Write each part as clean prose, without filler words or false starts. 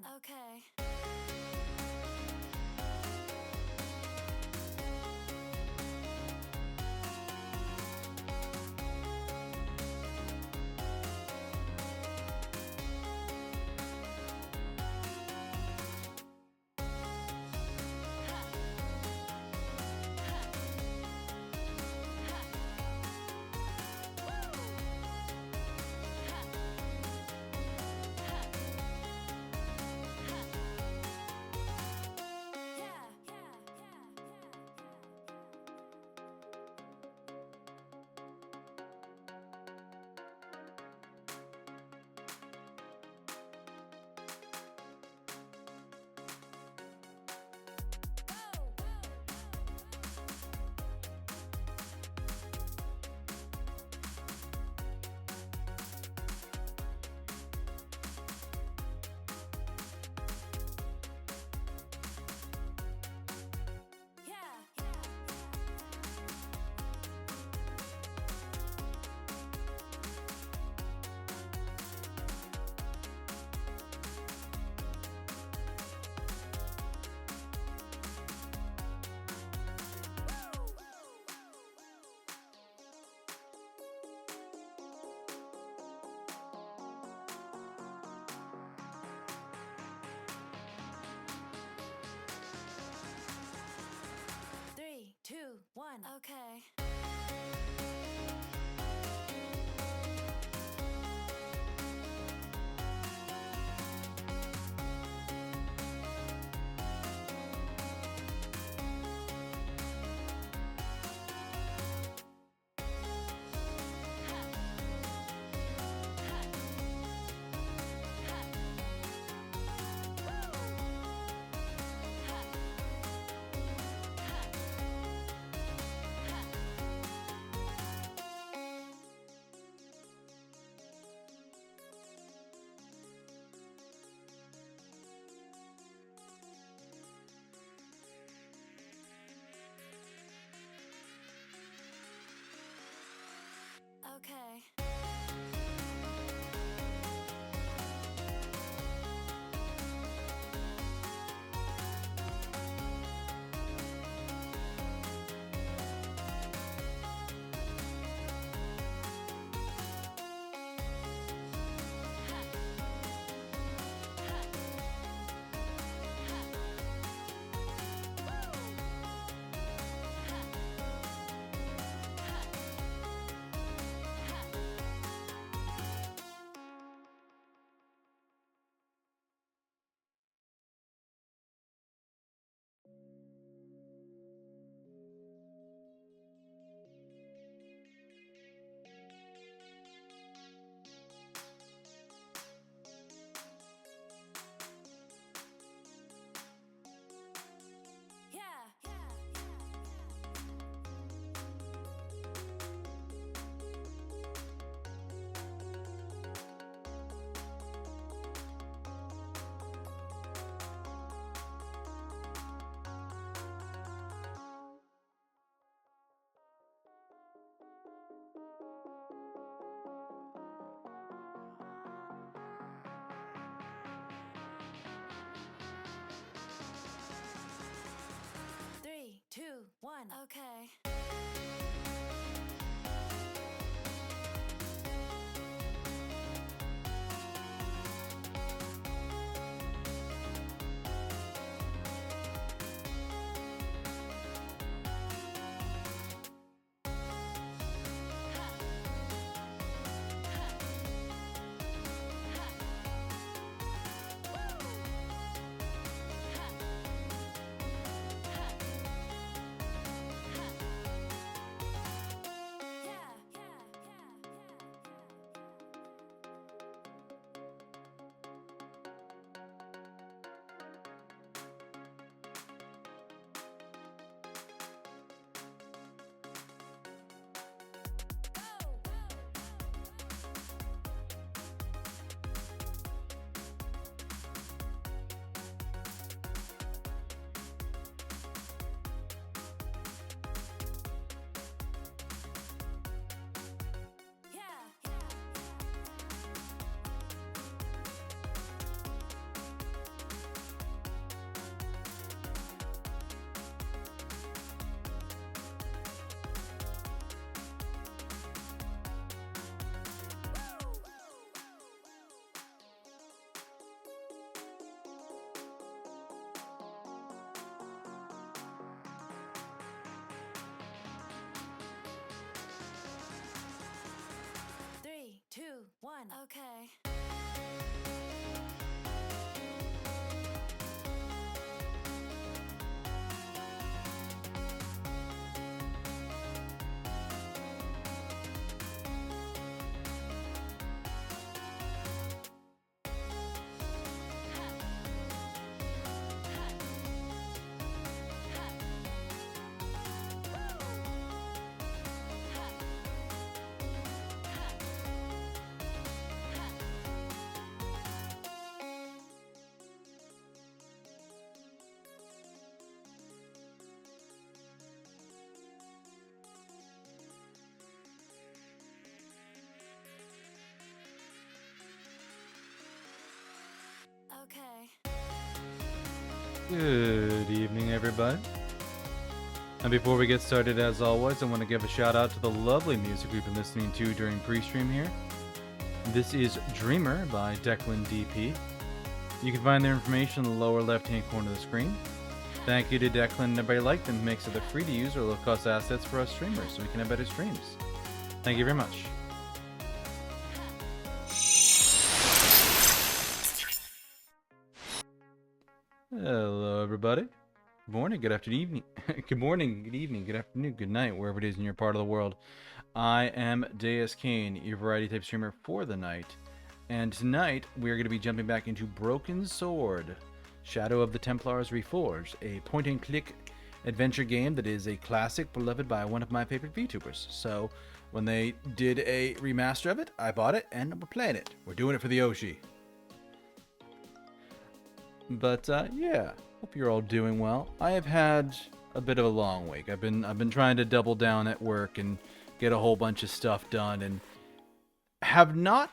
1. Okay. Three, two, one. Okay. 1. Okay. Okay. Good evening, everybody. And before we get started, as always, I want to give a shout out to the lovely music we've been listening to during pre-stream here. This is Dreamer by Declan DP. You can find their information in the lower left-hand corner of the screen. Thank you to Declan and everybody like them, makes it free to use or low-cost assets for us streamers so we can have better streams. Thank you very much. Hello, everybody. Good morning, good afternoon, evening. Good morning, good evening, good afternoon, good night, wherever it is in your part of the world. I am Deuscain, your variety type streamer for the night. And tonight, we are going to be jumping back into Broken Sword, Shadow of the Templars Reforged, a point-and-click adventure game that is a classic beloved by one of my favorite VTubers. So, when they did a remaster of it, I bought it, and we're playing it. We're doing it for the OG. But yeah, hope you're all doing well. I have had a bit of a long week. I've been trying to double down at work and get a whole bunch of stuff done, and have not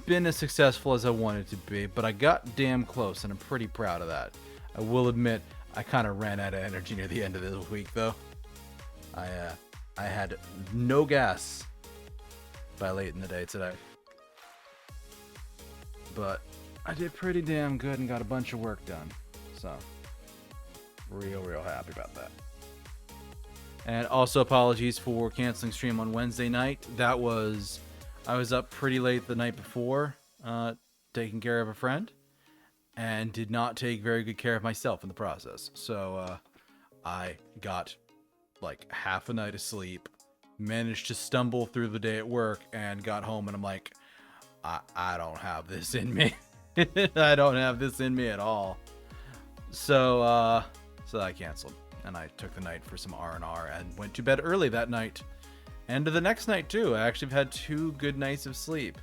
been as successful as I wanted to be, but I got damn close, and I'm pretty proud of that. I will admit, I kind of ran out of energy near the end of this week, though. I had no gas by late in the day today. But I did pretty damn good and got a bunch of work done. So, real happy about that. And also apologies for canceling stream on Wednesday night. I was up pretty late the night before, taking care of a friend, and did not take very good care of myself in the process. So, I got like half a night of sleep, managed to stumble through the day at work, and got home and I'm like, I don't have this in me. I don't have this in me at all. So I canceled, and I took the night for some R&R and went to bed early that night. And the next night too. I actually have had 2 good nights of sleep.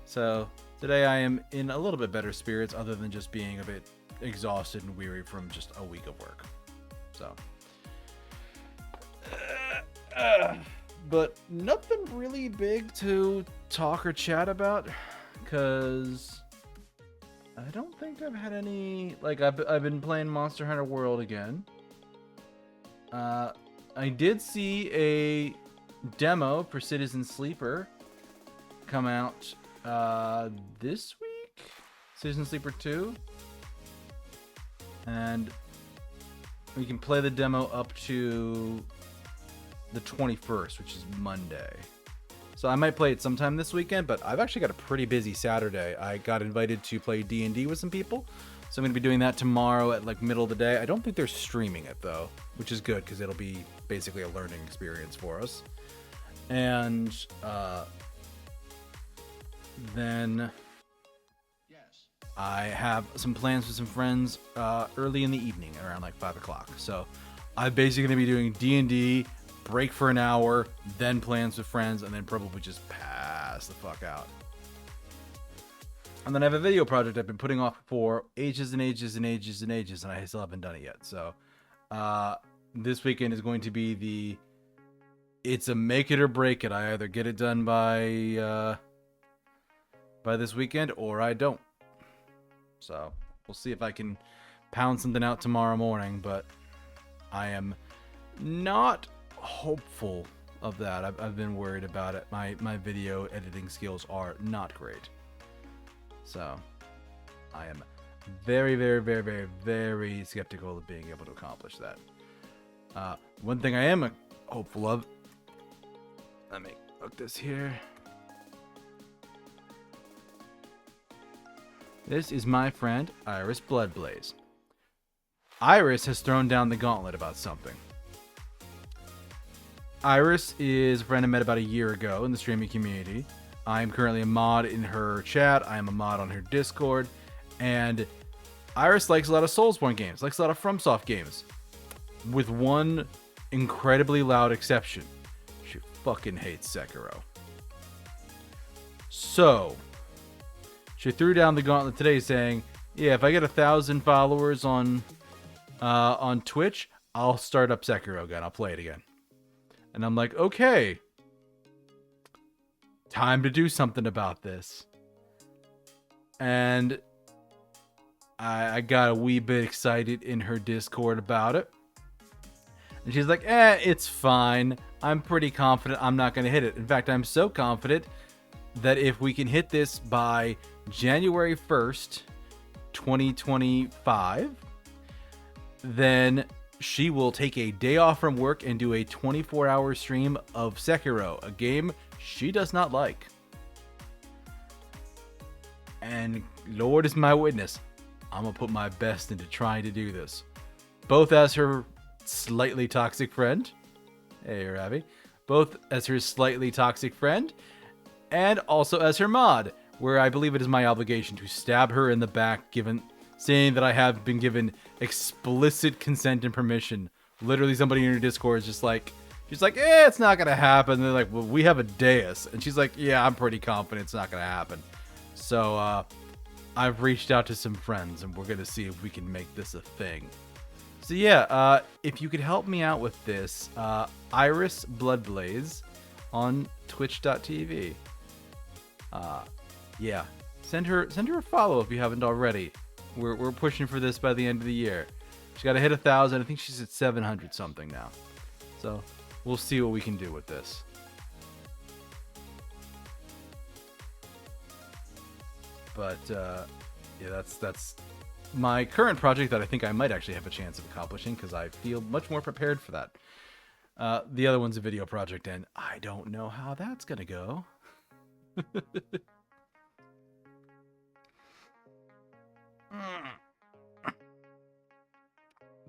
So today I am in a little bit better spirits, other than just being a bit exhausted and weary from just a week of work. So, but nothing really big to talk or chat about, because I don't think I've had any, like, I've been playing Monster Hunter World again. I did see a demo for Citizen Sleeper come out this week, Citizen Sleeper 2. And we can play the demo up to the 21st, which is Monday. So I might play it sometime this weekend, but I've actually got a pretty busy Saturday. I got invited to play D&D with some people, so I'm going to be doing that tomorrow at like middle of the day. I don't think they're streaming it though, which is good because it'll be basically a learning experience for us. And then I have some plans with some friends early in the evening, around like 5 o'clock. So I'm basically going to be doing D&D, break for an hour, then plans with friends, and then probably just pass the fuck out. And then I have a video project I've been putting off for ages and ages and ages and ages, and I still haven't done it yet. So this weekend is going to be it's a make it or break it. I either get it done by this weekend, or I don't. So we'll see if I can pound something out tomorrow morning, but I am not hopeful of that. I've been worried about it. My video editing skills are not great. So I am very, very, very, very, very skeptical of being able to accomplish that. One thing I am hopeful of, let me hook this here. This is my friend, Iris Bloodblaze. Iris has thrown down the gauntlet about something. Iris is a friend I met about a year ago in the streaming community. I am currently a mod in her chat. I am a mod on her Discord. And Iris likes a lot of Soulsborne games, likes a lot of FromSoft games. With one incredibly loud exception. She fucking hates Sekiro. So, she threw down the gauntlet today saying, yeah, if I get 1,000 followers on Twitch, I'll start up Sekiro again. I'll play it again. And I'm like, okay. Time to do something about this. And I got a wee bit excited in her Discord about it. And she's like, it's fine. I'm pretty confident I'm not going to hit it. In fact, I'm so confident that if we can hit this by January 1st, 2025, then she will take a day off from work and do a 24-hour stream of Sekiro, a game she does not like. And Lord is my witness, I'm going to put my best into trying to do this. Both as her slightly toxic friend. Hey, Ravi. Both as her slightly toxic friend, and also as her mod, where I believe it is my obligation to stab her in the back, saying that I have been given explicit consent and permission. Literally, somebody in her Discord is just like, she's like, it's not gonna happen. And they're like, well, we have a dais, and she's like, yeah, I'm pretty confident it's not gonna happen. So I've reached out to some friends, and we're gonna see if we can make this a thing. So yeah, if you could help me out with this, Iris Bloodblaze on Twitch.tv. Yeah, send her a follow if you haven't already. We're pushing for this by the end of the year. She's got to hit 1,000. I think she's at 700 something now. So we'll see what we can do with this. But yeah, that's my current project that I think I might actually have a chance of accomplishing because I feel much more prepared for that. The other one's a video project, and I don't know how that's gonna go.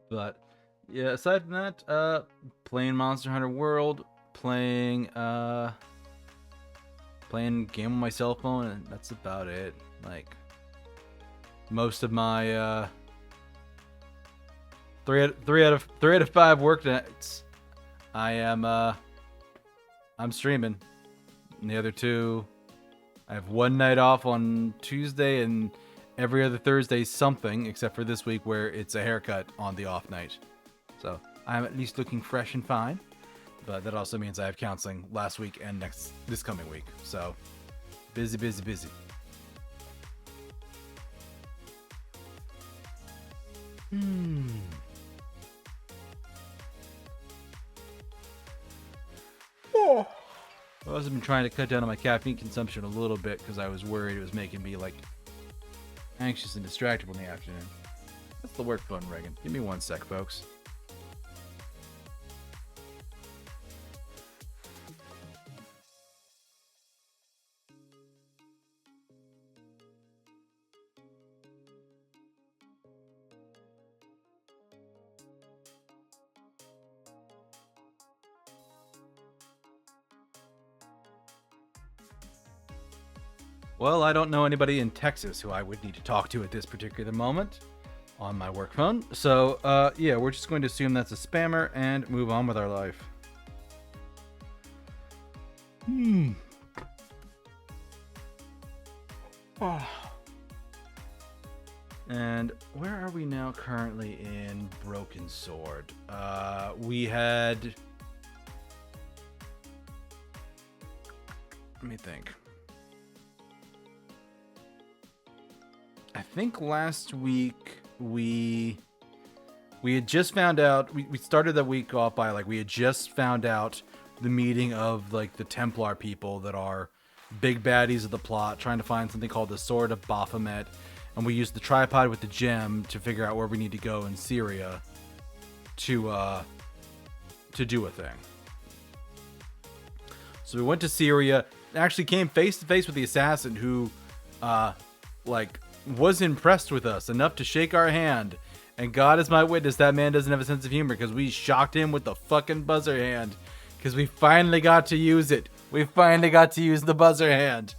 But yeah, aside from that, playing Monster Hunter World, playing game on my cell phone, and that's about it. Like most of my three out of 5 work nights, I'm streaming. And the other 2, I have one night off on Tuesday and every other Thursday something, except for this week where it's a haircut on the off night. So I'm at least looking fresh and fine. But that also means I have counseling last week and this coming week. So busy. Oh. I've also been trying to cut down on my caffeine consumption a little bit because I was worried it was making me like anxious and distractible in the afternoon. That's the work phone, Reagan. Give me 1 sec, folks. Well, I don't know anybody in Texas who I would need to talk to at this particular moment on my work phone. So, yeah, we're just going to assume that's a spammer and move on with our life. Oh. And where are we now currently in Broken Sword? We had... Let me think. I think last week we had just found out, we started the week off by like we had just found out the meeting of like the Templar people that are big baddies of the plot, trying to find something called the Sword of Baphomet, and we used the tripod with the gem to figure out where we need to go in Syria to do a thing. So we went to Syria, actually came face to face with the assassin who like was impressed with us enough to shake our hand. And God is my witness, that man doesn't have a sense of humor because we shocked him with the fucking buzzer hand. Because we finally got to use it. We finally got to use the buzzer hand.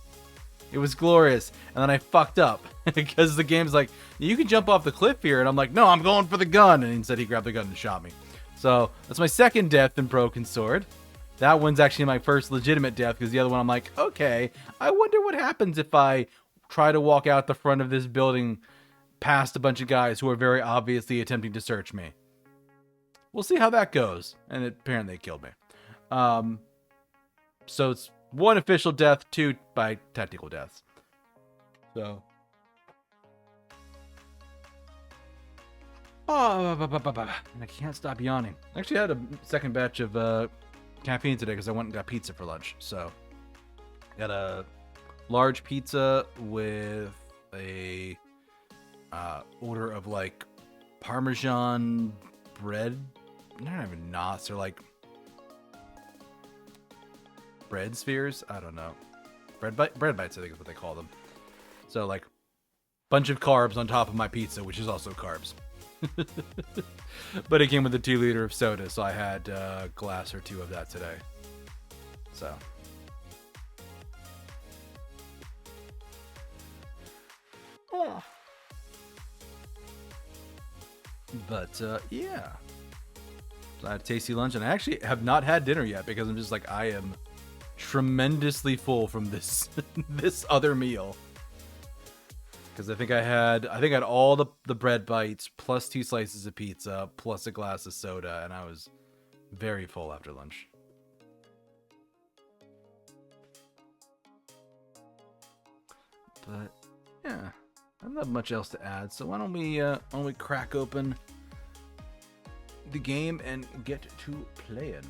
It was glorious. And then I fucked up because the game's like, you can jump off the cliff here. And I'm like, no, I'm going for the gun. And instead he grabbed the gun and shot me. So that's my second death in Broken Sword. That one's actually my first legitimate death because the other one I'm like, okay, I wonder what happens if I try to walk out the front of this building past a bunch of guys who are very obviously attempting to search me. We'll see how that goes. And apparently it killed me. So it's 1 official death, 2 by technical deaths. So. And I can't stop yawning. I actually had a second batch of caffeine today because I went and got pizza for lunch. So, got a large pizza with a order of like Parmesan bread. They're not even knots. They're like bread spheres. I don't know. Bread bites, I think is what they call them. So like bunch of carbs on top of my pizza, which is also carbs. But it came with a 2 liter of soda, so I had a glass or 2 of that today. So. Oh. But, yeah. So I had a tasty lunch, and I actually have not had dinner yet because I'm just like, I am tremendously full from this this other meal. Because I think I had all the bread bites plus 2 slices of pizza plus a glass of soda, and I was very full after lunch. But yeah, I don't have much else to add. So why don't we crack open the game and get to playing?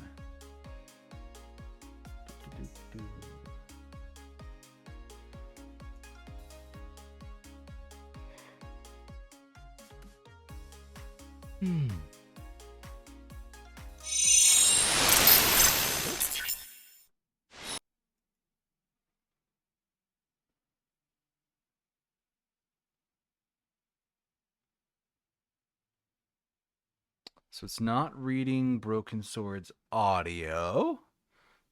So it's not reading Broken Sword's audio.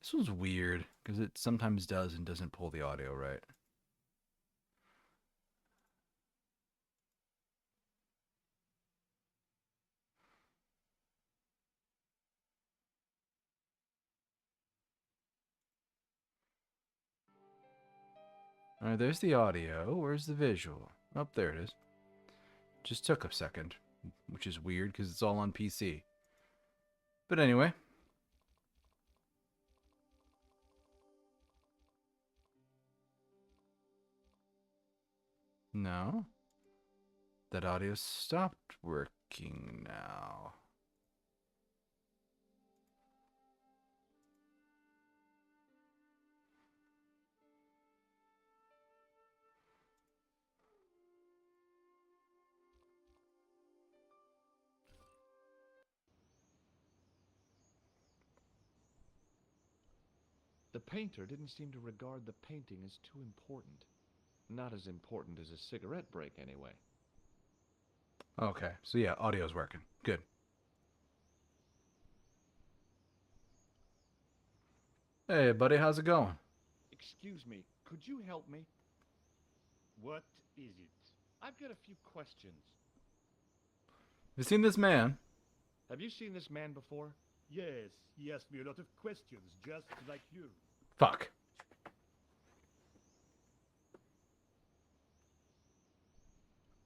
This was weird because it sometimes does and doesn't pull the audio right. All right, there's the audio. Where's the visual? Oh, there it is. Just took a second, which is weird because it's all on PC. But anyway. No. That audio stopped working now. The painter didn't seem to regard the painting as too important. Not as important as a cigarette break, anyway. Okay, so yeah, audio's working. Good. Hey, buddy, how's it going? Excuse me, could you help me? What is it? I've got a few questions. Have you seen this man? Have you seen this man before? Yes, he asked me a lot of questions, just like you. Fuck.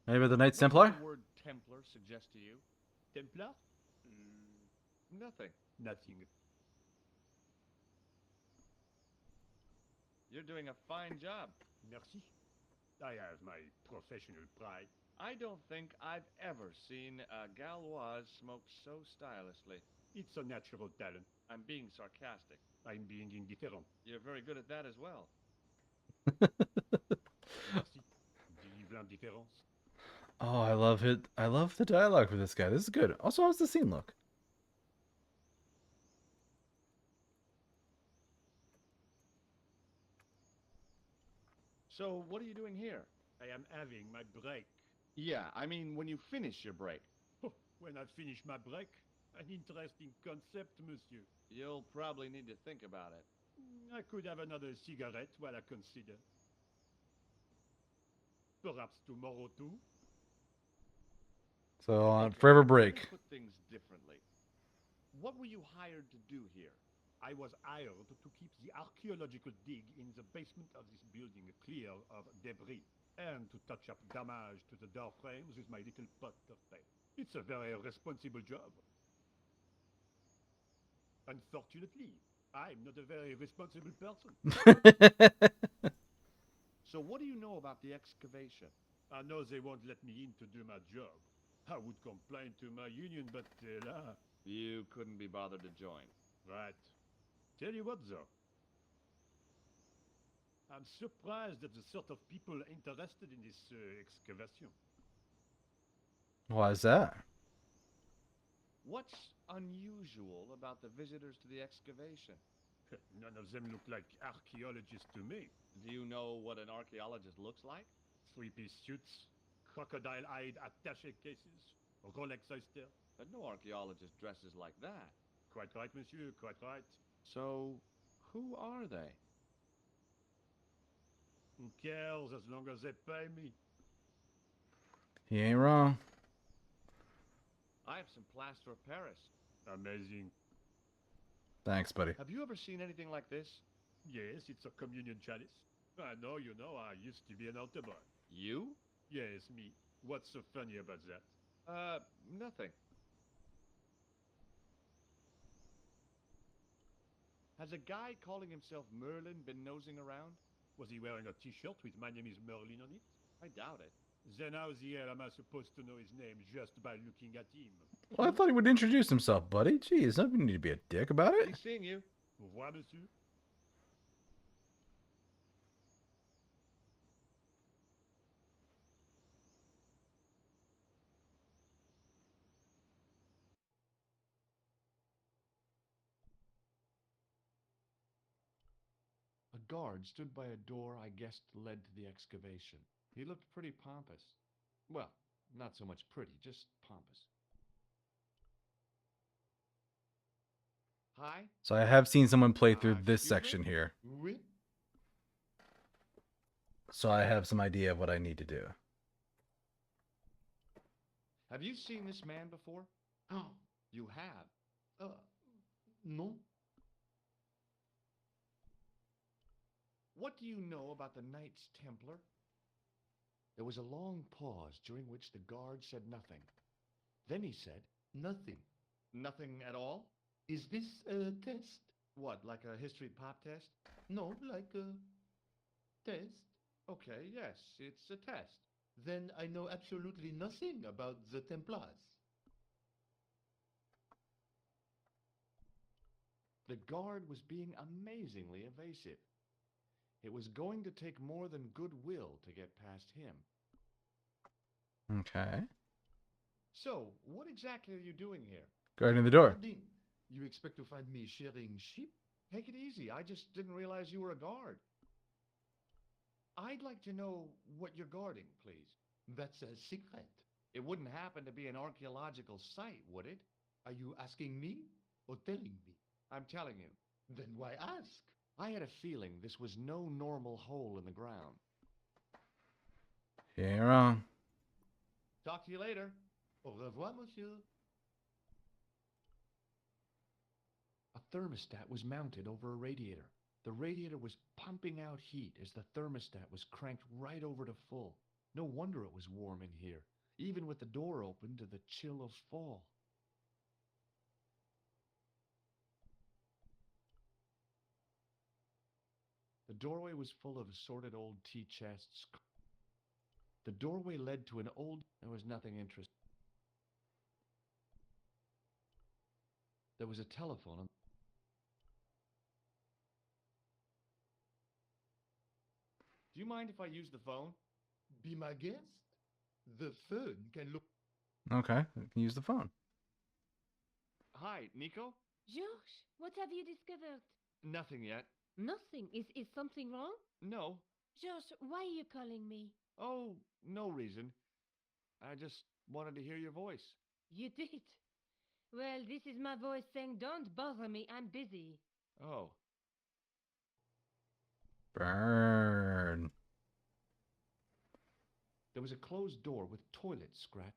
Maybe the Knights Templar? What does the word Templar suggest to you? Templar? Nothing. Nothing. You're doing a fine job. Merci. I have my professional pride. I don't think I've ever seen a Gauloise smoke so stylishly. It's a natural talent. I'm being sarcastic. I'm being indifferent. You're very good at that as well. Merci. Vive l'indifférence. Oh, I love it. I love the dialogue for this guy. This is good. Also, how's the scene look? So, what are you doing here? I am having my break. Yeah, I mean when you finish your break. Oh, when I finish my break, an interesting concept, monsieur. You'll probably need to think about it. I could have another cigarette while I consider. Perhaps tomorrow too. So on Okay, forever let me break. put things differently. What were you hired to do here? I was hired to keep the archeological dig in the basement of this building clear of debris, and to touch up damage to the door frames with my little pot of paint. It's a very responsible job. Unfortunately, I'm not a very responsible person. So what do you know about the excavation? I know they won't let me in to do my job. I would complain to my union, but là, You couldn't be bothered to join. right. Tell you what, though. I'm surprised at the sort of people interested in this excavation. Why is that? What's unusual about the visitors to the excavation? None of them look like archaeologists to me. Do you know what an archaeologist looks like? Three-piece suits, crocodile-eyed attaché cases, Rolex oyster. But no archaeologist dresses like that. Quite right, monsieur, quite right. So, who are they? Who cares as long as they pay me? He ain't wrong. I have some plaster of Paris. Amazing. Thanks, buddy. Have you ever seen anything like this? Yes, it's a communion chalice. I know, you know, I used to be an altar boy. You? Yes, me. What's so funny about that? Nothing. Has a guy calling himself Merlin been nosing around? Was he wearing a t-shirt with "My name is Merlin" on it? I doubt it. Then how the hell am I supposed to know his name just by looking at him? Well, I thought he would introduce himself, buddy. Jeez, don't need to be a dick about it. He's seeing you. Au revoir, monsieur. A guard stood by a door I guessed led to the excavation. He looked pretty pompous. Well, not so much pretty, just pompous. Hi? So I have seen someone play through this Excuse me? section here. Oui? So I have some idea of what I need to do. Have you seen this man before? Oh, you have? No. What do you know about the Knights Templar? There was a long pause during which the guard said nothing. Then he said, Nothing. nothing at all? Is this a test? What, like a history pop test? No, like a test. Okay, yes, it's a test. Then I know absolutely nothing about the Templars. The guard was being amazingly evasive. It was going to take more than goodwill to get past him. Okay. So, what exactly are you doing here? Guarding the door. Guarding. You expect to find me shearing sheep? Take it easy. I just didn't realize you were a guard. I'd like to know what you're guarding, please. That's a secret. It wouldn't happen to be an archaeological site, would it? Are you asking me or telling me? I'm telling you. Then why ask? I had a feeling this was no normal hole in the ground. He ain't wrong. Talk to you later. Au revoir, monsieur. A thermostat was mounted over a radiator. The radiator was pumping out heat as the thermostat was cranked right over to full. No wonder it was warm in here, even with the door open to the chill of fall. The doorway was full of assorted old tea chests. The doorway led to an old... There was nothing interesting. There was a telephone on... Do you mind if I use the phone? Be my guest. The phone can look. Okay, I can use the phone. Hi, Nico? George, what have you discovered? Nothing yet. Nothing. Is something wrong? No, George, why are you calling me? Oh, no reason. I just wanted to hear your voice. You did. Well, this is my voice saying, don't bother me, I'm busy. Oh, Burn. there was a closed door with toilets, Scrat.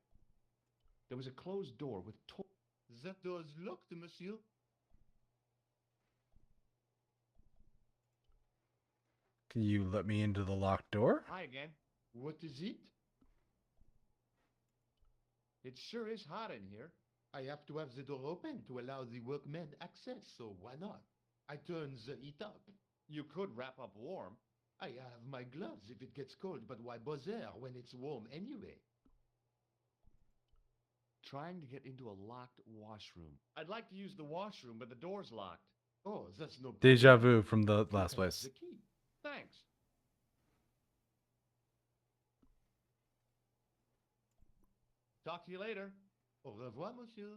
There was a closed door with That door is locked, monsieur. Can you let me into the locked door? Hi again. What is it? It sure is hot in here. I have to have the door open to allow the workmen access, so why not? I turn the heat up. You could wrap up warm. I have my gloves if it gets cold, but why bother when it's warm anyway? Trying to get into a locked washroom. I'd like to use the washroom, but the door's locked. Oh, that's no Deja problem. vu from the You last have place. The key. Thanks. Talk to you later. Au revoir, monsieur.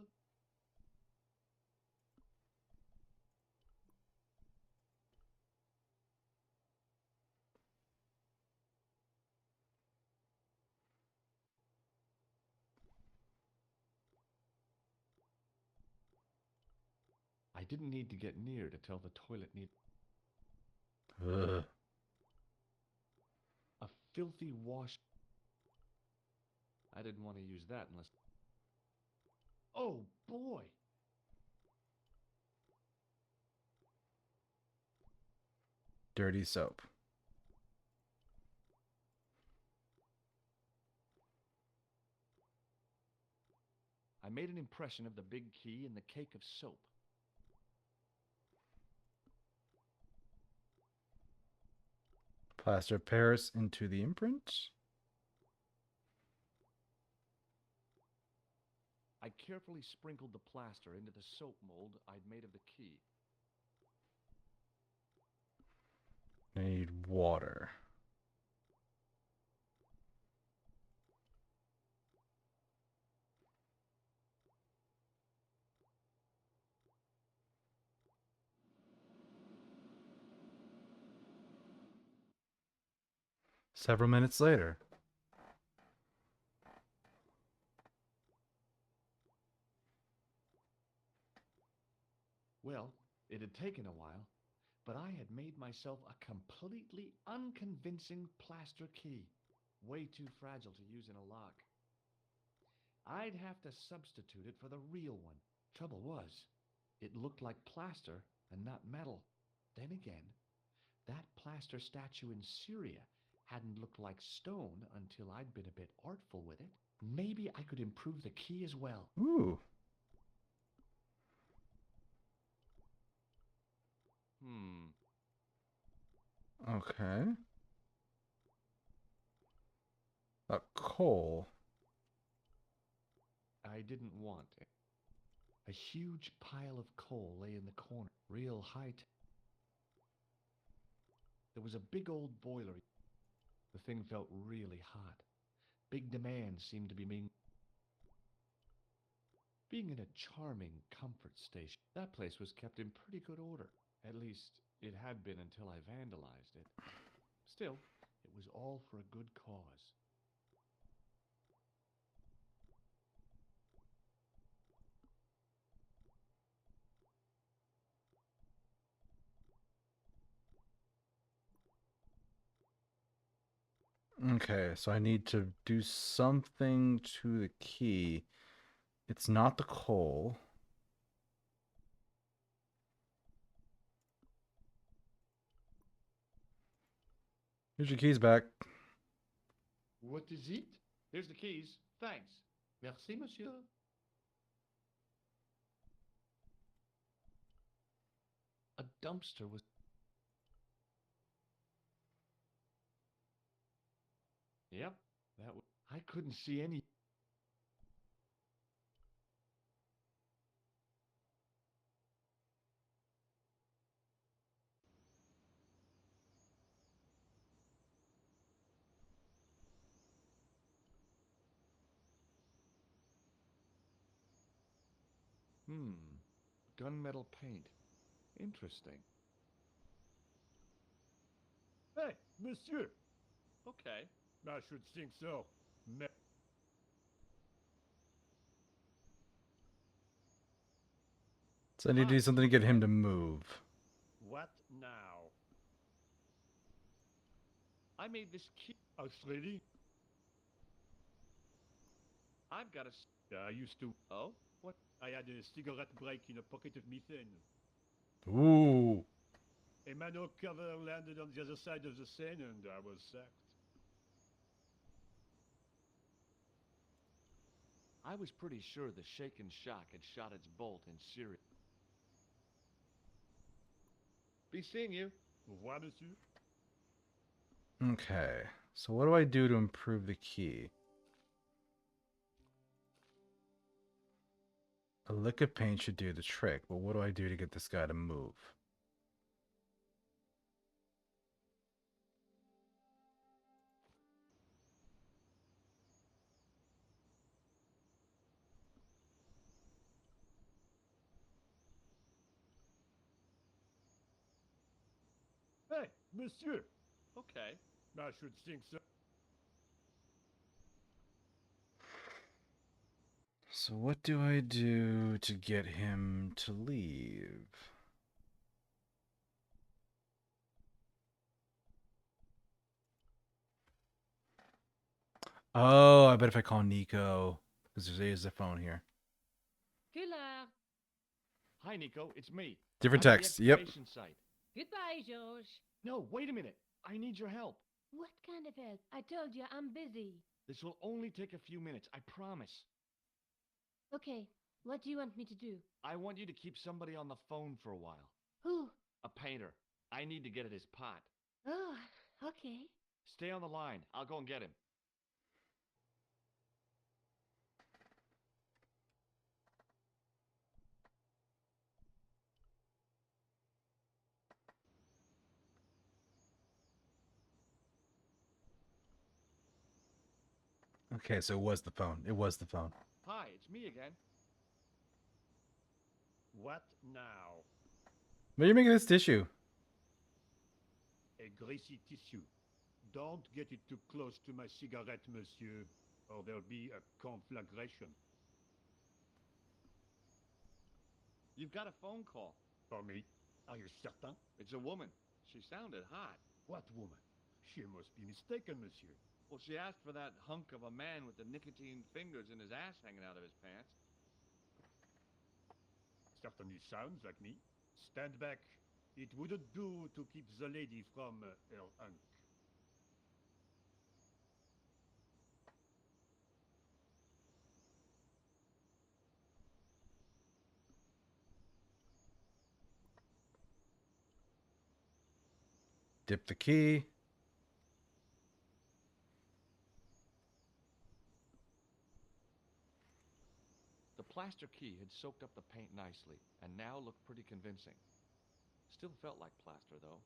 I didn't need to get near to tell the toilet need Ugh. a filthy wash. I didn't want to use that unless... Oh, boy! Dirty soap. I made an impression of the big key in the cake of soap. Plaster Paris into the imprint. I carefully sprinkled the plaster into the soap mold I'd made of the key. I need water. Several minutes later. Well, it had taken a while, but I had made myself a completely unconvincing plaster key. Way too fragile to use in a lock. I'd have to substitute it for the real one. Trouble was, it looked like plaster and not metal. Then again, that plaster statue in Syria hadn't looked like stone until I'd been a bit artful with it. Maybe I could improve the key as well. Ooh. Okay. A coal. I didn't want it. A huge pile of coal lay in the corner, real high. There was a big old boiler. The thing felt really hot. Big demand seemed to be being in a charming comfort station. That place was kept in pretty good order. At least, it had been until I vandalized it. Still, it was all for a good cause. Okay, so I need to do something to the key. It's not the coal. Here's your keys back. What is it? Here's the keys. Thanks. Merci, monsieur. A dumpster was... Yep, that was... I couldn't see any... Gunmetal paint. Interesting. Hey, Monsieur. Okay. I should think so. Me So I need to do something to get him to move. what now? I made this key. Australie? I've got a... I used to. Oh? What? I had a cigarette break in a pocket of methane. Ooh. A manhole cover landed on the other side of the Seine and I was sacked. I was pretty sure the shaken shock had shot its bolt in Syria. Be seeing you. Au revoir, monsieur. Okay. So what do I do to improve the key? A lick of paint should do the trick, but what do I do to get this guy to move? Hey, monsieur! Okay. I should think so. So what do I do to get him to leave? Oh, I bet if I call Nico, because there's a phone here. Killer. Hi, Nico. It's me. Different I'm at the text. Yep. excavation site. Goodbye, George. No, wait a minute. I need your help. What kind of help? I told you I'm busy. This will only take a few minutes, I promise. Okay, what do you want me to do? I want you to keep somebody on the phone for a while. Who? A painter. I need to get at his pot. Oh, okay. Stay on the line. I'll go and get him. Okay, so it was the phone. It was the phone. Hi, it's me again. What now? What are you making this tissue? A greasy tissue. Don't get it too close to my cigarette, monsieur, or there'll be a conflagration. You've got a phone call. For me? Are you certain? It's a woman. She sounded hot. What woman? She must be mistaken, monsieur. Well, she asked for that hunk of a man with the nicotine fingers and his ass hanging out of his pants. Certainly sounds like me. Stand back. It wouldn't do to keep the lady from her hunk. Dip the key. The plaster key had soaked up the paint nicely, and now looked pretty convincing. Still felt like plaster, though.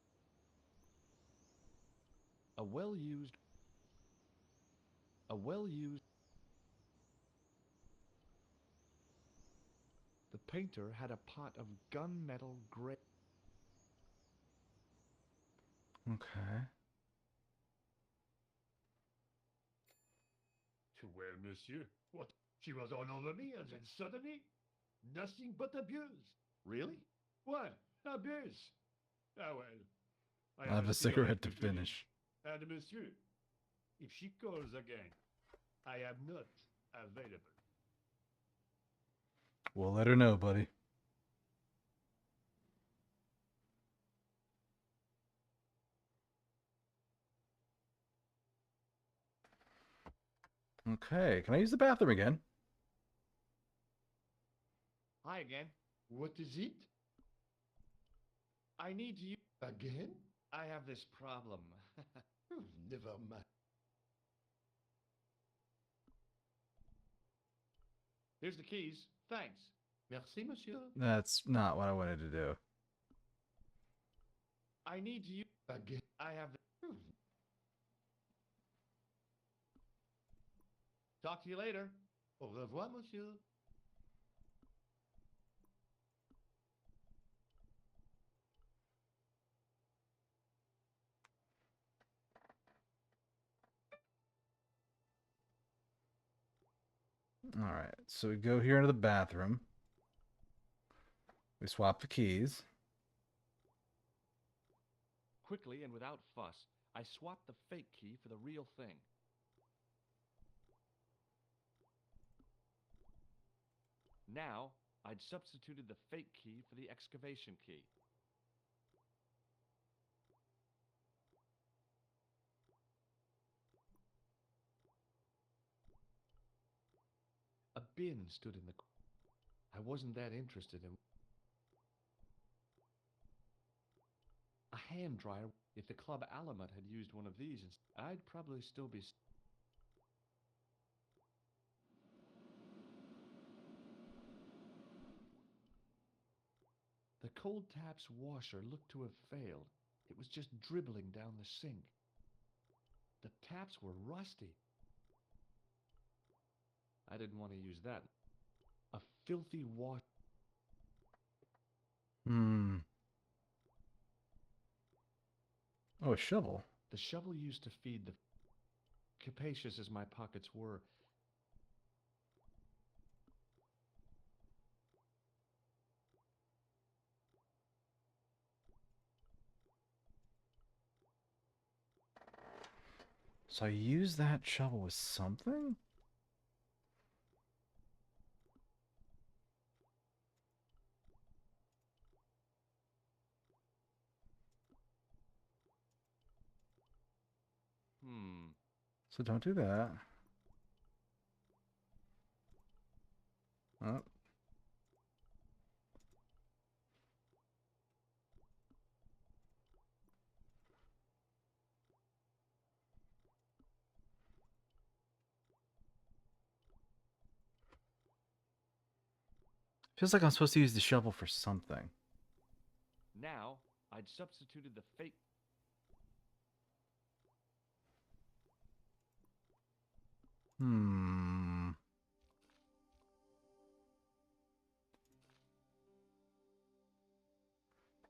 A well-used... The painter had a pot of gunmetal gray... Okay. Well, monsieur, what? She was all over me, and then suddenly, nothing but abuse. Really? What? Abuse? Ah, well. I have a cigarette to finish. And monsieur, if she calls again, I am not available. We'll let her know, buddy. Okay, can I use the bathroom again? Hi again. What is it? I need to use... Again? I have this problem. Never mind. Here's the keys. Thanks. Merci, monsieur. That's not what I wanted to do. I need to use... Again? I have... Talk to you later. Au revoir, monsieur. Alright, so we go here into the bathroom. We swap the keys. Quickly and without fuss, I swapped the fake key for the real thing. Now, I'd substituted the fake key for the excavation key. A bin stood in the corner. I wasn't that interested in a hand dryer. If the Club Alamat had used one of these, I'd probably still be... The cold tap's washer looked to have failed. It was just dribbling down the sink. The taps were rusty. I didn't want to use that. A filthy wash... Oh, a shovel. The shovel used to feed the... Capacious as my pockets were, So I use that shovel with something? So don't do that. Oh. Feels like I'm supposed to use the shovel for something. Now, I'd substituted the fake...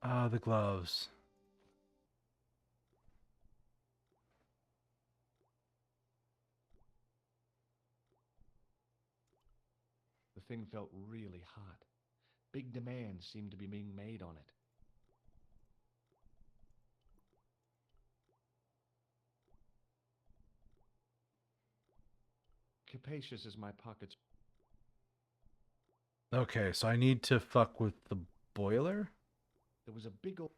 Ah, the gloves. The thing felt really hot. Big demands seemed to be being made on it. Capacious as my pockets... Okay, so I need to fuck with the boiler? There was a big old...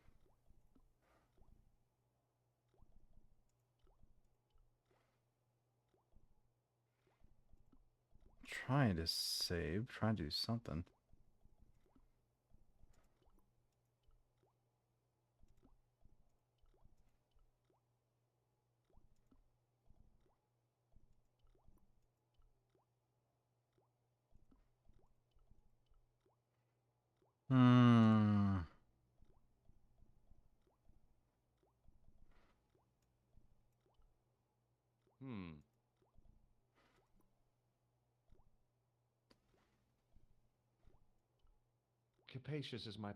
Trying to save, trying to do something. Capacious as my...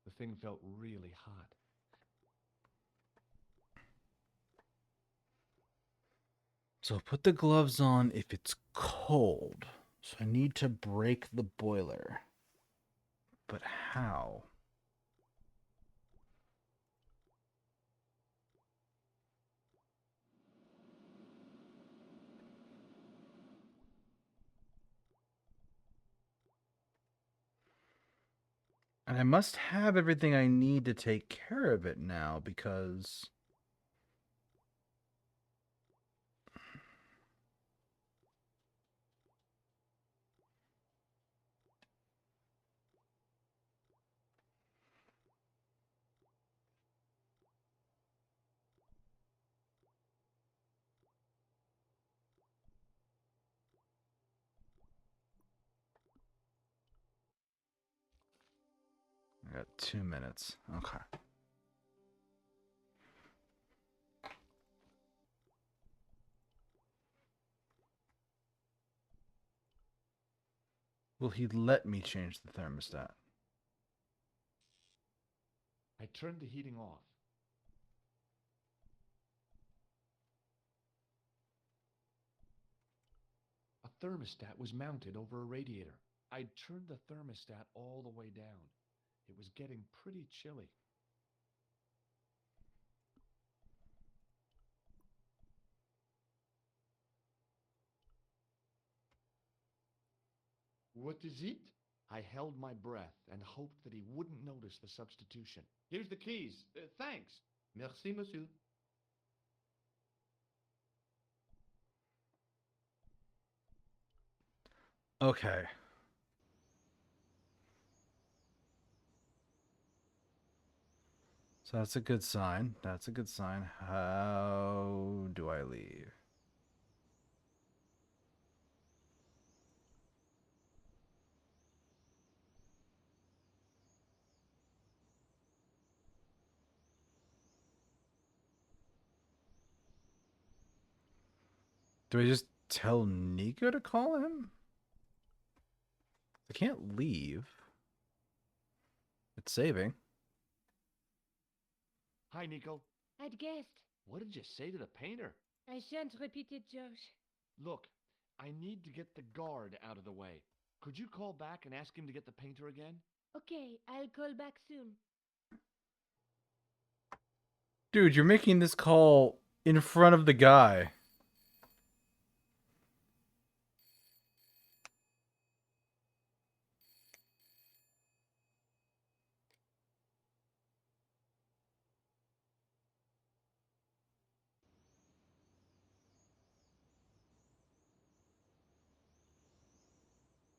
The thing felt really hot. So put the gloves on if it's cold. So I need to break the boiler. But how? And I must have everything I need to take care of it now because... I got 2 minutes. Okay. Will he let me change the thermostat? I turned the heating off. thermostat was mounted over a radiator. I'd turned the thermostat all the way down. It was getting pretty chilly. What is it? I held my breath and hoped that he wouldn't notice the substitution. Here's the keys. Thanks. Merci, monsieur. Okay. So that's a good sign. That's a good sign. How do I leave? Do I just tell Nico to call him? I can't leave. It's saving. Hi, Nico. I'd guessed. What did you say to the painter? I shan't repeat it, Josh. Look, I need to get the guard out of the way. Could you call back and ask him to get the painter again? Okay, I'll call back soon. Dude, you're making this call in front of the guy.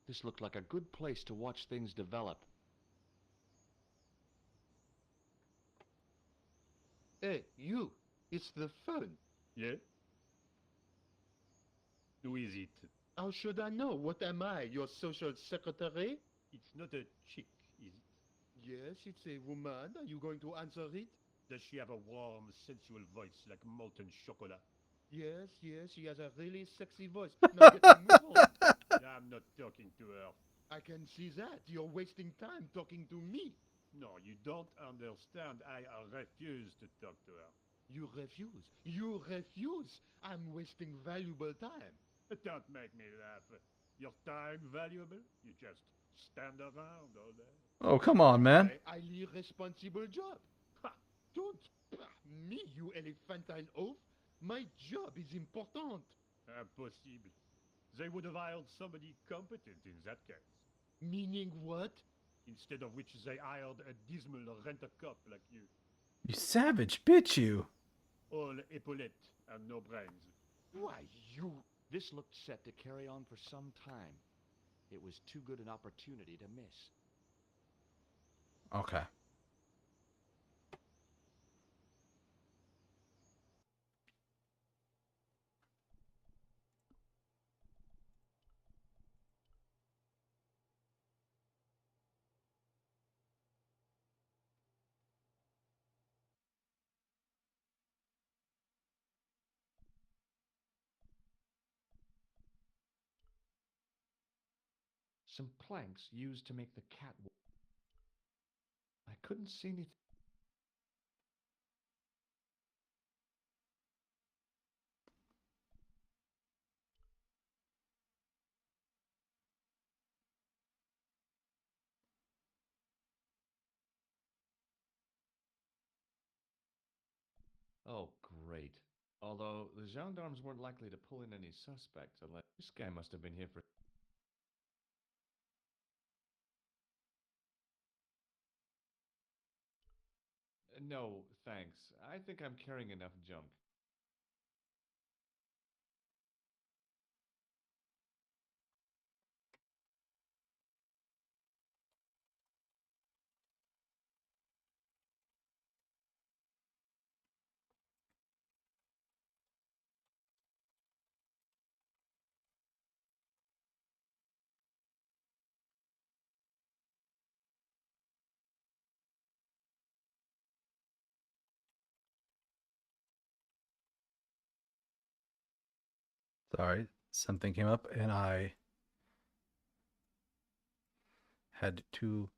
This looked like a good place to watch things develop. Hey, you. It's the phone. Yeah? Who is it? How should I know? What am I, your social secretary? It's not a chick, is it? Yes, it's a woman. Are you going to answer it? Does she have a warm, sensual voice like molten chocolate? Yes, she has a really sexy voice. Now get a move on. I'm not talking to her. I can see that. You're wasting time talking to me. No, you don't understand. I refuse to talk to her. You refuse. You refuse. I'm wasting valuable time. Don't make me laugh. Your time valuable? You just stand around all day. Oh, come on, man. A highly responsible job. Ha! Don't me, you elephantine oaf. My job is important. Impossible. They would have hired somebody competent in that case. Meaning what? Instead of which they hired a dismal rent-a-cop like you. You savage bitch, you. All epaulettes and no brains. Why, you... This looked set to carry on for some time. It was too good an opportunity to miss. Okay. Some planks used to make the catwalk. I couldn't see anything. Oh, great. Although the gendarmes weren't likely to pull in any suspects unless this guy must have been here for... No, thanks. I think I'm carrying enough junk. Sorry, something came up and I had to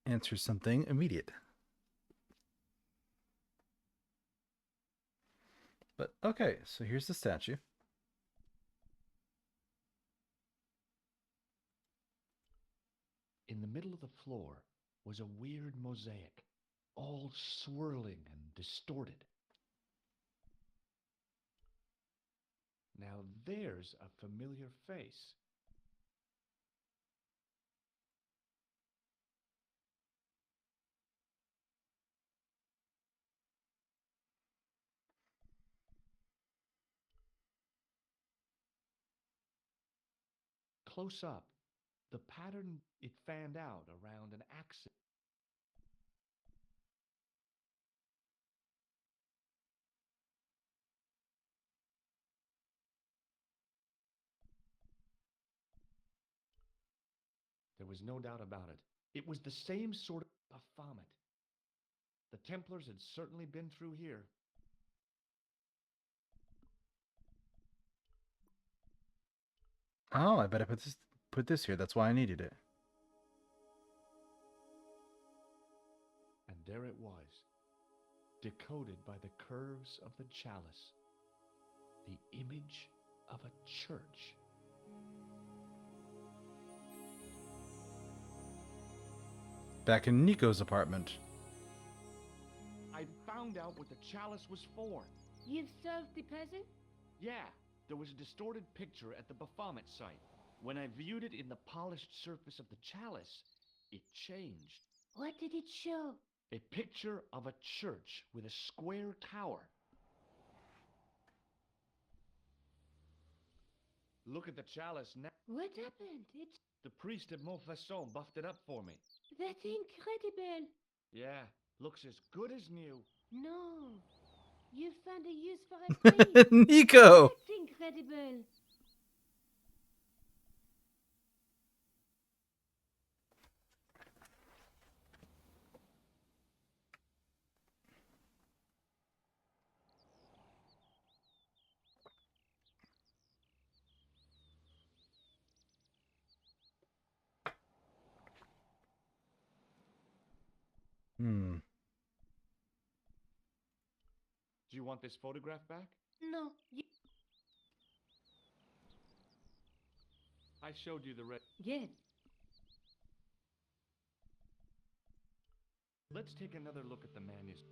answer something immediate. But okay, so here's the statue. In the middle of the floor was a weird mosaic, all swirling and distorted. Now there's a familiar face. Close up, the pattern it fanned out around an axis. There was no doubt about it. It was the same sort of Baphomet. The Templars had certainly been through here. Oh, I bet I put this here. That's why I needed it. And there it was, decoded by the curves of the chalice, the image of a church. Back in Nico's apartment. I'd found out what the chalice was for. You've solved the puzzle? Yeah, there was a distorted picture at the Baphomet site. When I viewed it in the polished surface of the chalice, it changed. What did it show? A picture of a church with a square tower. Look at the chalice now. What happened? It's... The priest at Montfaucon buffed it up for me. That's incredible! Yeah, looks as good as new. No. You found a use for a tree. Nico! That's incredible. Hmm. Do you want this photograph back? No. You... I showed you the red. Good. Let's take another look at the manuscript.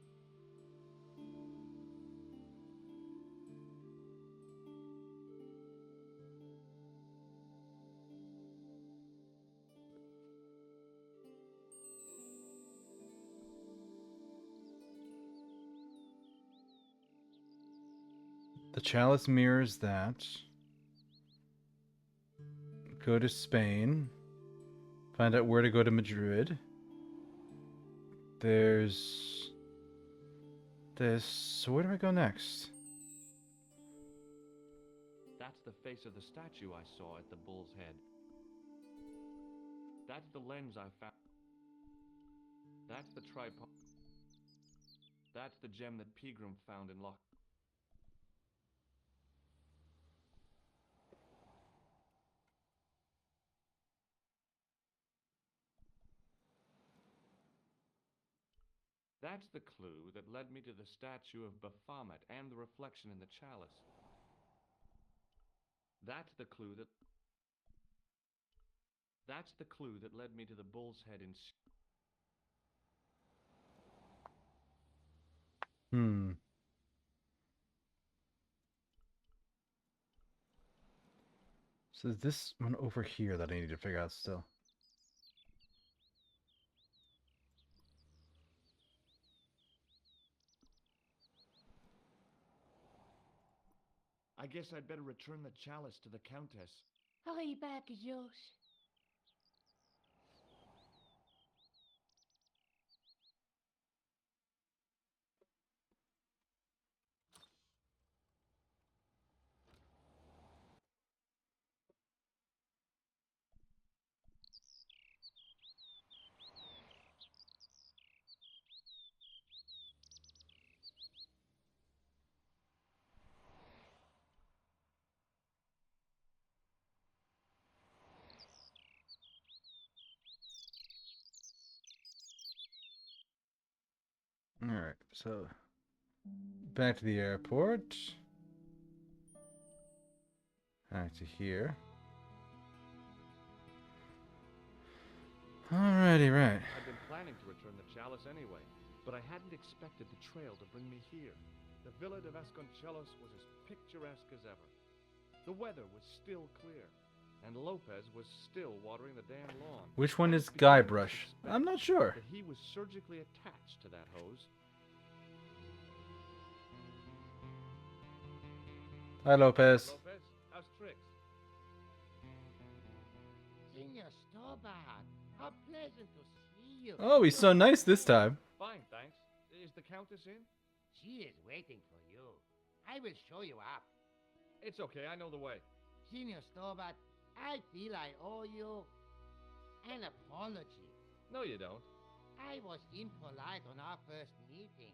The chalice mirrors that. Go to Spain. Find out where to go to Madrid. There's this. So where do I go next? That's the face of the statue I saw at the bull's head. That's the lens I found. That's the tripod. That's the gem that Pegram found in Loch. That's the clue that led me to the statue of Baphomet and the reflection in the chalice. That's the clue that led me to the bull's head in... Hmm. So there's this one over here that I need to figure out still. I guess I'd better return the chalice to the Countess. Hurry back, Josh. Alright, so back to the airport. Back to here. Alrighty, right. I'd been planning to return the chalice anyway, but I hadn't expected the trail to bring me here. The Villa de Vasconcelos was as picturesque as ever. The weather was still clear, and Lopez was still watering the damn lawn. Which one I is was beginning to Guybrush? suspect I'm not sure. that he was surgically attached to that hose. Hi, Lopez. Lopez, how's tricks? Senor Stobart, how pleasant to see you. Oh, he's so nice this time. Fine, thanks. Is the Countess in? She is waiting for you. I will show you up. It's okay, I know the way. Senor Stobart, I feel I owe you an apology. No, you don't. I was impolite on our first meeting.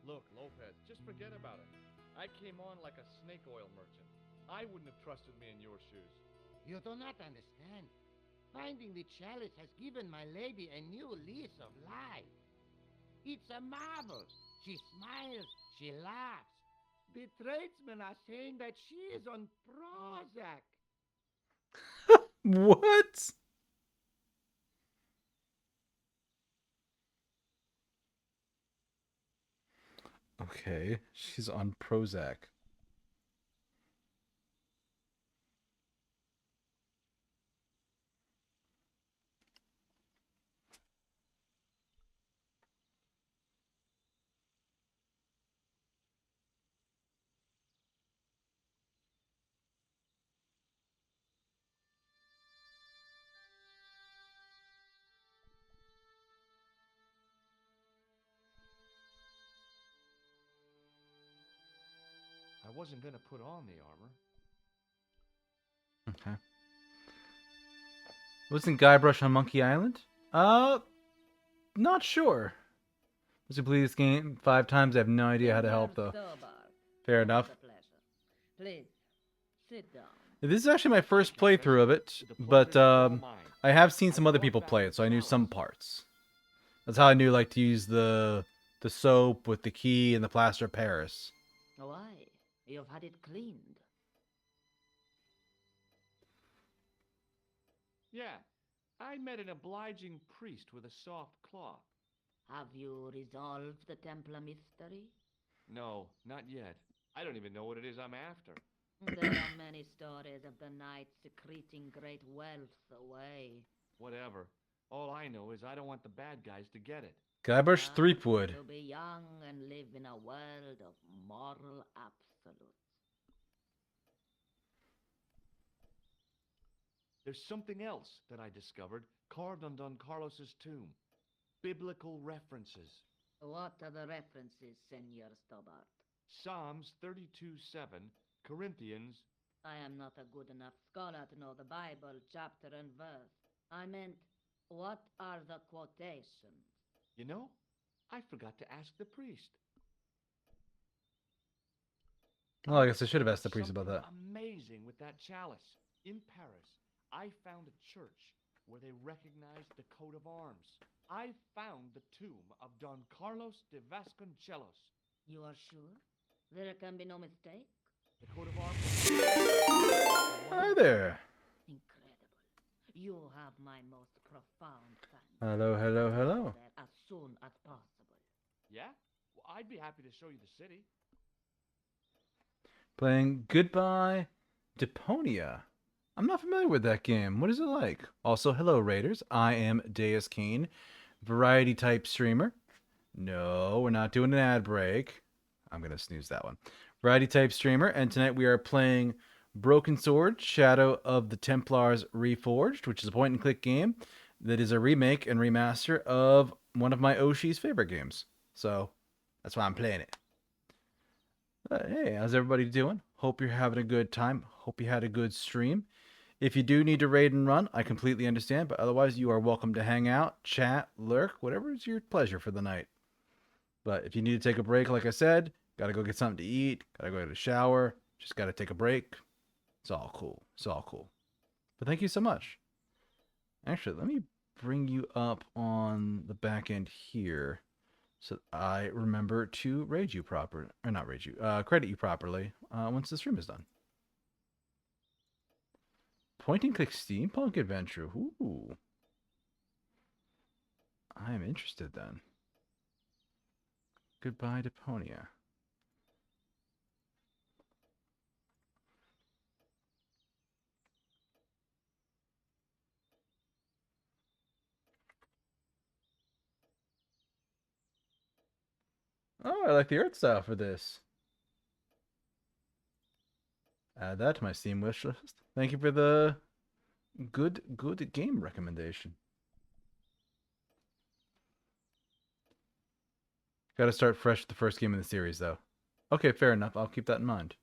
Look, Lopez, just forget about it. I came on like a snake oil merchant. I wouldn't have trusted me in your shoes. You do not understand. Finding the chalice has given my lady a new lease of life. It's a marvel. She smiles, she laughs. The tradesmen are saying that she is on Prozac. What? Okay, she's on Prozac. I wasn't gonna put on the armor. Okay. Wasn't Guybrush on Monkey Island? Not sure. Must have played this game 5 times. I have no idea how to help though. Fair enough. Please, sit down. This is actually my first playthrough of it, but I have seen some other people play it, so I knew some parts. That's how I knew like to use the soap with the key and the plaster of Paris. Why? You've had it cleaned. Yeah, I met an obliging priest with a soft cloth. Have you resolved the Templar mystery? No, not yet. I don't even know what it is I'm after. There are many stories of the knight secreting great wealth away. Whatever. All I know is I don't want the bad guys to get it. Guybrush Threepwood. To be young and live in a world of moral absolutes. There's something else that I discovered carved on Don Carlos's tomb. Biblical references. What are the references, Senor Stobart? Psalms 32:7, Corinthians. I am not a good enough scholar to know the Bible chapter and verse. I meant, what are the quotations? You know, I forgot to ask the priest. Well, I guess I should have asked the priest about that. Something amazing with that chalice. In Paris, I found a church where they recognized the coat of arms. I found the tomb of Don Carlos de Vasconcelos. You are sure? There can be no mistake? The coat of arms. Hi there. Incredible. You have my most profound thanks. Hello, hello, hello. There as soon as possible. Yeah? Well, I'd be happy to show you the city. Playing Goodbye Deponia. I'm not familiar with that game. What is it like? Also, hello Raiders. I am Deuscain, variety type streamer. No, we're not doing an ad break. I'm going to snooze that one. Variety type streamer, and tonight we are playing Broken Sword, Shadow of the Templars Reforged, which is a point and click game that is a remake and remaster of one of my Oshi's favorite games. So, that's why I'm playing it. Hey, how's everybody doing? Hope you're having a good time. Hope you had a good stream. If you do need to raid and run, I completely understand, but otherwise you are welcome to hang out, chat, lurk, whatever is your pleasure for the night. But if you need to take a break, like I said, gotta go get something to eat, gotta go get a shower, just gotta take a break. It's all cool. It's all cool. But thank you so much. Actually, let me bring you up on the back end here so I remember to raid you properly, or not raid you, credit you properly once the stream is done. Point and click steampunk adventure. Ooh. I am interested then. Goodbye, Deponia. Oh, I like the art style for this. Add that to my Steam wish list. Thank you for the good game recommendation. Got to start fresh with the first game in the series, though. Okay, fair enough. I'll keep that in mind.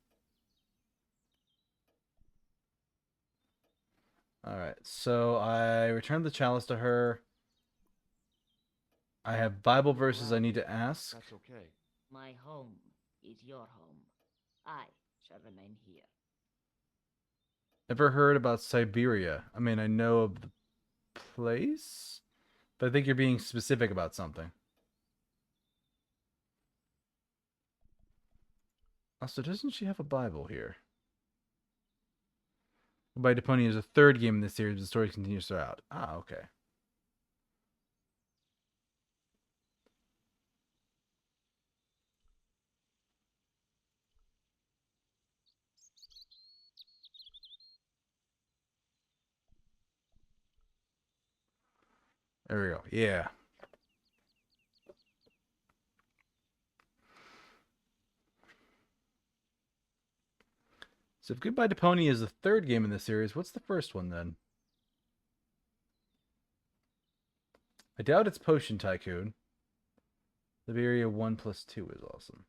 Alright, so I returned the chalice to her. I have Bible verses I need to ask. That's okay. My home is your home. I shall remain here. Ever heard about Siberia? I mean, I know of the place, but I think you're being specific about something. Also, doesn't she have a Bible here? By Deponia is the third game in this series. The story continues throughout. Ah, okay. There we go. Yeah. So if Goodbye Deponia is the third game in the series, what's the first one then? I doubt it's Potion Tycoon. Siberia 1+2 is awesome.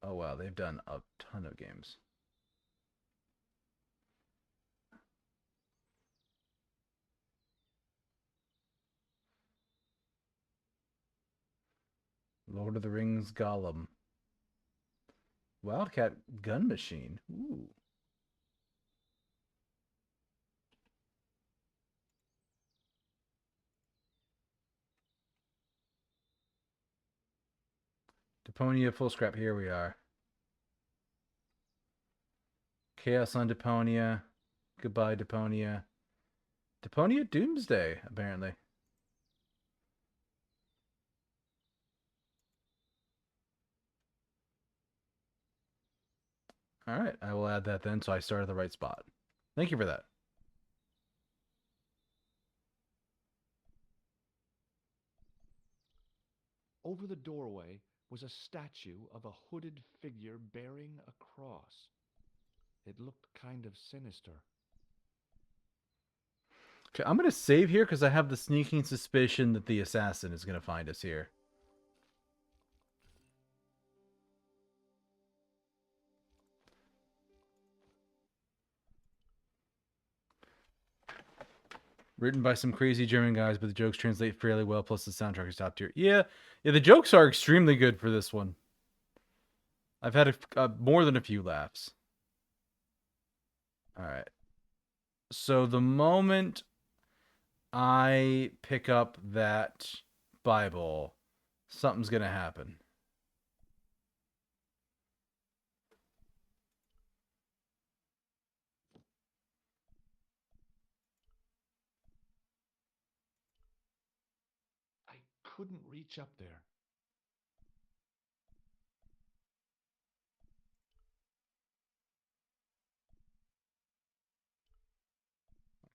Oh wow, they've done a ton of games. Lord of the Rings Gollum. Wildcat Gun Machine. Ooh. Deponia full scrap. Here we are. Chaos on Deponia. Goodbye Deponia. Deponia Doomsday, apparently. Alright, I will add that then so I start at the right spot. Thank you for that. Over the doorway was a statue of a hooded figure bearing a cross. It looked kind of sinister. Okay, I'm going to save here because I have the sneaking suspicion that the assassin is going to find us here. Written by some crazy German guys, but the jokes translate fairly well, plus the soundtrack is top tier. Yeah, the jokes are extremely good for this one. I've had more than a few laughs. Alright. So the moment I pick up that Bible, something's going to happen. I couldn't reach up there.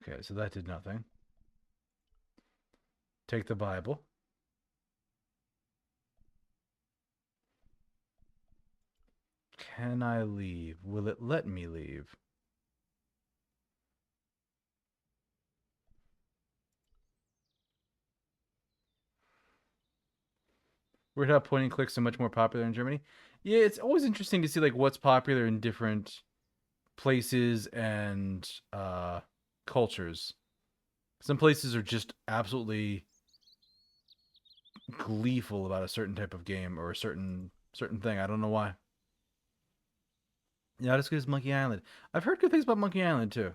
Okay, so that did nothing. Take the Bible. Can I leave? Will it let me leave? Weird how point and clicks are much more popular in Germany. Yeah, it's always interesting to see like what's popular in different places and cultures. Some places are just absolutely gleeful about a certain type of game or a certain thing. I don't know why. Yeah, not as good as Monkey Island. I've heard good things about Monkey Island too.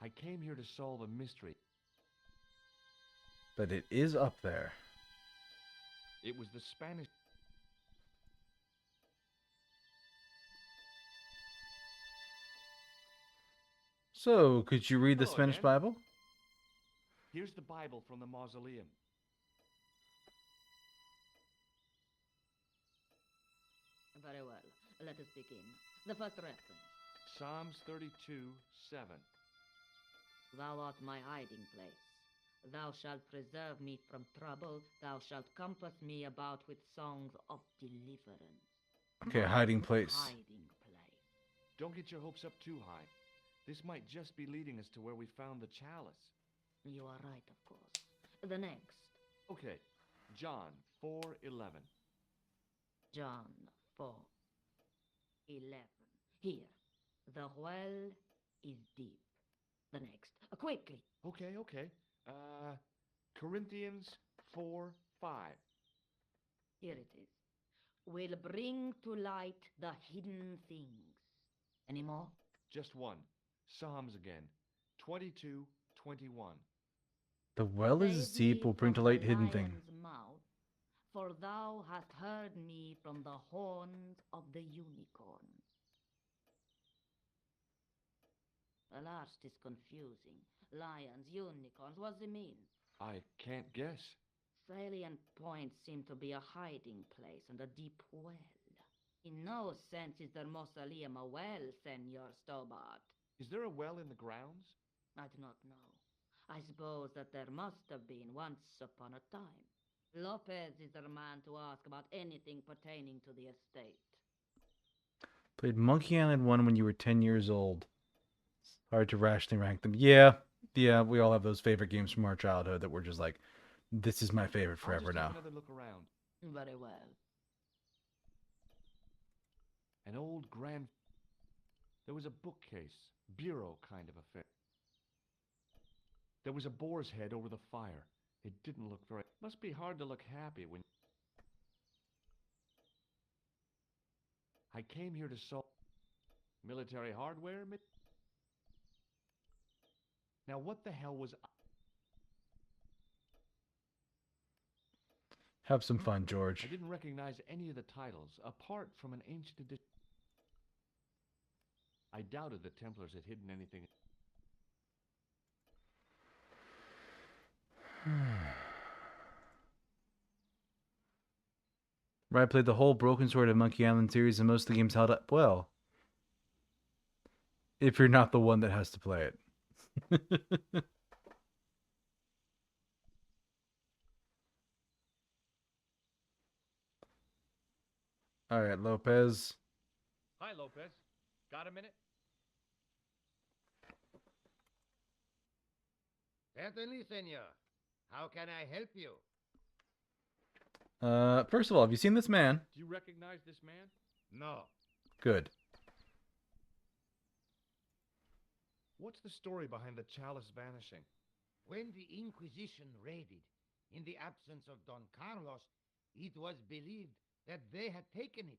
I came here to solve a mystery. But it is up there. It was the Spanish. So, could you read the Hello Spanish again. Bible? Here's the Bible from the mausoleum. Very well. Let us begin. The first reference. Psalms 32:7. Thou art my hiding place. Thou shalt preserve me from trouble. Thou shalt compass me about with songs of deliverance. Okay, My hiding place. Hiding place. Don't get your hopes up too high. This might just be leading us to where we found the chalice. You are right, of course. The next. Okay, John 4:11. John 4:11. Here. The well is deep. The next. Quickly. Okay. Corinthians 4:5. Here it is. Will bring to light the hidden things. Any more? Just one. Psalms again. 22:21. The well is Save deep, me will bring to from light the hidden things. lion's mouth, for thou hast heard me from the horns of the unicorns. The last is confusing. Lions, unicorns, what's it mean? I can't guess. Salient points seem to be a hiding place and a deep well. In no sense is their mausoleum a well, Senor Stobart. Is there a well in the grounds? I do not know. I suppose that there must have been once upon a time. Lopez is the man to ask about anything pertaining to the estate. Played Monkey Island 1 when you were 10 years old. Hard to rationally rank them. Yeah, we all have those favorite games from our childhood that we're just like, this is my favorite I'll forever just now. take another look around. Very well. An old grand... There was a bookcase, bureau kind of affair. There was a boar's head over the fire. It didn't look very... Must be hard to look happy when... I came here to solve... Military hardware? Now what the hell was... Have some fun, George. I didn't recognize any of the titles, apart from an ancient edition. I doubted the Templars had hidden anything. Right, I played the whole Broken Sword of Monkey Island series, and most of the games held up well. If you're not the one that has to play it. All right, Lopez. Hi, Lopez. Got a minute? Certainly, senor. How can I help you? First of all, have you seen this man? Do you recognize this man? No. Good. What's the story behind the chalice vanishing? When the Inquisition raided, in the absence of Don Carlos, it was believed that they had taken it.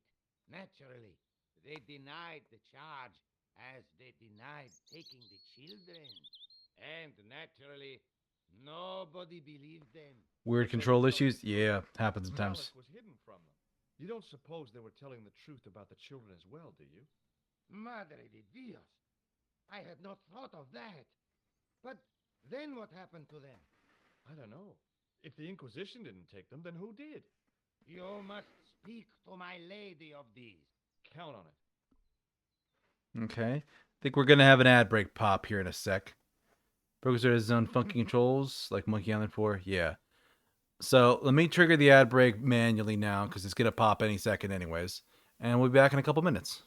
Naturally, they denied the charge, as they denied taking the children. And naturally, nobody believed them. Weird control issues? Yeah, happens sometimes. Chalice was hidden from them. You don't suppose they were telling the truth about the children as well, do you? Madre de Dios! I had not thought of that. But then what happened to them? I don't know. If the Inquisition didn't take them, then who did? You must speak to my lady of these. Count on it. Okay. Think we're gonna have an ad break pop here in a sec. Broken Sword has his own funky controls, like Monkey Island 4. Yeah. So let me trigger the ad break manually now, because it's gonna pop any second anyways. And we'll be back in a couple minutes.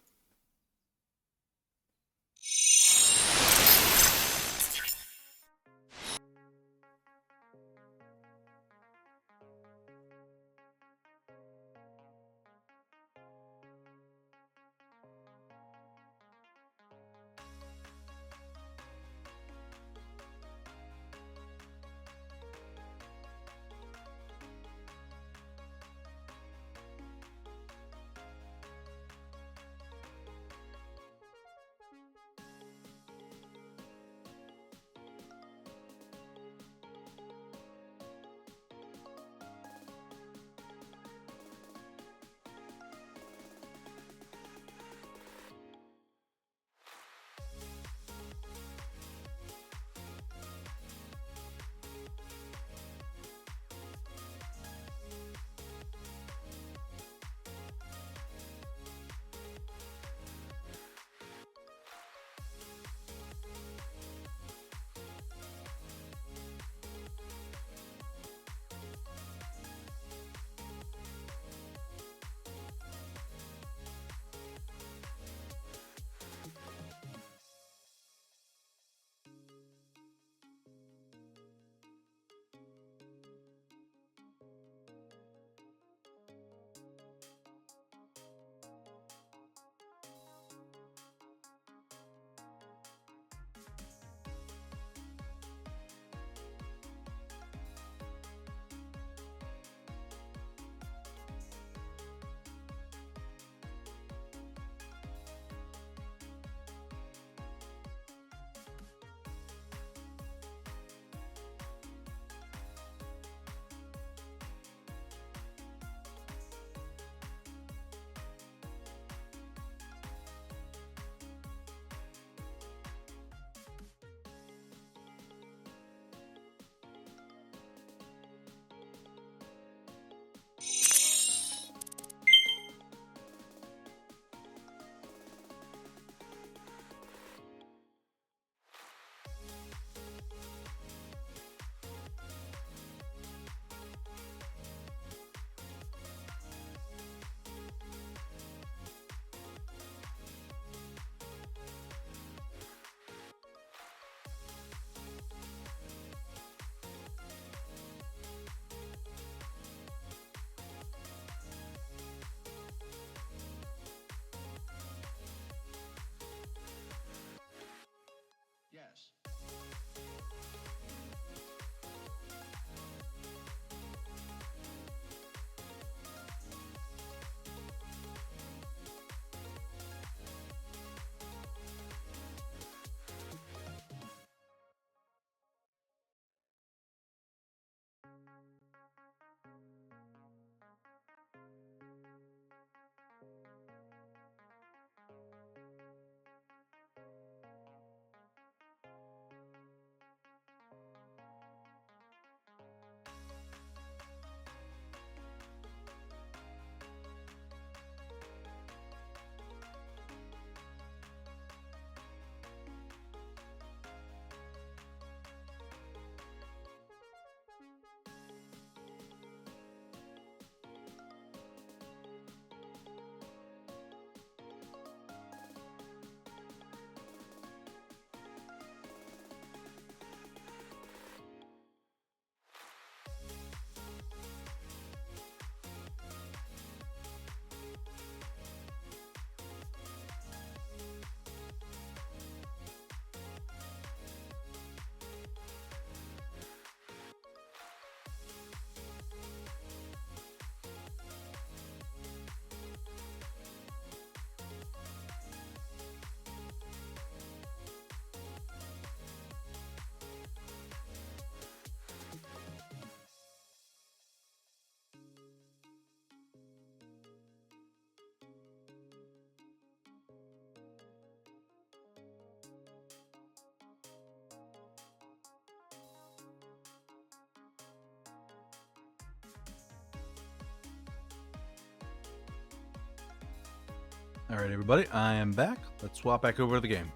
All right, everybody, I am back. Let's swap back over to the game.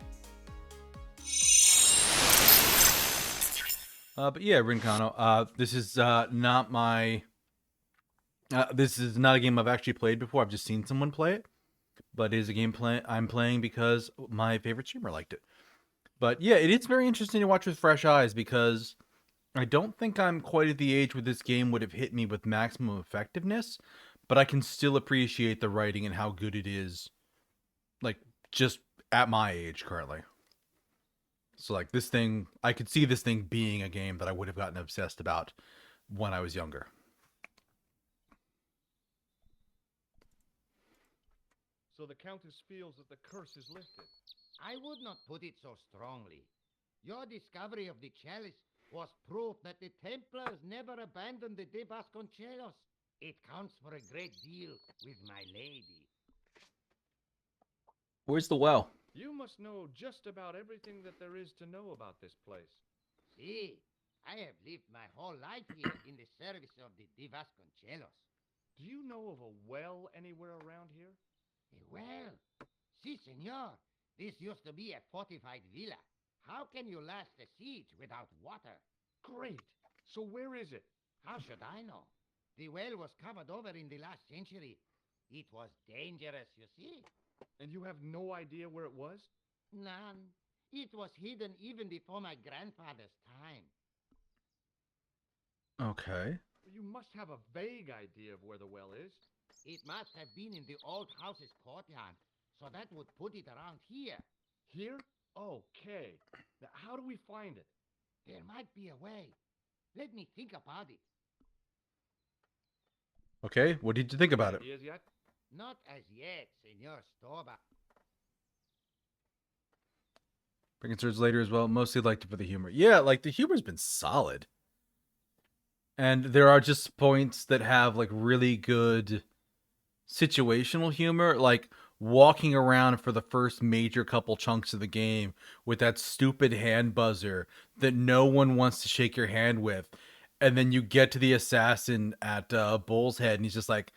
But yeah, Rincano, this is not my... this is not a game I've actually played before. I've just seen someone play it. But it is a game I'm playing because my favorite streamer liked it. But yeah, it is very interesting to watch with fresh eyes because I don't think I'm quite at the age where this game would have hit me with maximum effectiveness, but I can still appreciate the writing and how good it is, like, just at my age currently. So, like, this thing, I could see this thing being a game that I would have gotten obsessed about when I was younger. So the Countess feels that the curse is lifted. I would not put it so strongly. Your discovery of the chalice was proof that the Templars never abandoned the De Vasconcelos. It counts for a great deal with my lady. Where's the well? You must know just about everything that there is to know about this place. See, I have lived my whole life here in the service of the De Vasconcelos. Do you know of a well anywhere around here? A well? Si, senor. This used to be a fortified villa. How can you last a siege without water? Great. So where is it? How should I know? The well was covered over in the last century. It was dangerous, you see. And you have no idea where it was? None. It was hidden even before my grandfather's time. Okay. You must have a vague idea of where the well is. It must have been in the old house's courtyard, so that would put it around here. Here? Okay. Now, how do we find it? There might be a way. Let me think about it. Okay, what did you think about it? Ideas yet? Not as yet, Senor Storba. Bringing swords later as well. Mostly liked it for the humor. Yeah, like the humor's been solid. And there are just points that have like really good situational humor, like walking around for the first major couple chunks of the game with that stupid hand buzzer that no one wants to shake your hand with. And then you get to the assassin at Bull's Head and he's just like,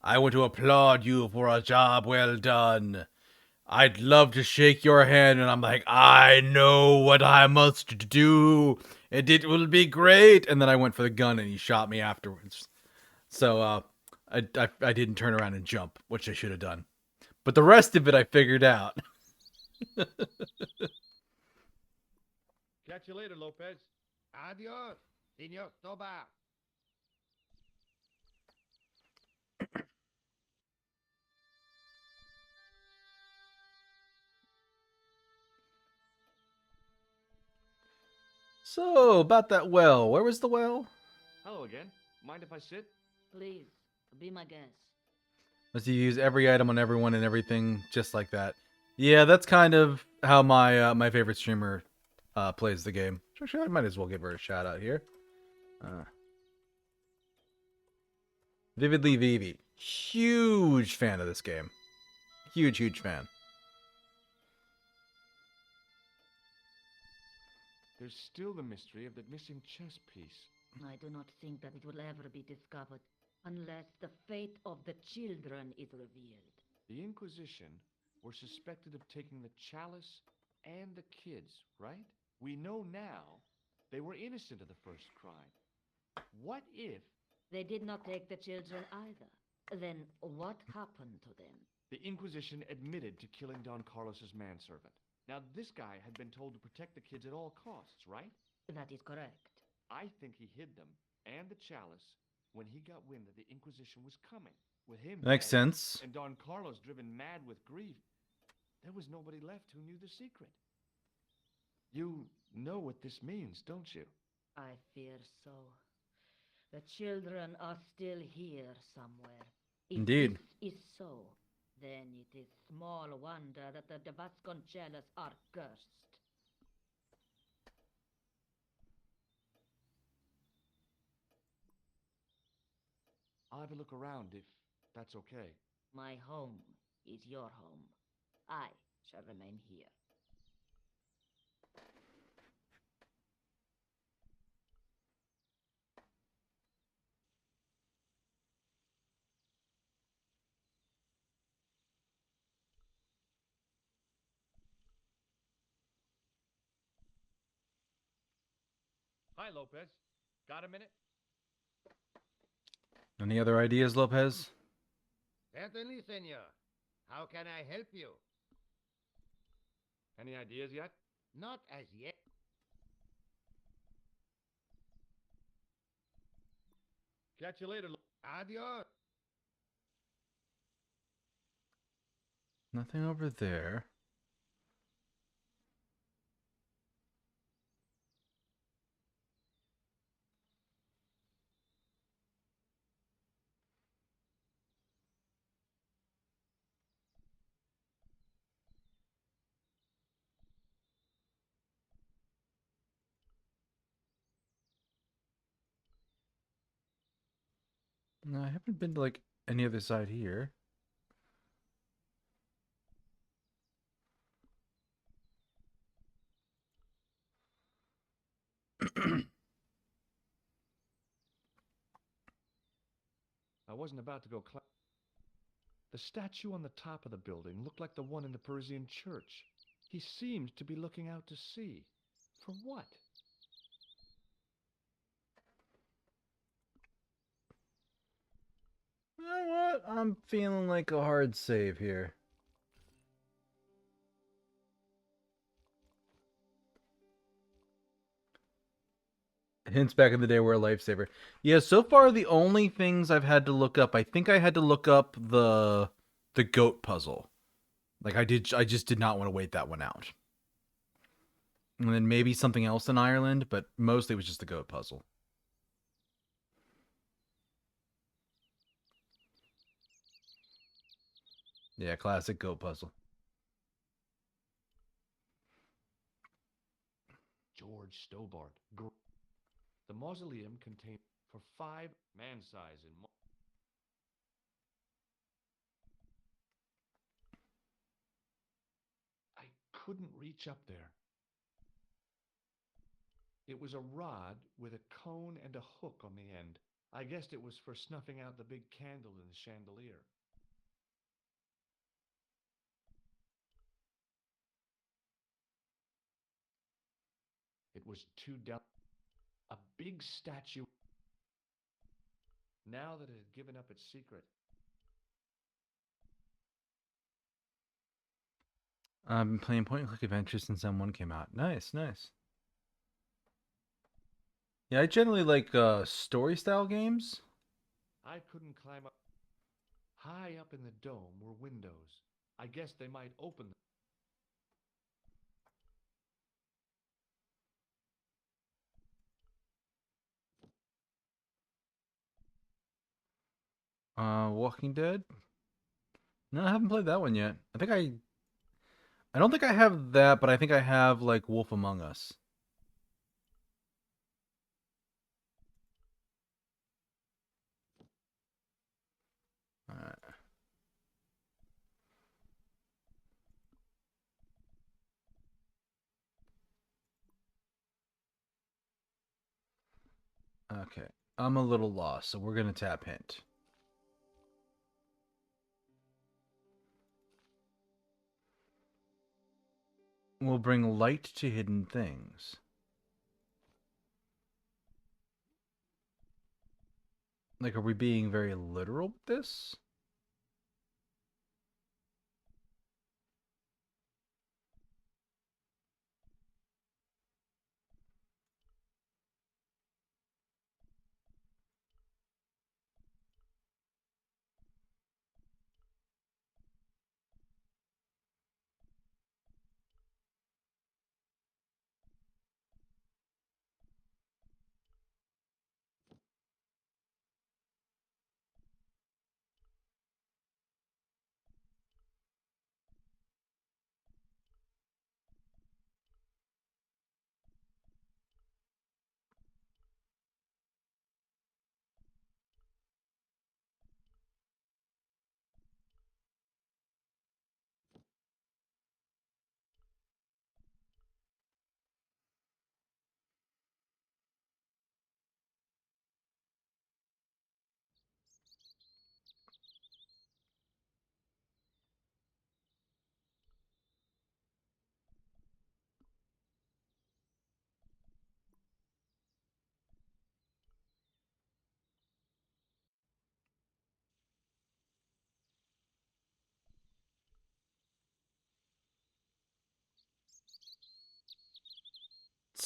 I want to applaud you for a job well done. I'd love to shake your hand. And I'm like, I know what I must do. And it will be great. And then I went for the gun and he shot me afterwards. So I didn't turn around and jump, which I should have done. But the rest of it I figured out. Catch you later, Lopez. Adios, Senor Storba. So, about that well. Where was the well? Hello again. Mind if I sit? Please, be my guest. Must you use every item on everyone and everything just like that? Yeah, that's kind of how my my favorite streamer plays the game. Actually, I might as well give her a shout out here. Vividly Vivi. Huge fan of this game. Huge fan. There's still the mystery of that missing chess piece. I do not think that it will ever be discovered unless the fate of the children is revealed. The Inquisition were suspected of taking the chalice and the kids, right? We know now they were innocent of the first crime. What if They did not take the children either. Then what happened to them? the Inquisition admitted to killing Don Carlos's manservant? Now, this guy had been told to protect the kids at all costs, right? That is correct. I think he hid them and the chalice when he got wind that the Inquisition was coming. With him Makes dead, sense. and Don Carlos driven mad with grief, there was nobody left who knew the secret. You know what this means, don't you? I fear so. The children are still here somewhere. If Indeed. this is so, then it is small wonder that the De Vasconcelos are cursed. I'll have a look around if that's okay. My home is your home. I shall remain here. Hi, Lopez. Got a minute? Any other ideas, Lopez? Certainly, senor. How can I help you? Any ideas yet? Not as yet. Catch you later. Adios. Nothing over there. No, I haven't been to like any other side here. I wasn't about to go The statue on the top of the building looked like the one in the Parisian church. He seemed to be looking out to sea. For what? You know what? I'm feeling like a hard save here. Hints back in the day were a lifesaver. Yeah, so far the only things I've had to look up, I think I had to look up the goat puzzle. Like I just did not want to wait that one out. And then maybe something else in Ireland, but mostly it was just the goat puzzle. Yeah, classic goat puzzle. George Stobart. The mausoleum contained for 5 man-size in I couldn't reach up there. It was a rod with a cone and a hook on the end. I guessed it was for snuffing out the big candle in the chandelier. It was too down. A big statue. Now that it had given up its secret. I've been playing point and click adventures since M1 came out. Nice, nice. Yeah, I generally like story style games. I couldn't climb up. High up in the dome were windows. I guess they might open them. Walking Dead? No, I haven't played that one yet. I don't think I have that, but I think I have like Wolf Among Us. Alright. Okay. I'm a little lost, so we're gonna tap hint. Will bring light to hidden things. Like, are we being very literal with this?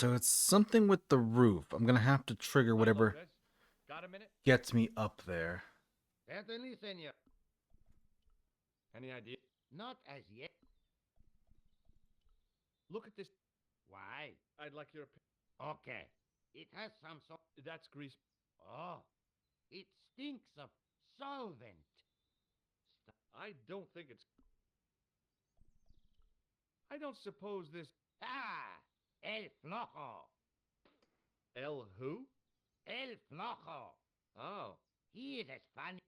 So it's something with the roof. I'm gonna have to trigger whatever Lopez. Got a minute? gets me up there. Certainly, senor. Any idea? Not as yet. Look at this. Why? I'd like your opinion. Okay. It has some sort. That's grease. Oh. It stinks of solvent. I don't think it's... I don't suppose this... Ah! El Flojo. El who? El Flojo. Oh. He is as funny.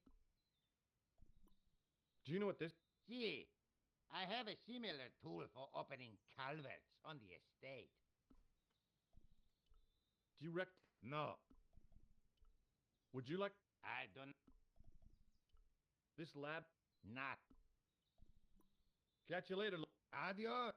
Do you know what this... See, I have a similar tool for opening culverts on the estate. Do you rec... No, Would you like... I don't. This lab... Not. Catch you later. Adios.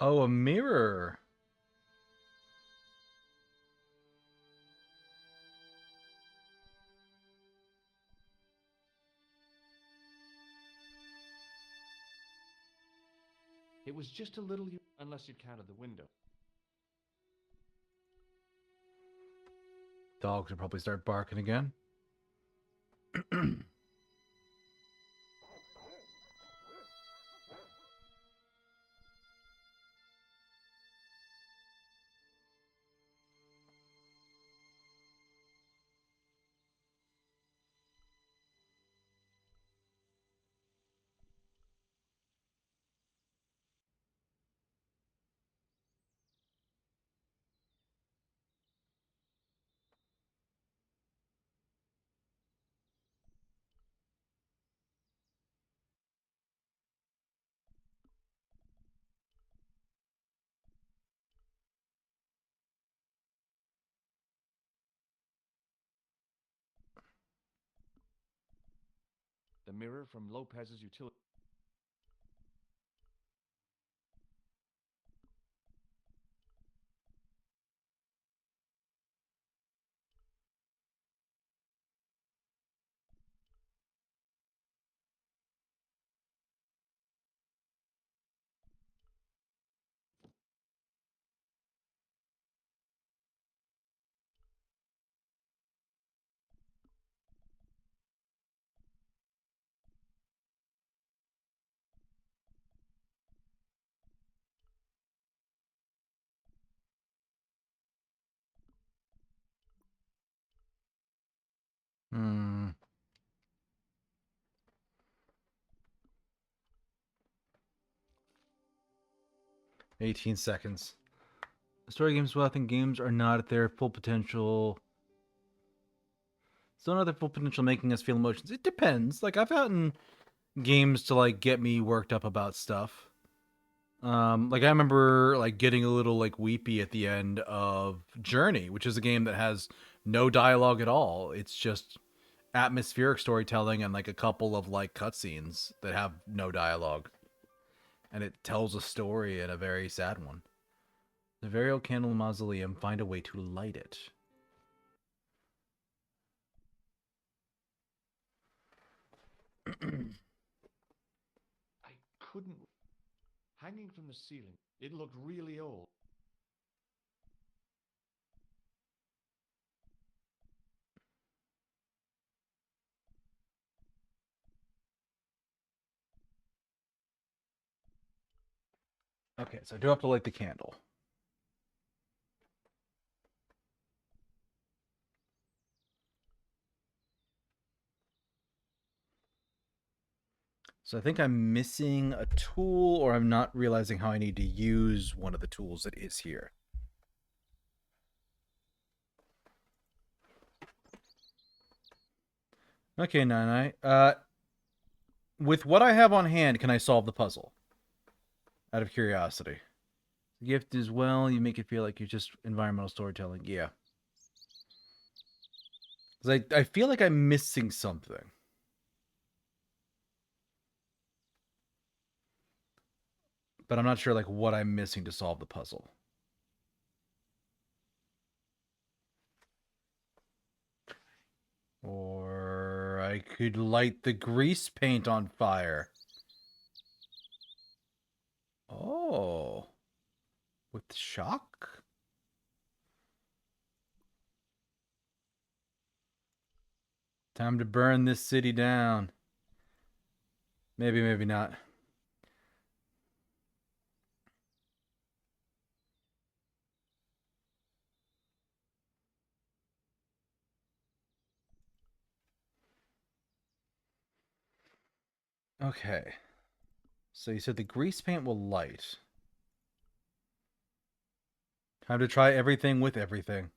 Oh, a mirror. It was just a little, unless you counted the window. Dogs will probably start barking again. The mirror from Lopez's utility. Hmm. 18 seconds. Story games, well, I think games are not at their full potential. Still not at their full potential, making us feel emotions. It depends. Like, I've gotten games to like get me worked up about stuff. Like I remember like getting a little like weepy at the end of Journey, which is a game that has no dialogue at all. It's just atmospheric storytelling and like a couple of like cutscenes that have no dialogue. And it tells a story, and a very sad one. The very old candle mausoleum, find a way to light it. I couldn't... Hanging from the ceiling, it looked really old. Okay, so I do have to light the candle. So I think I'm missing a tool, or I'm not realizing how I need to use one of the tools that is here. Okay, Nine. With what I have on hand, can I solve the puzzle? Out of curiosity. The gift is, well, you make it feel like you're just environmental storytelling. Yeah. 'Cause I feel like I'm missing something. But I'm not sure like what I'm missing to solve the puzzle. I could light the grease paint on fire. Oh. With shock? Time to burn this city down. Maybe, maybe not. Okay. So you said the grease paint will light. Time to try everything with everything.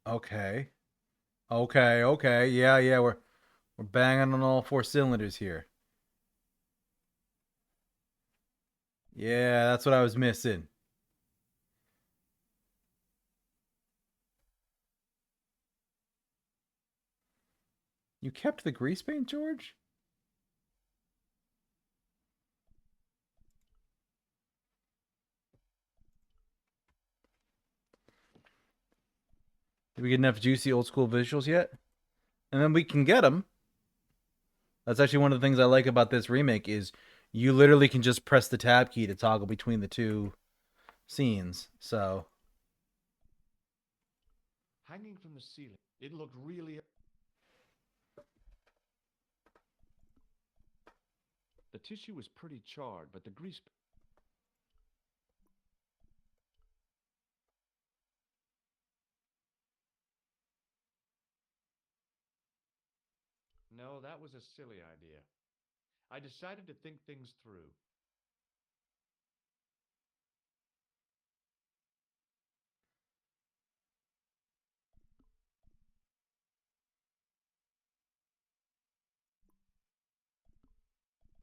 Okay. Okay. Yeah, we're banging on all 4 cylinders here. Yeah, that's what I was missing. You kept the grease paint, George? Did we get enough juicy old school visuals yet? And then we can get them. That's actually one of the things I like about this remake is you literally can just press the tab key to toggle between the 2 scenes. So Hanging from the ceiling, it looked really... The tissue was pretty charred, but the grease... No, that was a silly idea. I decided to think things through.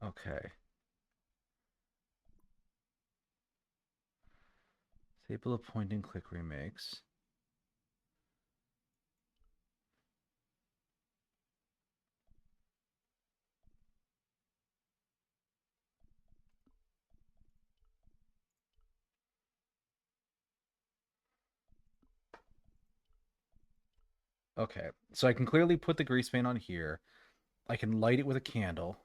okay. Table of point and click remakes. Okay, so I can clearly put the grease paint on here. I can light it with a candle.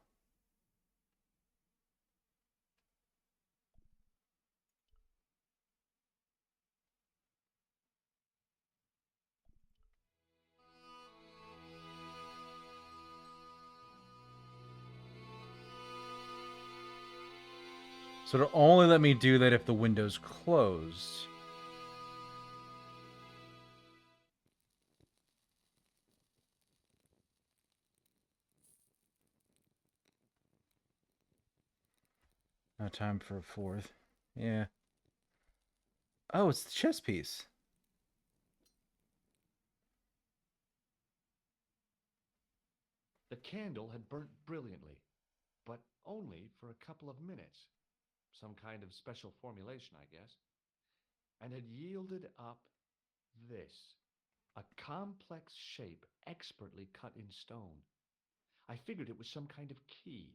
So it'll only let me do that if the window's closed. No time for a 4th. Yeah. Oh, it's the chess piece. The candle had burnt brilliantly, but only for a couple of minutes. Some kind of special formulation, I guess. And had yielded up this. A complex shape expertly cut in stone. I figured it was some kind of key.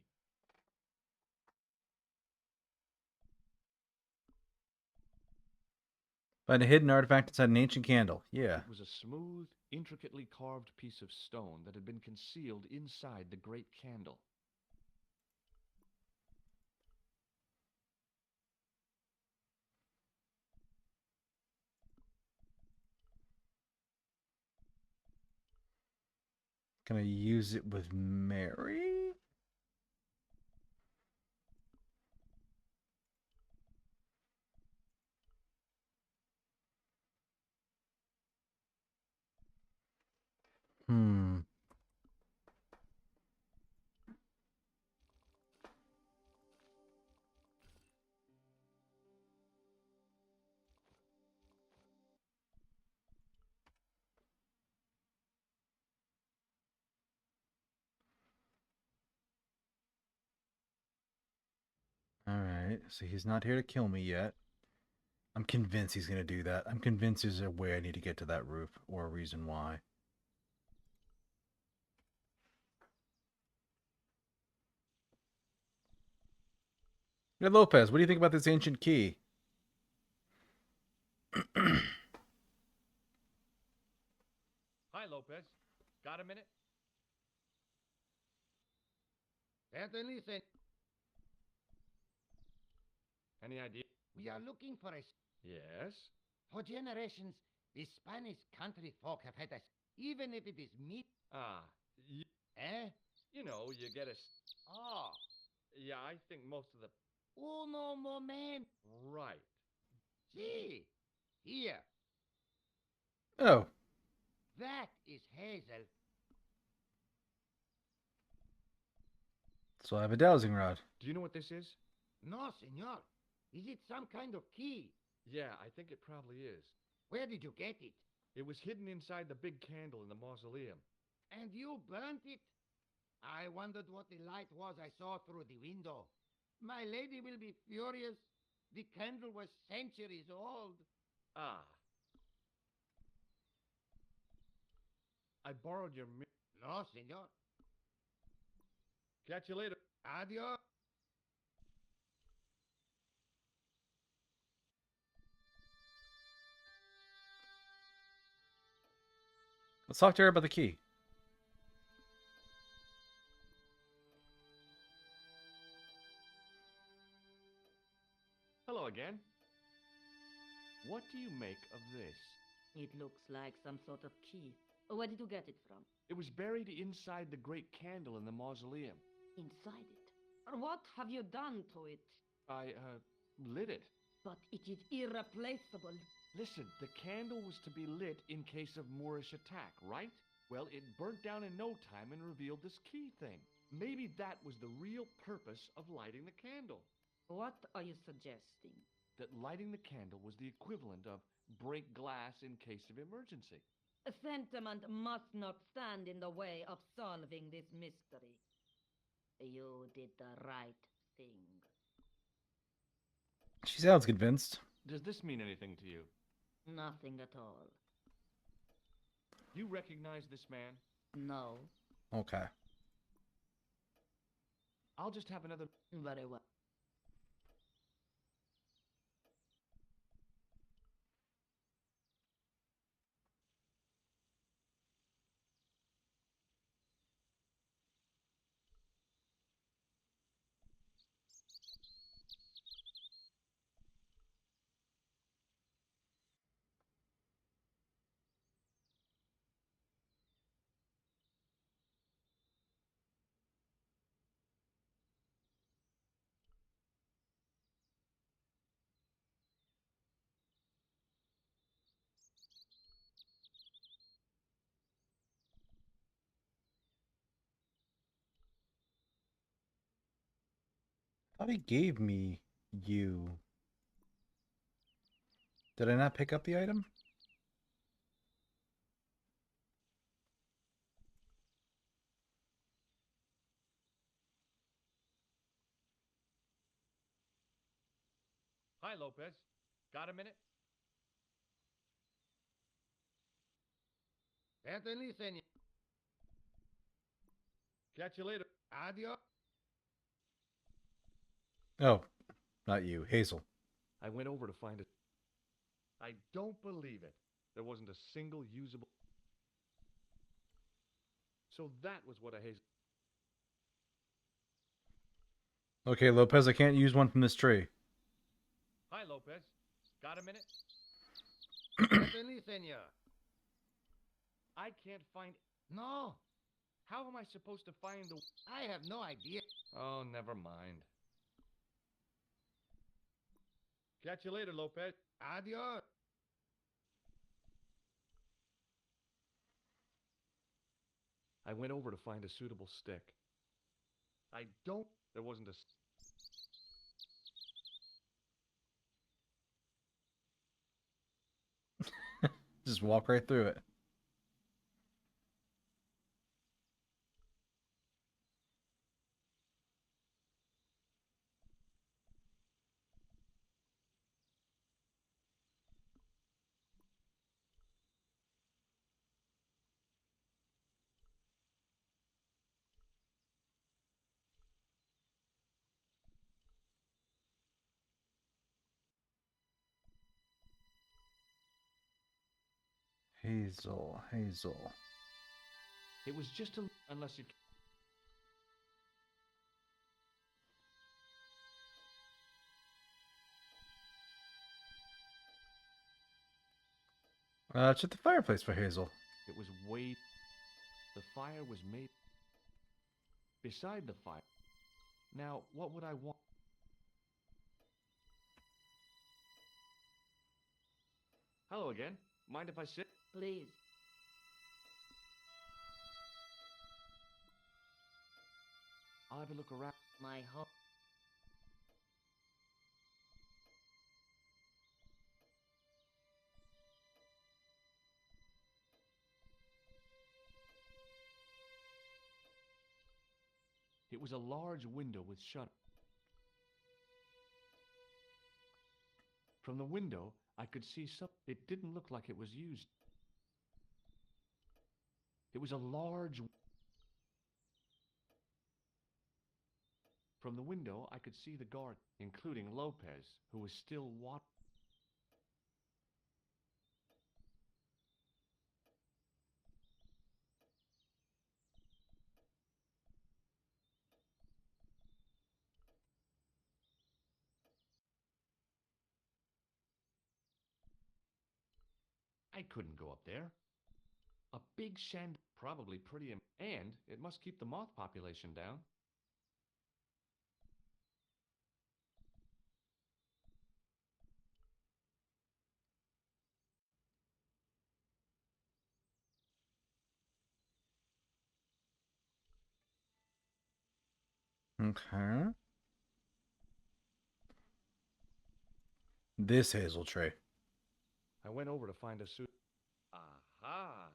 Find a hidden artifact inside an ancient candle. Yeah. It was a smooth, intricately carved piece of stone that had been concealed inside the great candle. Can I use it with Mary? Hmm. Alright, so he's not here to kill me yet. I'm convinced he's going to do that. I'm convinced there's a way I need to get to that roof, or a reason why. Hey, Lopez, what do you think about this ancient key? Lopez. Got a minute? Certainly, sen. Any idea? We are looking for a... Yes. For generations, the Spanish country folk have had us, even if it is meat. Ah, Eh? you know, you get a... Oh. Yeah, I think most of the... Uno moment. Right. See. Here. Oh, That is hazel. so I have a dowsing rod. Do you know what this is? No, senor. Is it some kind of key? Yeah, I think it probably is. Where did you get it? It was hidden inside the big candle in the mausoleum. And you burnt it? I wondered what the light was I saw through the window. My lady will be furious. The candle was centuries old. Ah. I borrowed your... No, senor. Catch you later. Adios. Let's talk to her about the key. Hello again. What do you make of this? It looks like some sort of key. Where did you get it from? It was buried inside the great candle in the mausoleum. Inside it. What have you done to it? I, lit it. But it is irreplaceable. Listen, the candle was to be lit in case of Moorish attack, right? Well, it burnt down in no time and revealed this key thing. Maybe that was the real purpose of lighting the candle. What are you suggesting? That lighting the candle was the equivalent of break glass in case of emergency. Sentiment must not stand in the way of solving this mystery. You did the right thing. She sounds convinced. Does this mean anything to you? Nothing at all. You recognize this man? No. Okay. I'll just have another... Very well. I thought he gave me you. Did I not pick up the item? Hi, Lopez. Got a minute? Certainly, senor. Catch you later. Adios. Oh, not you. Hazel. I went over to find it. I don't believe it. There wasn't a single usable... So that was what a hazel... Okay, Lopez, I can't use one from this tree. Hi, Lopez. Got a minute? Certainly, senor. I can't find... No, How am I supposed to find the... I have no idea. Oh, never mind. Catch you later, Lopez. Adios. I went over to find a suitable stick. I don't... There wasn't a... Just walk right through it. Hazel, Hazel. It was just a... unless you... Check the fireplace for Hazel. It was way... The fire was made... beside the fire. Now, what would I want? Hello again. Mind if I sit? Please. I'll have a look around. My hope. It was a large window with shutter. From the window, I could see some... It didn't look like it was used. It was a large... From the window, I could see the guard, including Lopez, who was still watching. I couldn't go up there. A big chandelier, probably pretty, and it must keep the moth population down. Okay. This Hazel tray. I went over to find a suit. Aha!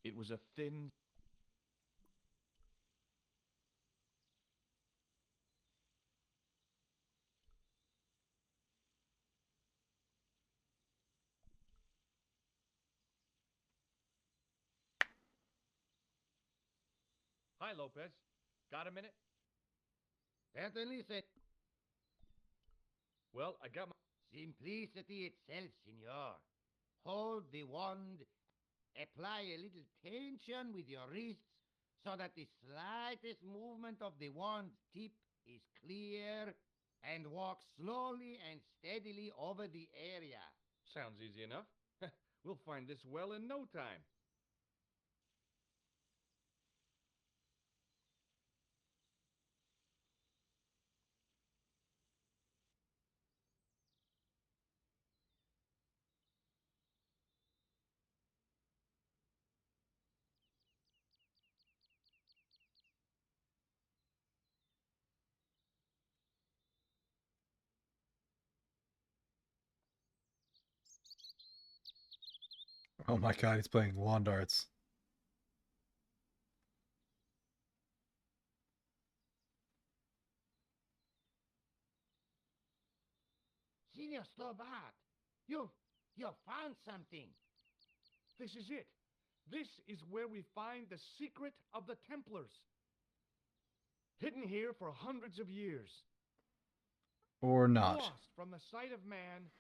It was a thin... Hi, Lopez. Got a minute? Certainly, sir. Well, I got my... Simplicity itself, senor. Hold the wand, apply a little tension with your wrists so that the slightest movement of the wand's tip is clear, and walk slowly and steadily over the area. Sounds easy enough. We'll find this well in no time. Oh my god, he's playing wand arts. Senor Stobart, you found something. This is it. This is where we find the secret of the Templars. Hidden here for hundreds of years. Or not. Lost from the sight of man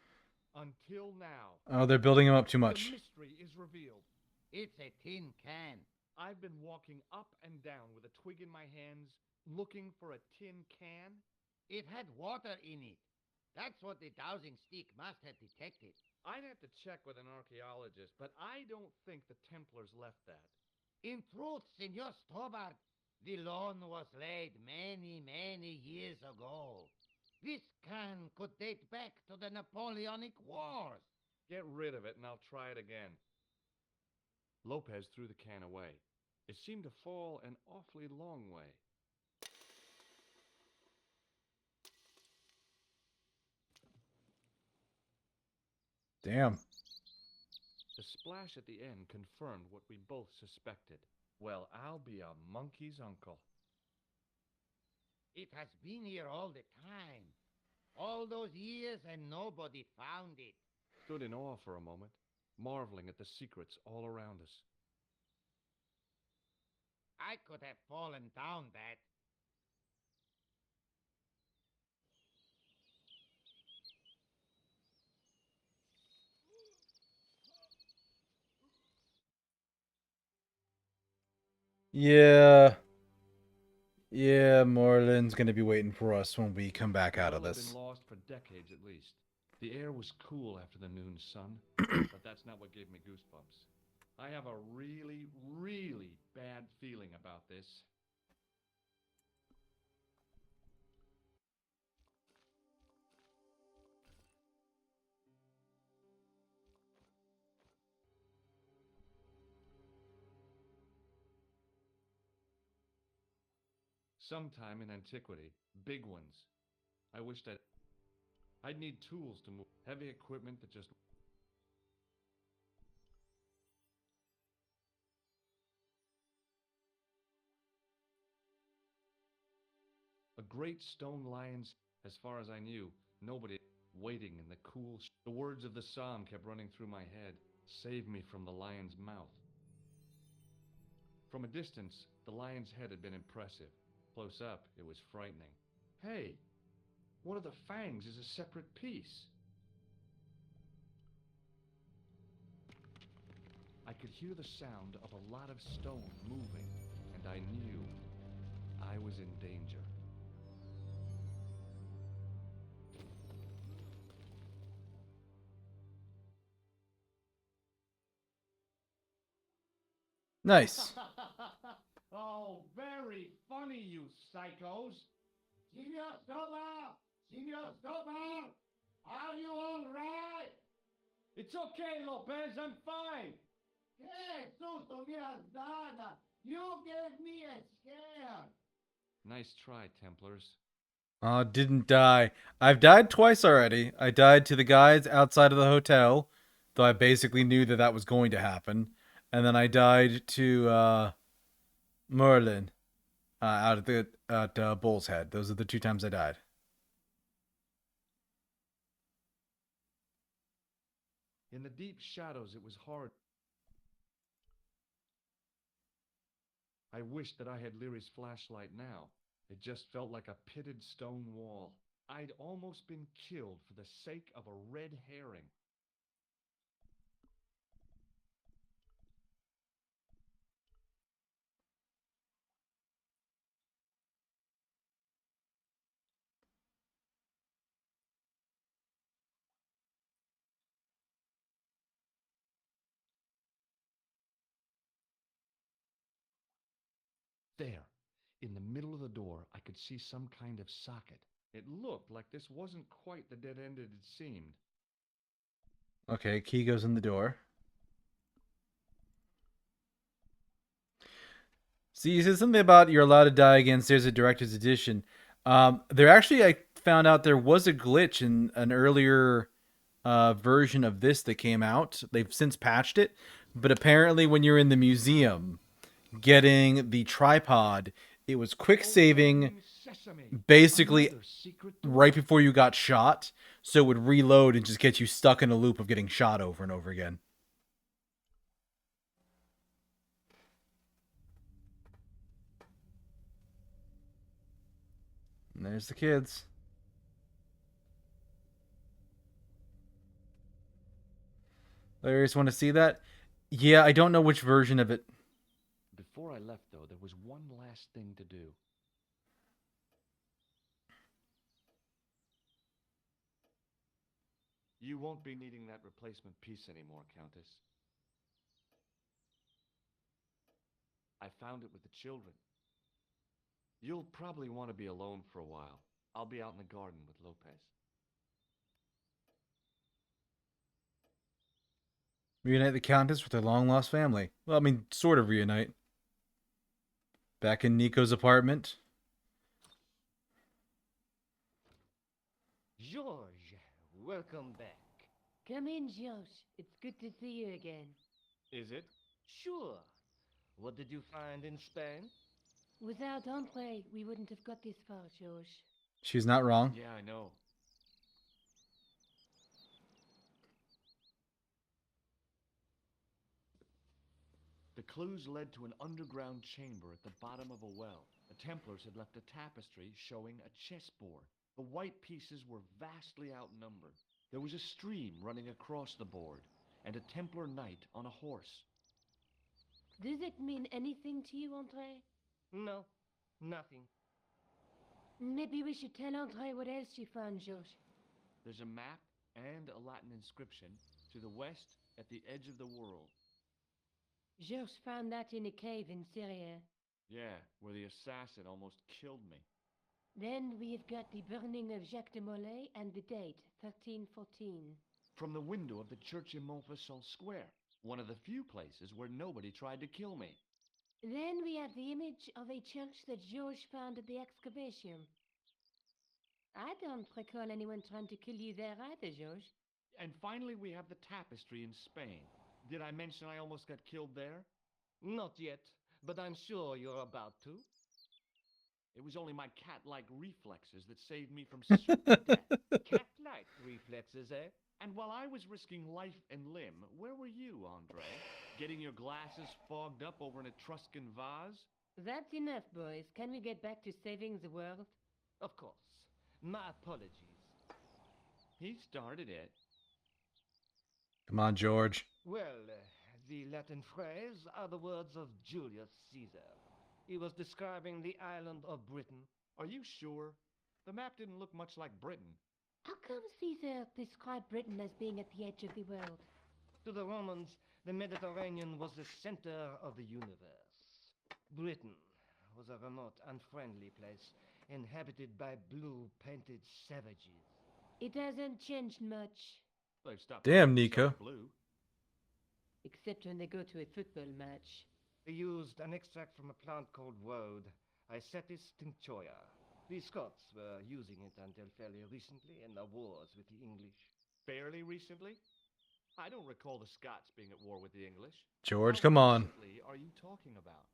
until now. Oh, they're building him up too much. The mystery is revealed. It's a tin can. I've been walking up and down with a twig in my hands, looking for a tin can. It had water in it. That's what the dowsing stick must have detected. I'd have to check with an archaeologist, but I don't think the Templars left that. In truth, Senor Stobart, the loan was laid many, many years ago. This can could date back to the Napoleonic Wars. Get rid of it and I'll try it again. Lopez threw the can away. It seemed to fall an awfully long way. Damn. The splash at the end confirmed what we both suspected. Well, I'll be a monkey's uncle. It has been here all the time. All those years and nobody found it. Stood in awe for a moment, marveling at the secrets all around us. I could have fallen down that. Yeah. Yeah, Moreland's gonna be waiting for us when we come back The out of well had this. been lost for decades at least. The air was cool after the noon sun, but that's not what gave me goosebumps. I have a really, really bad feeling about this. Sometime in antiquity, big ones. I wish that I'd need tools to move heavy equipment that just a great stone lion's, as far as I knew, nobody waiting in the cool. The words of the psalm kept running through my head. Save me from the lion's mouth. From a distance, the lion's head had been impressive. Close up, it was frightening. Hey, one of the fangs is a separate piece. I could hear the sound of a lot of stone moving, and I knew I was in danger. Nice. Oh, very funny, you psychos. Senor Stober! Senor Stober! Are you all right? It's okay, Lopez, I'm fine. Que susto me has dado! You gave me a scare! Nice try, Templars. Didn't die. I've died twice already. I died to the guys outside of the hotel, though I basically knew that that was going to happen. And then I died to Merlin out at Bull's Head. Those are the 2 times I died. In the deep shadows, it was hard. I wished that I had Leary's flashlight now. It just felt like a pitted stone wall. I'd almost been killed for the sake of a red herring. There, in the middle of the door, I could see some kind of socket. It looked like this wasn't quite the dead end it had seemed. Okay, key goes in the door. See, you said something about you're allowed to die against. There's a director's edition. There actually, I found out there was a glitch in an earlier version of this that came out. They've since patched it, but apparently, when you're in the museum getting the tripod, it was quick saving basically right before you got shot, so it would reload and just get you stuck in a loop of getting shot over and over again. And there's the kids. Larry's want to see that? Yeah, I don't know which version of it. Before I left, though, there was one last thing to do. You won't be needing that replacement piece anymore, Countess. I found it with the children. You'll probably want to be alone for a while. I'll be out in the garden with Lopez. Reunite the Countess with her long-lost family. Well, I mean, sort of reunite. Back in Nico's apartment. George, welcome back. Come in, George. It's good to see you again. Is it? Sure. What did you find in Spain? Without Andre, we wouldn't have got this far, George. She's not wrong. Yeah, I know. The clues led to an underground chamber at the bottom of a well. The Templars had left a tapestry showing a chessboard. The white pieces were vastly outnumbered. There was a stream running across the board, and a Templar knight on a horse. Does it mean anything to you, Andre? No, nothing. Maybe we should tell Andre what else you found, George. There's a map and a Latin inscription to the west at the edge of the world. George found that in a cave in Syria. Yeah, where the assassin almost killed me. Then we've got the burning of Jacques de Molay and the date, 1314. From the window of the church in Montfaucon Square, one of the few places where nobody tried to kill me. Then we have the image of a church that George found at the excavation. I don't recall anyone trying to kill you there either, George. And finally, we have the tapestry in Spain. Did I mention I almost got killed there? Not yet, but I'm sure you're about to. It was only my cat-like reflexes that saved me from certain death. Cat-like reflexes, eh? And while I was risking life and limb, where were you, Andre? Getting your glasses fogged up over an Etruscan vase? That's enough, boys. Can we get back to saving the world? Of course. My apologies. He started it. Come on, George. Well, the Latin phrase are the words of Julius Caesar. He was describing the island of Britain. Are you sure? The map didn't look much like Britain. How come Caesar described Britain as being at the edge of the world? To the Romans, the Mediterranean was the center of the universe. Britain was a remote, unfriendly place, inhabited by blue-painted savages. It hasn't changed much, They've stopped Damn, painting Nico. stuff blue. except when they go to a football match. They used an extract from a plant called woad, Icetis tinctoria. The Scots were using it until fairly recently in the wars with the English. Fairly recently? I don't recall the Scots being at war with the English. George, How come on. recently are you talking about?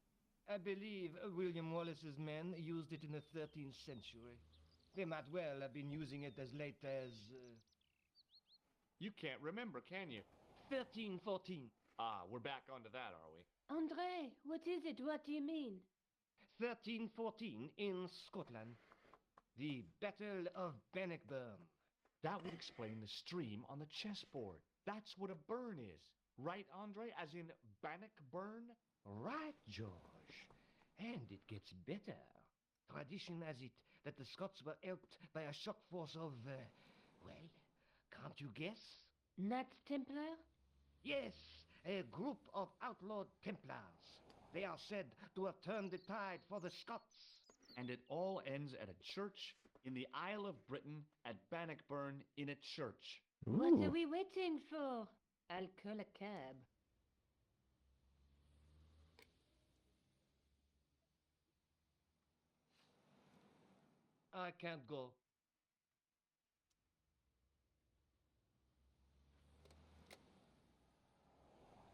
I believe William Wallace's men used it in the 13th century. They might well have been using it as late as... You can't remember, can you? 1314. Ah, we're back onto that, are we? Andre, what is it? What do you mean? 1314 in Scotland. The Battle of Bannockburn. That would explain the stream on the chessboard. That's what a burn is. Right, Andre? As in Bannockburn? Right, George. And it gets better. Tradition has it that the Scots were helped by a shock force of, well, can't you guess? Knights Templar? Yes, a group of outlawed Templars. They are said to have turned the tide for the Scots. And it all ends at a church in the Isle of Britain at Bannockburn in a church. What are Ooh. we waiting for? I'll call a cab. I can't go.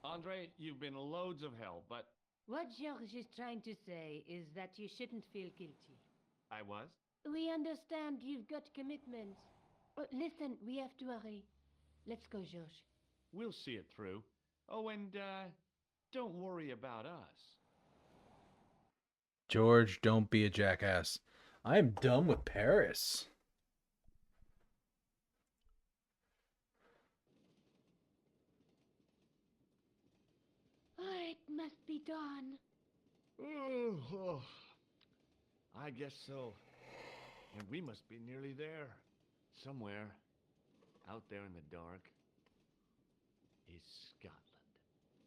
Andre, you've been loads of hell, but What George is trying to say is that you shouldn't feel guilty. I was. We understand you've got commitments. But listen, we have to hurry. Let's go, George. We'll see it through. Oh, and, don't worry about us. George, don't be a jackass. I am done with Paris. Oh, it must be dawn. Oh, I guess so. And we must be nearly there. Somewhere, out there in the dark, is Scotland.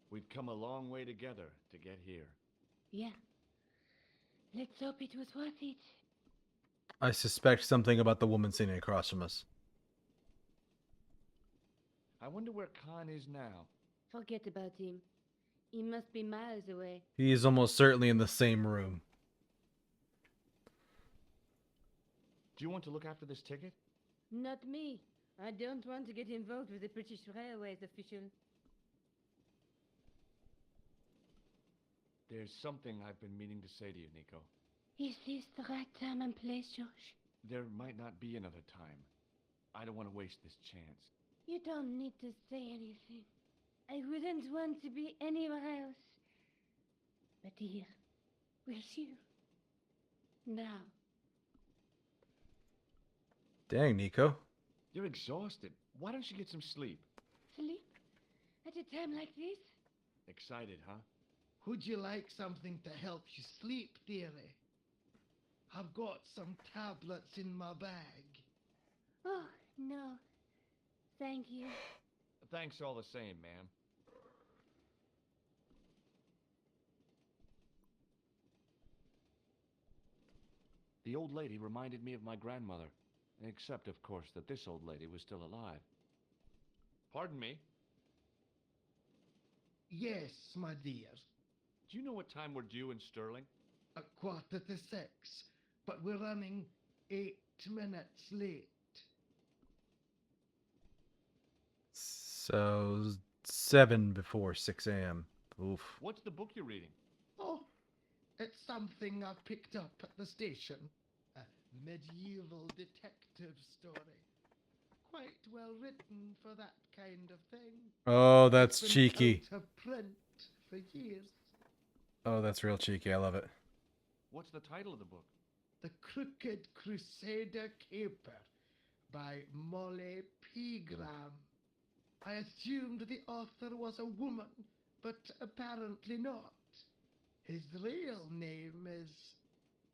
We've come a long way together to get here. Yeah. Let's hope it was worth it. I suspect something about the woman sitting across from us. I wonder where Khan is now. Forget about him. He must be miles away. He is almost certainly in the same room. Do you want to look after this ticket? Not me. I don't want to get involved with the British Railways official. There's something I've been meaning to say to you, Nico. Is this the right time and place, George? There might not be another time. I don't want to waste this chance. You don't need to say anything. I wouldn't want to be anywhere else. But dear, where's you? Now, Dang, Nico. You're exhausted. Why don't you get some sleep? sleep? At a time like this? Excited, huh? Would you like something to help you sleep, dearie? I've got some tablets in my bag. Oh, no. Thank you. Thanks all the same, ma'am. The old lady reminded me of my grandmother, except, of course, that this old lady was still alive. Pardon me? Yes, my dear. Do you know what time we're due in Sterling? 6:15, but we're running 8 minutes late. So 7 before 6 a.m. Oof. What's the book you're reading? Oh, it's something I picked up at the station. A medieval detective story. Quite well written for that kind of thing. Oh, that's It's been cheeky. out of print for years. Oh, that's real cheeky. I love it. What's the title of the book? The Crooked Crusader Caper by Molly Pegram. I assumed the author was a woman, but apparently not. His real name is...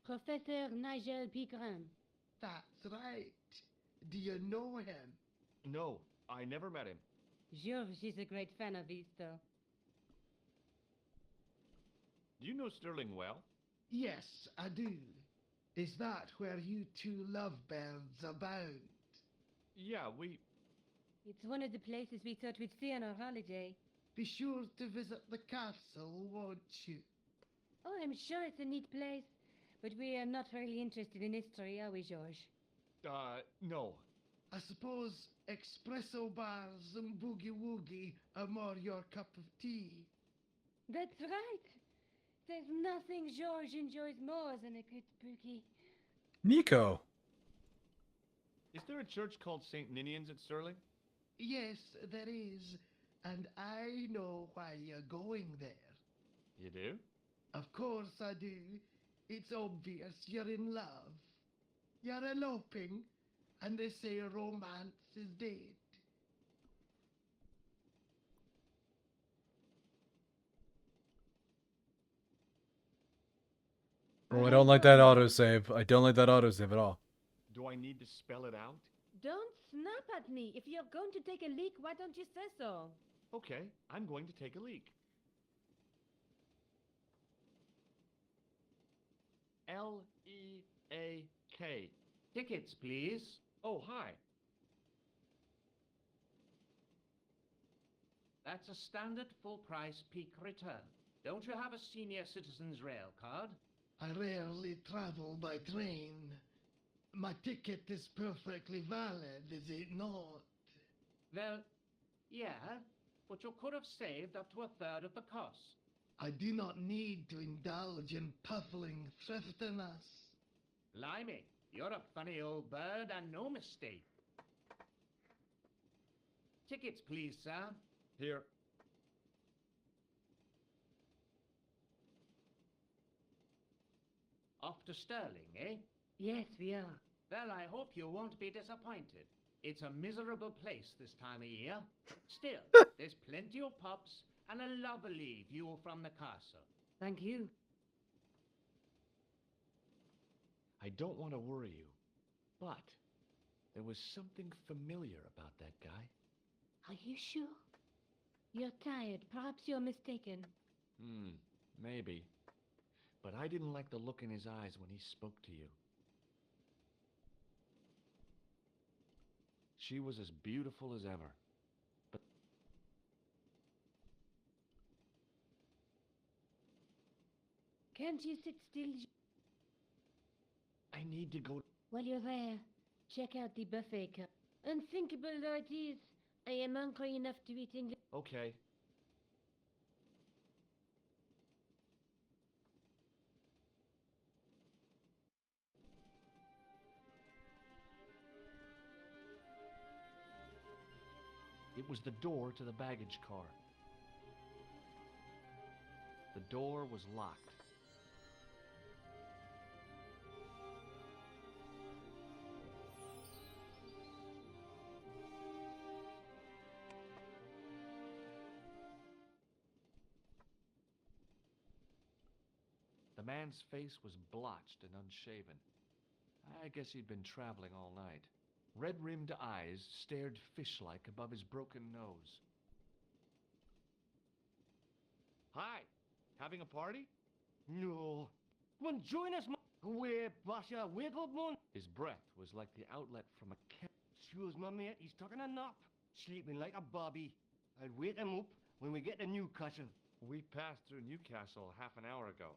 Professor Nigel Pegram. That's right. Do you know him? No, I never met him. George is a great fan of his, though. Do you know Sterling well? Yes, I do. Is that where you two lovebirds abound? Yeah, we... It's one of the places we thought we'd see on our holiday. Be sure to visit the castle, won't you? Oh, I'm sure it's a neat place. But we are not really interested in history, are we, George? No. I suppose espresso bars and boogie-woogie are more your cup of tea. That's right. There's nothing George enjoys more than a good boogie. Nico. Is there a church called St. Ninian's at Sterling? Yes, there is, and I know why you're going there. You do? Of course I do. It's obvious you're in love. You're eloping, and they say romance is dead. Oh, I don't like that autosave. I don't like that autosave at all. Do I need to spell it out? Don't snap at me. If you're going to take a leak, why don't you say so? Okay, I'm going to take a leak. L-E-A-K. Tickets, please. Oh, hi. That's a standard full-price peak return. Don't you have a senior citizen's rail card? I rarely travel by train. My ticket is perfectly valid, is it not? Well, yeah, but you could have saved up to a third of the cost. I do not need to indulge in puffling thriftiness. Blimey, you're a funny old bird and no mistake. Tickets, please, sir. Here. Off to Sterling, eh? Yes, we are. Well, I hope you won't be disappointed. It's a miserable place this time of year. Still, there's plenty of pubs and a lovely view from the castle. Thank you. I don't want to worry you, but there was something familiar about that guy. Are you sure? You're tired. Perhaps you're mistaken. Maybe. But I didn't like the look in his eyes when he spoke to you. She was as beautiful as ever. But Can't you sit still? I need to go. While you're there, check out the buffet. Unthinkable though it is, I am hungry enough to eat English. Okay. It was the door to the baggage car. The door was locked. The man's face was blotched and unshaven. I guess he'd been traveling all night. Red-rimmed eyes stared fish-like above his broken nose. Hi! Having a party? No. Come on, join us, man. Wait, Basha, wake up, man. His breath was like the outlet from a Excuse my mate, he's taking a nap. Sleeping like a bobby. I'll wake him up when we get to Newcastle. We passed through Newcastle half an hour ago.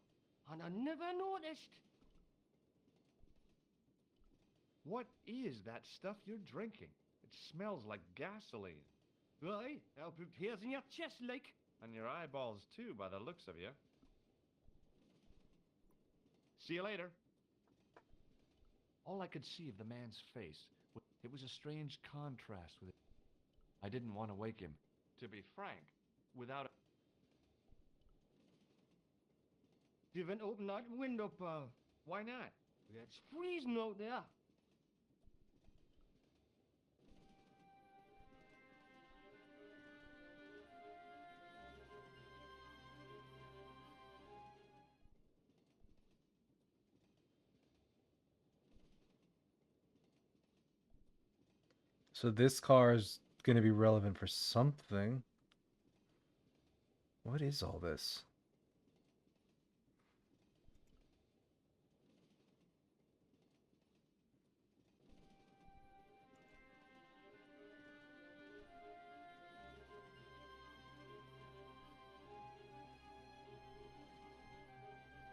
And I never noticed. What is that stuff you're drinking? It smells like gasoline. Right, I'll put hairs in your chest, like. And your eyeballs, too, by the looks of you. See you later. All I could see of the man's face, it was a strange contrast with it. I didn't want to wake him. To be frank, without a... You haven't opened that window, pal. Why not? It's freezing out there. So this car is going to be relevant for something. What is all this?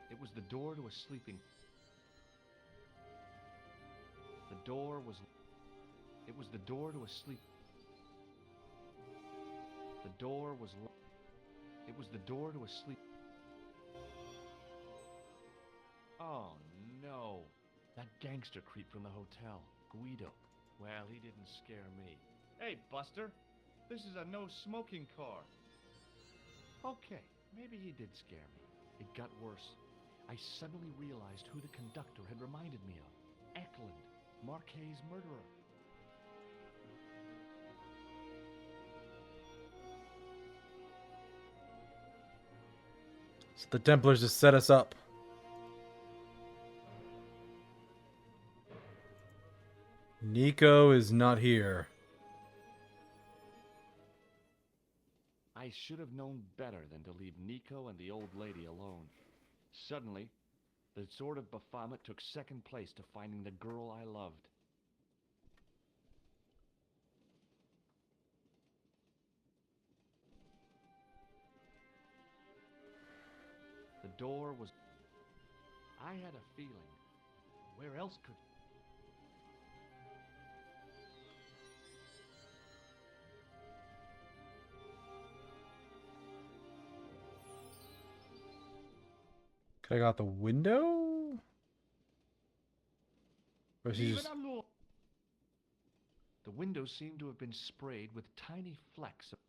It was the door to a sleeping... The door was... It was the door to a sleep... The door was... It was the door to a sleep... Oh, no. That gangster creep from the hotel, Guido. Well, he didn't scare me. Hey, Buster. This is a no-smoking car. Okay, maybe he did scare me. It got worse. I suddenly realized who the conductor had reminded me of. Eklund, Marquet's murderer. So the Templars just set us up. Nico is not here. I should have known better than to leave Nico and the old lady alone. Suddenly, the sword of Baphomet took second place to finding the girl I loved. The door was... I had a feeling. Where else could... Could I go out the window? Or is he Leave just... it alone. The windows seemed to have been sprayed with tiny flecks of...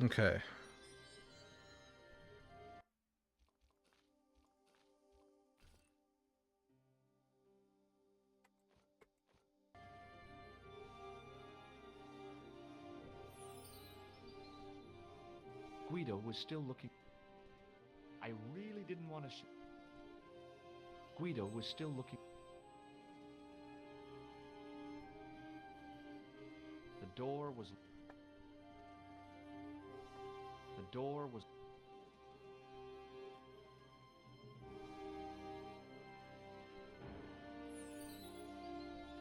Okay. Guido was still looking... I really didn't want to Guido was still looking... The door was... The door was...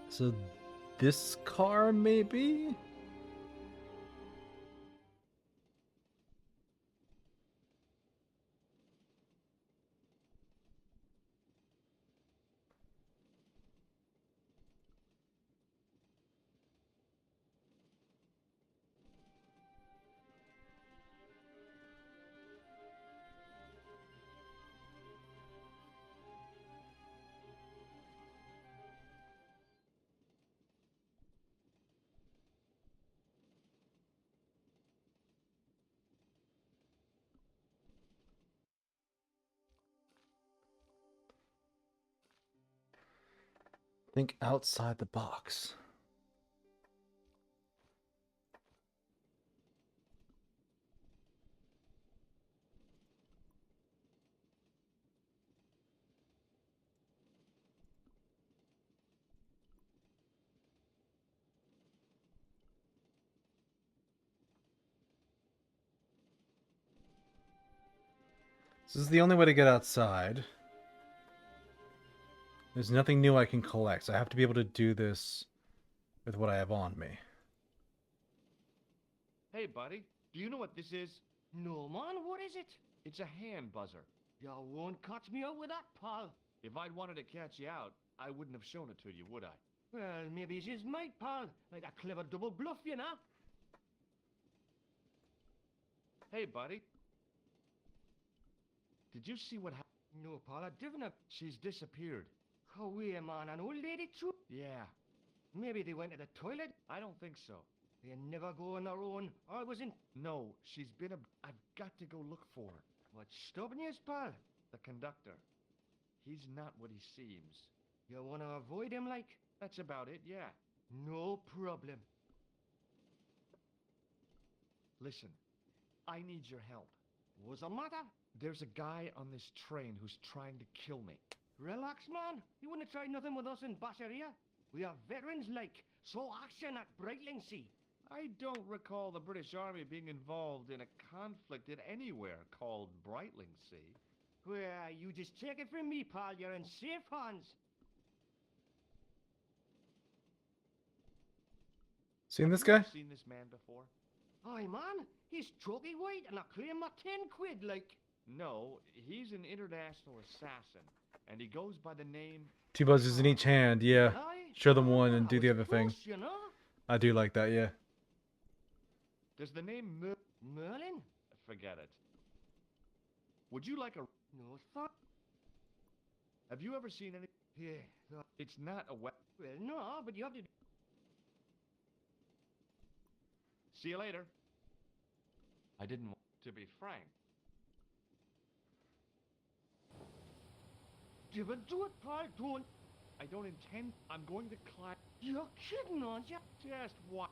So this car, maybe? Think outside the box. This is the only way to get outside. There's nothing new I can collect, so I have to be able to do this with what I have on me. Hey, buddy, do you know what this is? No, man, what is it? It's a hand buzzer. You won't catch me out with that, pal. If I'd wanted to catch you out, I wouldn't have shown it to you, would I? Well, maybe it's just might, pal. Like a clever double bluff, you know? Hey, buddy. Did you see what happened? No, pal, I didn't. She's disappeared. Oh, wait, man, an old lady too? Yeah, Maybe they went to the toilet. I don't think so. They never go on their own. I was in... No, she's been I've got to go look for her. What's stopping you, pal? The conductor. He's not what he seems. You want to avoid him, like? That's about it, yeah. No problem. Listen, I need your help. What's the matter? There's a guy on this train who's trying to kill me. Relax, man. You wouldn't try nothing with us in Basharia. We are veterans, like. So action at Brightlingsea. I don't recall the British Army being involved in a conflict in anywhere called Brightlingsea. Well, you just take it from me, pal. You're in safe hands. Seen this guy? Seen this man before? Aye, man. He's chalky white and I claim my 10 quid, like. No, he's an international assassin, and he goes by the name... 2 buzzers in each hand, yeah. Aye. Show them one and I do the was other thing. close, you know? I do like that, yeah. Does the name Merlin? Forget it. Would you like a... No thought. Have you ever seen any... Yeah. It's not a weapon. Well, no, but you have to... See you later. I didn't want to be frank. Give it to it, pal. Don't... I don't intend... I'm going to climb... You're kidding, aren't you? Just what?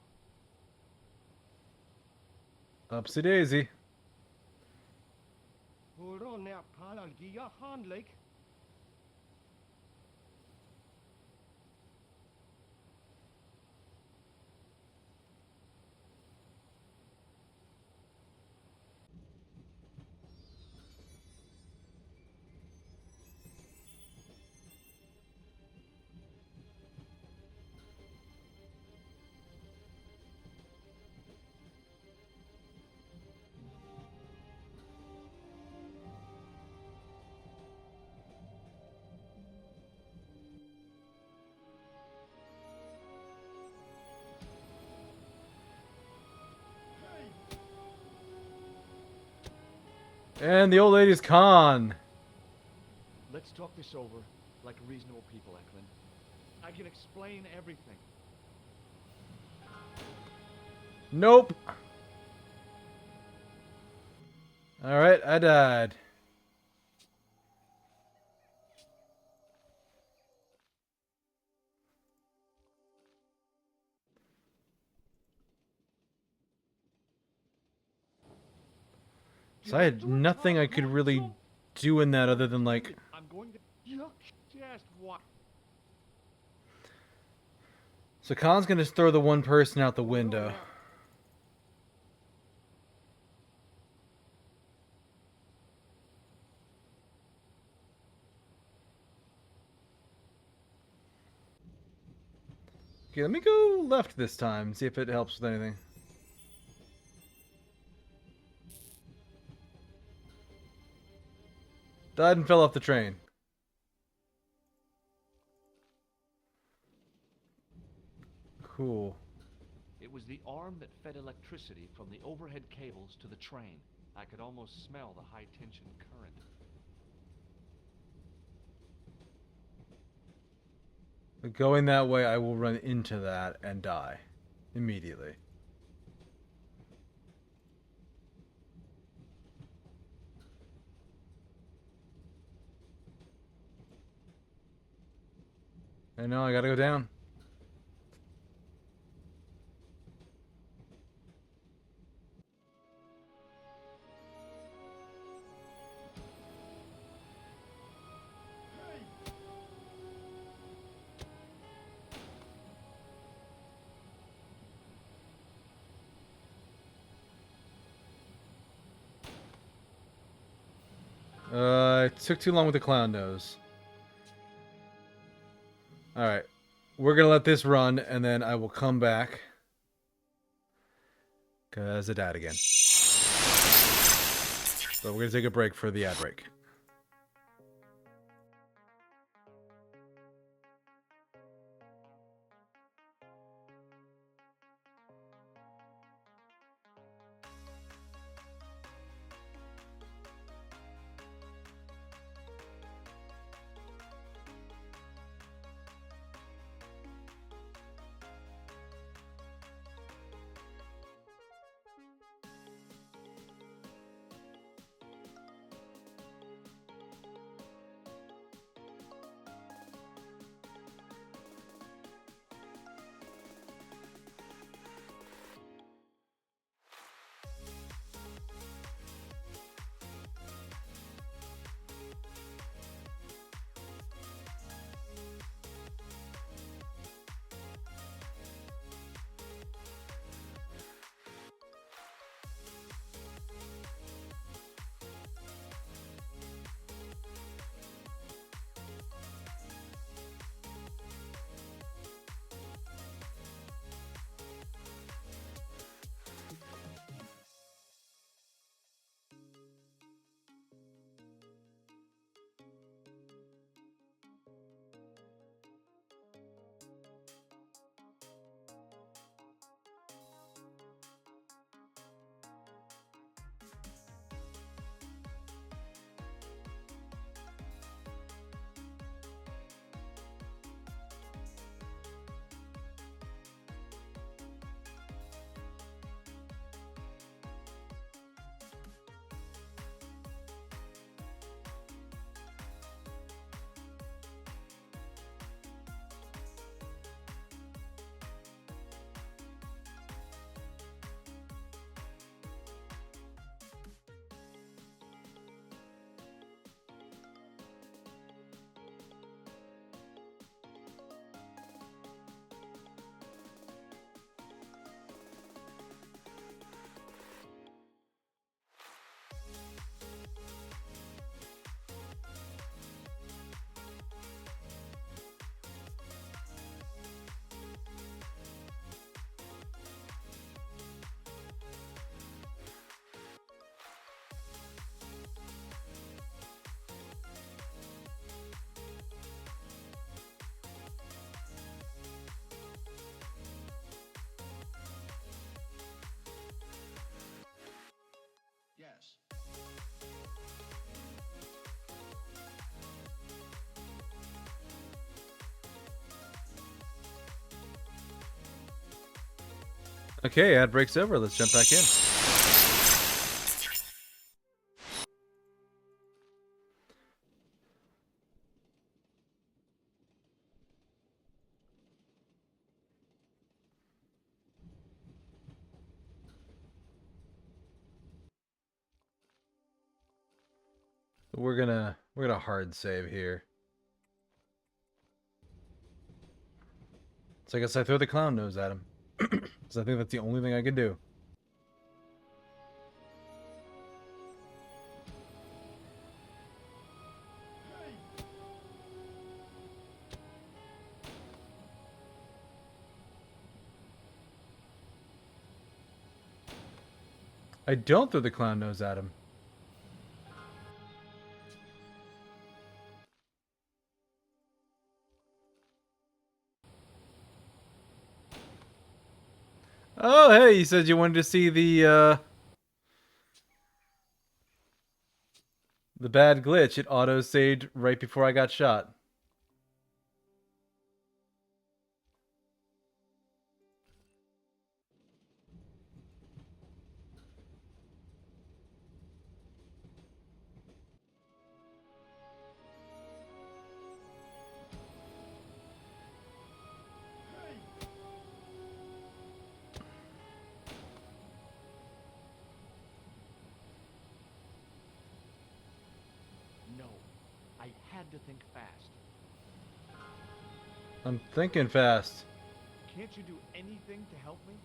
Upsy daisy. Hold on there, pal. I'll give you a hand, like. And the old lady's con. Let's talk this over like reasonable people, Eklund. I can explain everything. Nope. Alright, I died. So I had nothing I could really do in that other than like... I'm going to... Just what? So Khan's gonna just throw the one person out the window. Okay, let me go left this time, see if it helps with anything. Died and fell off the train. Cool. It was the arm that fed electricity from the overhead cables to the train. I could almost smell the high-tension current. But going that way, I will run into that and die. Immediately. I know, I gotta go down. It took too long with the clown nose. Alright. We're gonna let this run, and then I will come back. Because it died again. But we're gonna take a break for the ad break. Yes. Okay, ad break's over. Let's jump back in. We're gonna hard save here. So I guess I throw the clown nose at him. Because I think that's the only thing I can do. I don't throw the clown nose at him. Oh, hey, you said you wanted to see the bad glitch. It auto-saved right before I got shot. had to think fast. I'm thinking fast. Can't you do anything to help me?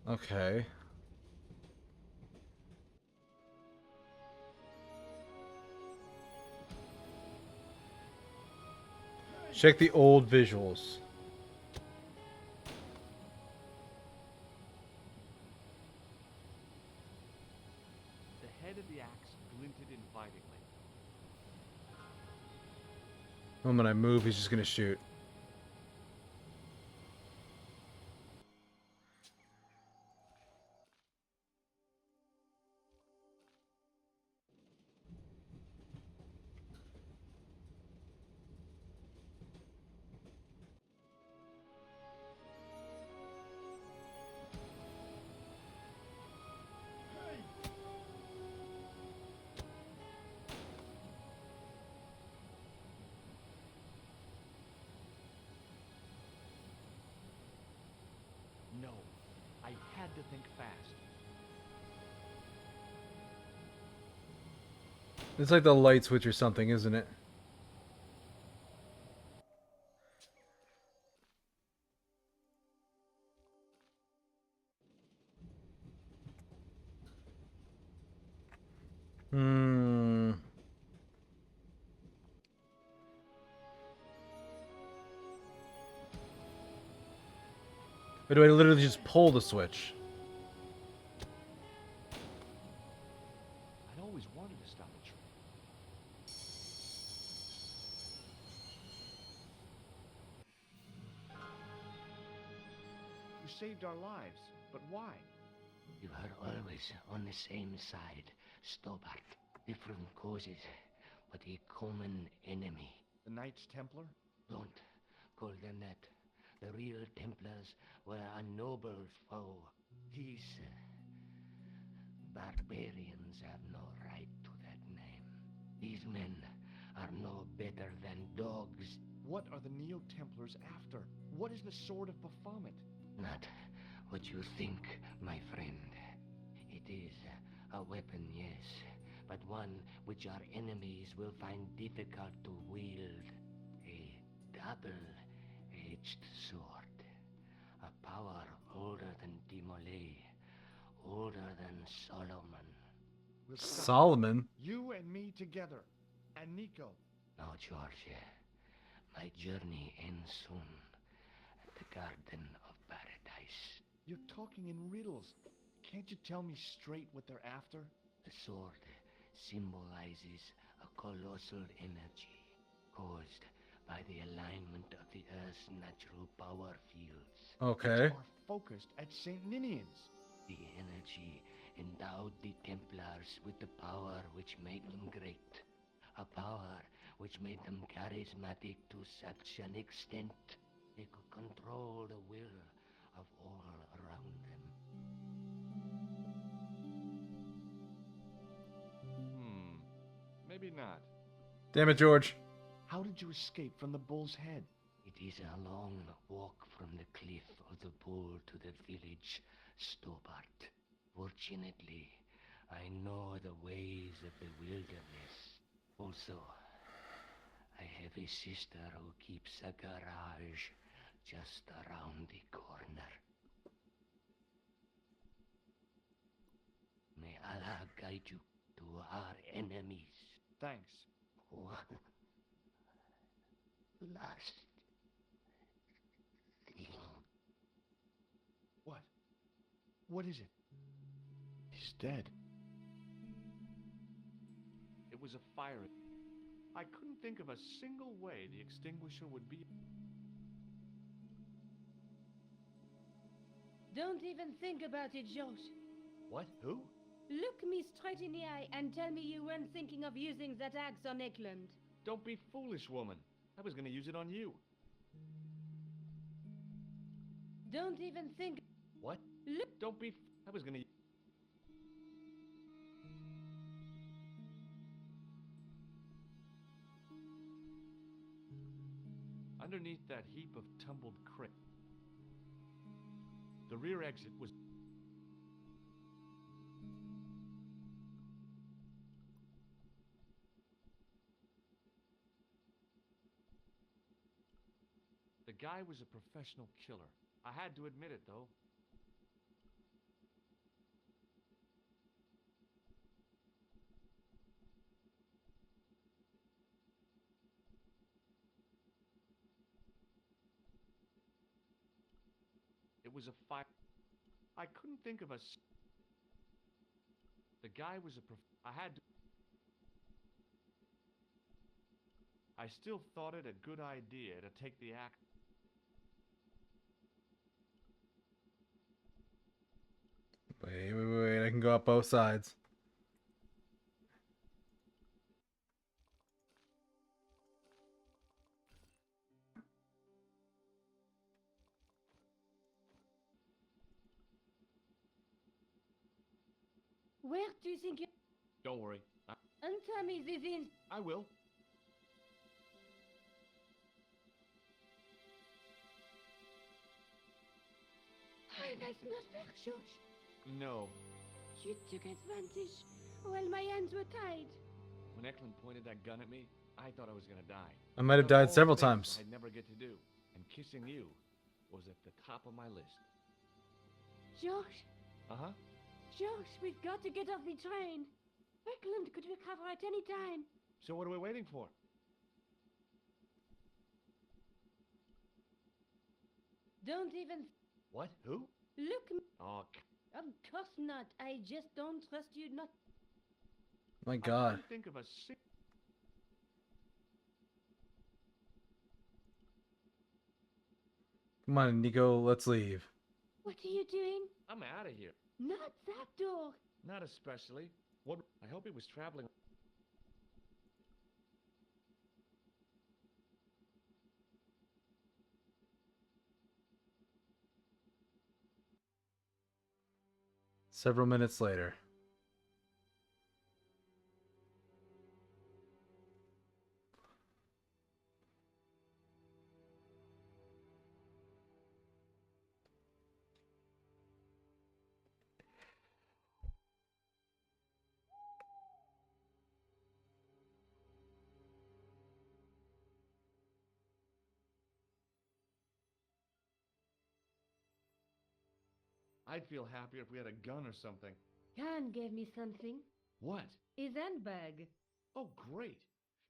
Okay. Check the old visuals. The head of the axe glinted invitingly. The moment I move, he's just gonna shoot. No, I had to think fast. It's like the light switch or something, isn't it? Hmm. Or do I literally just pull the switch? I'd always wanted to stop a train. You saved our lives, but why? You are always on the same side, Stobart. Different causes, but a common enemy. The Knights Templar? Don't call them that. The real Templars were a noble foe. These barbarians have no right to that name. These men are no better than dogs. What are the Neo-Templars after? What is the Sword of Baphomet? Not what you think, my friend. It is a weapon, yes, but one which our enemies will find difficult to wield. A double-edged sword. A power older than Demolay, older than Solomon. We'll stop. Solomon? You and me together. And Nico. No, George. My journey ends soon at the Garden of Paradise. You're talking in riddles. Can't you tell me straight what they're after? The sword symbolizes a colossal energy caused by the alignment of the Earth's natural power fields. Okay. Which are focused at St. Ninian's. The energy endowed the Templars with the power which made them great. A power which made them charismatic to such an extent they could control the will of all around them. Maybe not. Damn it, George. How did you escape from the bull's head? It is a long walk from the cliff of the bull to the village, Stobart. Fortunately, I know the ways of the wilderness. Also, I have a sister who keeps a garage just around the corner. May Allah guide you to our enemies. Thanks. One last thing. What? What is it? He's dead. It was a fire. I couldn't think of a single way the extinguisher would be. Don't even think about it, George. What? Who? Look me straight in the eye and tell me you weren't thinking of using that axe on Eklund. Don't be foolish, woman. I was gonna use it on you. Don't even think. What? Look. Don't be. I was gonna. underneath that heap of tumbled crates. The rear exit was... The guy was a professional killer. I had to admit it, though. It was a fire. I couldn't think of a... The guy was a I had to... I still thought it a good idea to take the act. Wait. I can go up both sides. Where do you think you... Don't worry. Untie me, Vivian. I will. That's not fair, George. No. You took advantage while my hands were tied. When Eklund pointed that gun at me, I thought I was gonna die. I might have Of died all several things times. I'd never get to do, and kissing you was at the top of my list. George, Uh-huh. George, we've got to get off the train. Eklund could recover at any time. So what are we waiting for? Don't even What? Who? look. Oh, Of course not. I just don't trust you not. My I God. couldn't think of a Come on, Nico. Let's leave. What are you doing? I'm out of here. Not that door. Not especially. What? I hope he was traveling. Several minutes later. I'd feel happier if we had a gun or something. Khan gave me something. What? His handbag. Oh, great.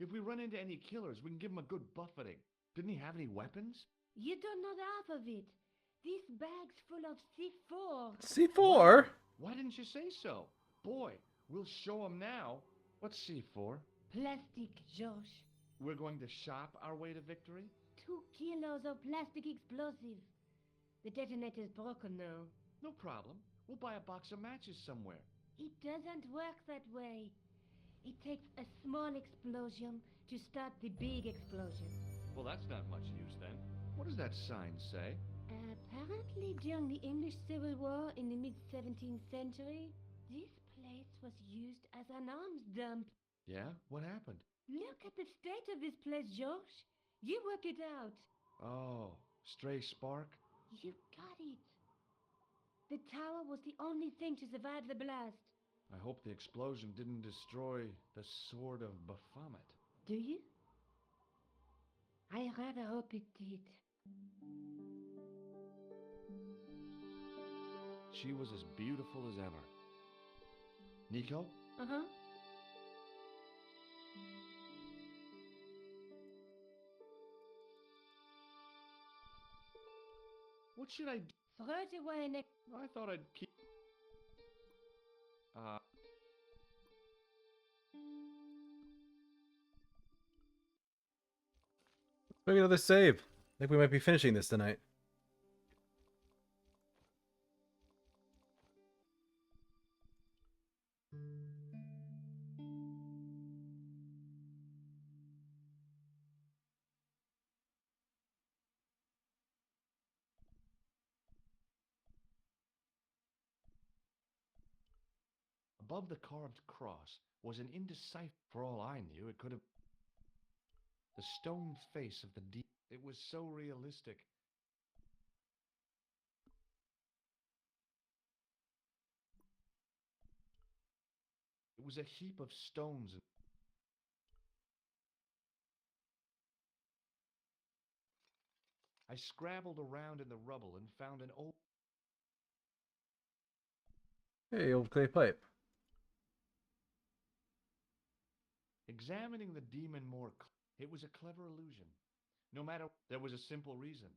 If we run into any killers, we can give them a good buffeting. Didn't he have any weapons? You don't know half of it. This bag's full of C4. C4? Why didn't you say so? Boy, we'll show them now. What's C4? Plastic, George. We're going to shop our way to victory? 2 kilos of plastic explosive. The detonator's broken now. No problem. We'll buy a box of matches somewhere. It doesn't work that way. It takes a small explosion to start the big explosion. Well, that's not much use then. What does that sign say? Apparently, during the English Civil War in the mid-17th century, this place was used as an arms dump. Yeah? What happened? Look at the state of this place, George. You work it out. Oh, stray spark? You got it. The tower was the only thing to survive the blast. I hope the explosion didn't destroy the sword of Baphomet. Do you? I rather hope it did. She was as beautiful as ever. Nico? Uh-huh. What should I do? Throw it away next. I thought I'd keep... Maybe another save. I think we might be finishing this tonight. Above the carved cross was an indecipherable... For all I knew, it could have... The stone face of the demon. It was so realistic. It was a heap of stones. I scrabbled around in the rubble and found an old... Hey, old clay pipe. Examining the demon more, it was a clever illusion. No matter, there was a simple reason.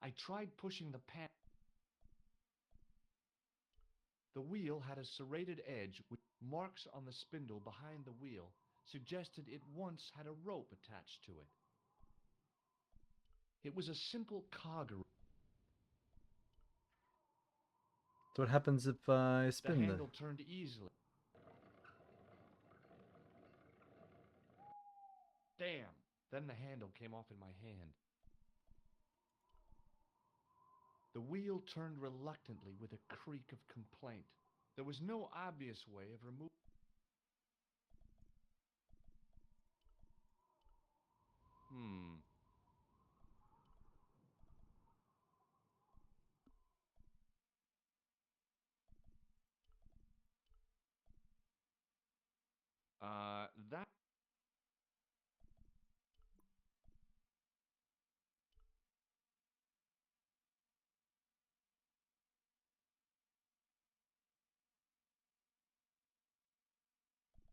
I tried pushing the pan. The wheel had a serrated edge with marks on the spindle behind the wheel suggested it once had a rope attached to it. It was a simple cog. So what happens if I spin The the... handle turned easily. Damn! Then the handle came off in my hand. The wheel turned reluctantly with a creak of complaint. There was no obvious way of removing... That...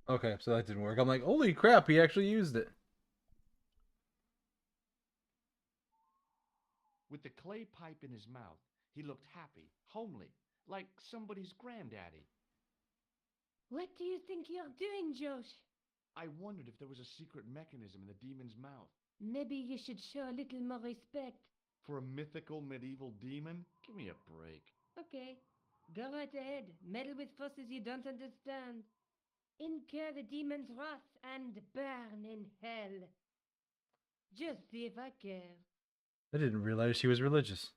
Okay, so that didn't work. I'm like, holy crap, he actually used it. With the clay pipe in his mouth, he looked happy, homely, like somebody's granddaddy. What do you think you're doing, Josh? I wondered if there was a secret mechanism in the demon's mouth. Maybe you should show a little more respect. For a mythical medieval demon? Give me a break. Okay, go right ahead. Meddle with forces you don't understand. Incur the demon's wrath and burn in hell. Just see if I care. I didn't realize she was religious.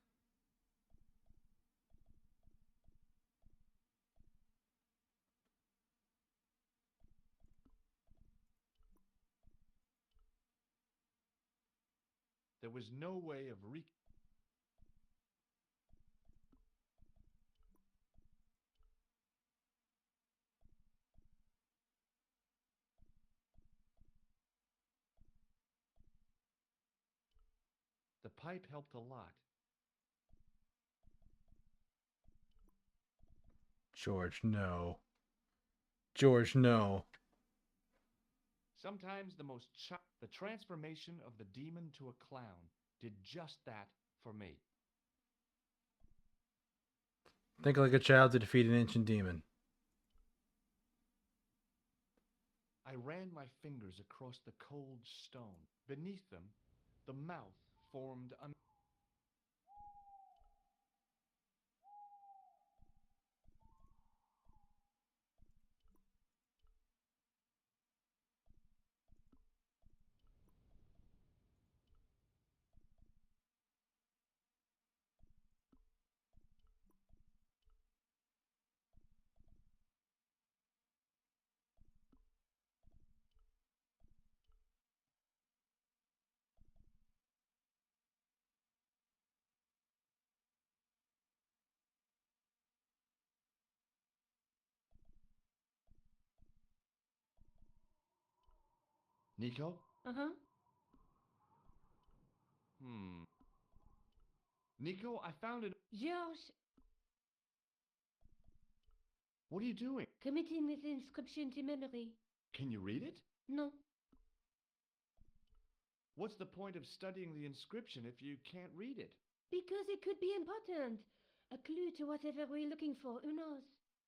There was no way of The pipe helped a lot. George, no. George, no. Sometimes the transformation of the demon to a clown did just that for me. Think like a child to defeat an ancient demon. I ran my fingers across the cold stone. Beneath them, the mouth formed a... Nico? Uh-huh. Nico, I found it. George, What are you doing? committing this inscription to memory. Can you read it? No. What's the point of studying the inscription if you can't read it? Because it could be important. A clue to whatever we're looking for, who knows?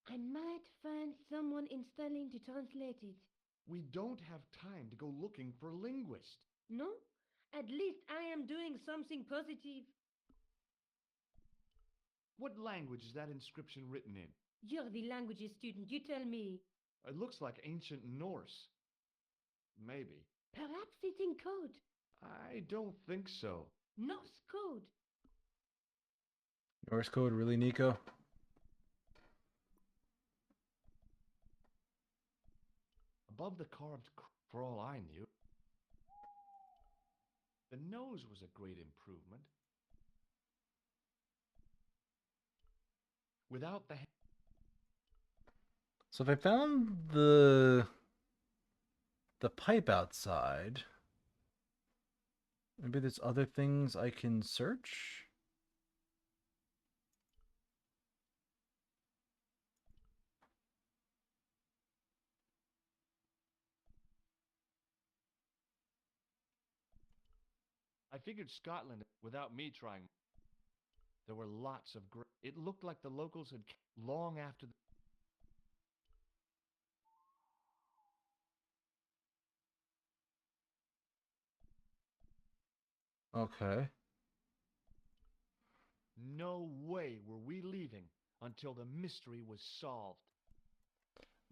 I might find someone in Sterling to translate it. We don't have time to go looking for linguists. No? At least I am doing something positive. What language is that inscription written in? You're the languages student, you tell me. It looks like ancient Norse. Maybe. Perhaps it's in code. I don't think so. Norse code. Norse code, really, Nico? above the for all I knew. The nose was a great improvement. Without the... So if I found the pipe outside, maybe there's other things I can search? I figured Scotland without me trying. There were lots of it looked like the locals had long after the... Okay. No way were we leaving until the mystery was solved.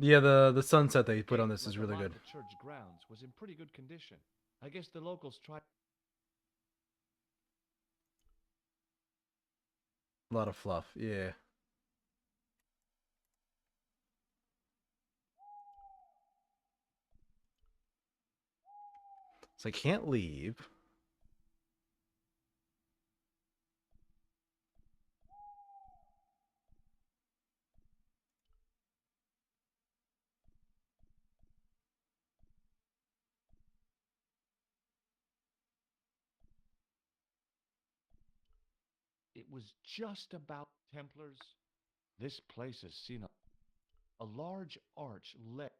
Yeah, the sunset that you put on Gate, this is like really a lot good. of the church grounds, was in pretty good condition. I guess the locals tried... A lot of fluff, yeah. So I can't leave. It was just about Templars. This place has seen a large arch lit.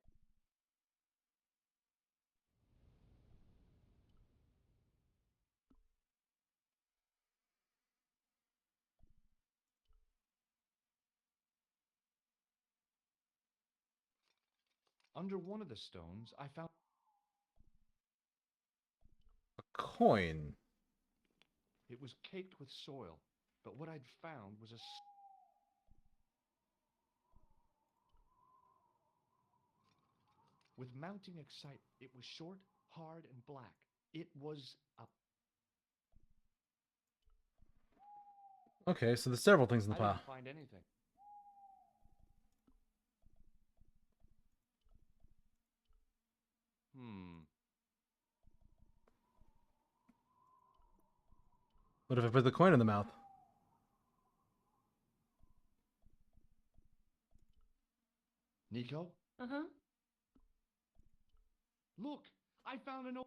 Under one of the stones, I found... A coin. It was caked with soil, but what I'd found was with mounting excitement. It was short, hard, and black. It was a... Okay, so there's several things in the I pile. didn't find anything. What if I put the coin in the mouth? Nico? Uh-huh. Look! I found an... George,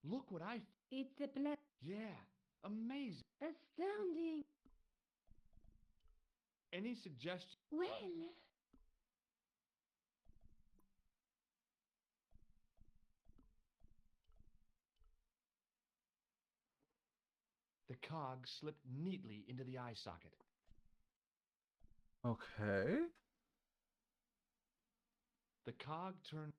Look what I... it's a black... Yeah! Amazing! Astounding. Any suggestions? Well, The cog slipped neatly into the eye socket. Okay. The cog turned...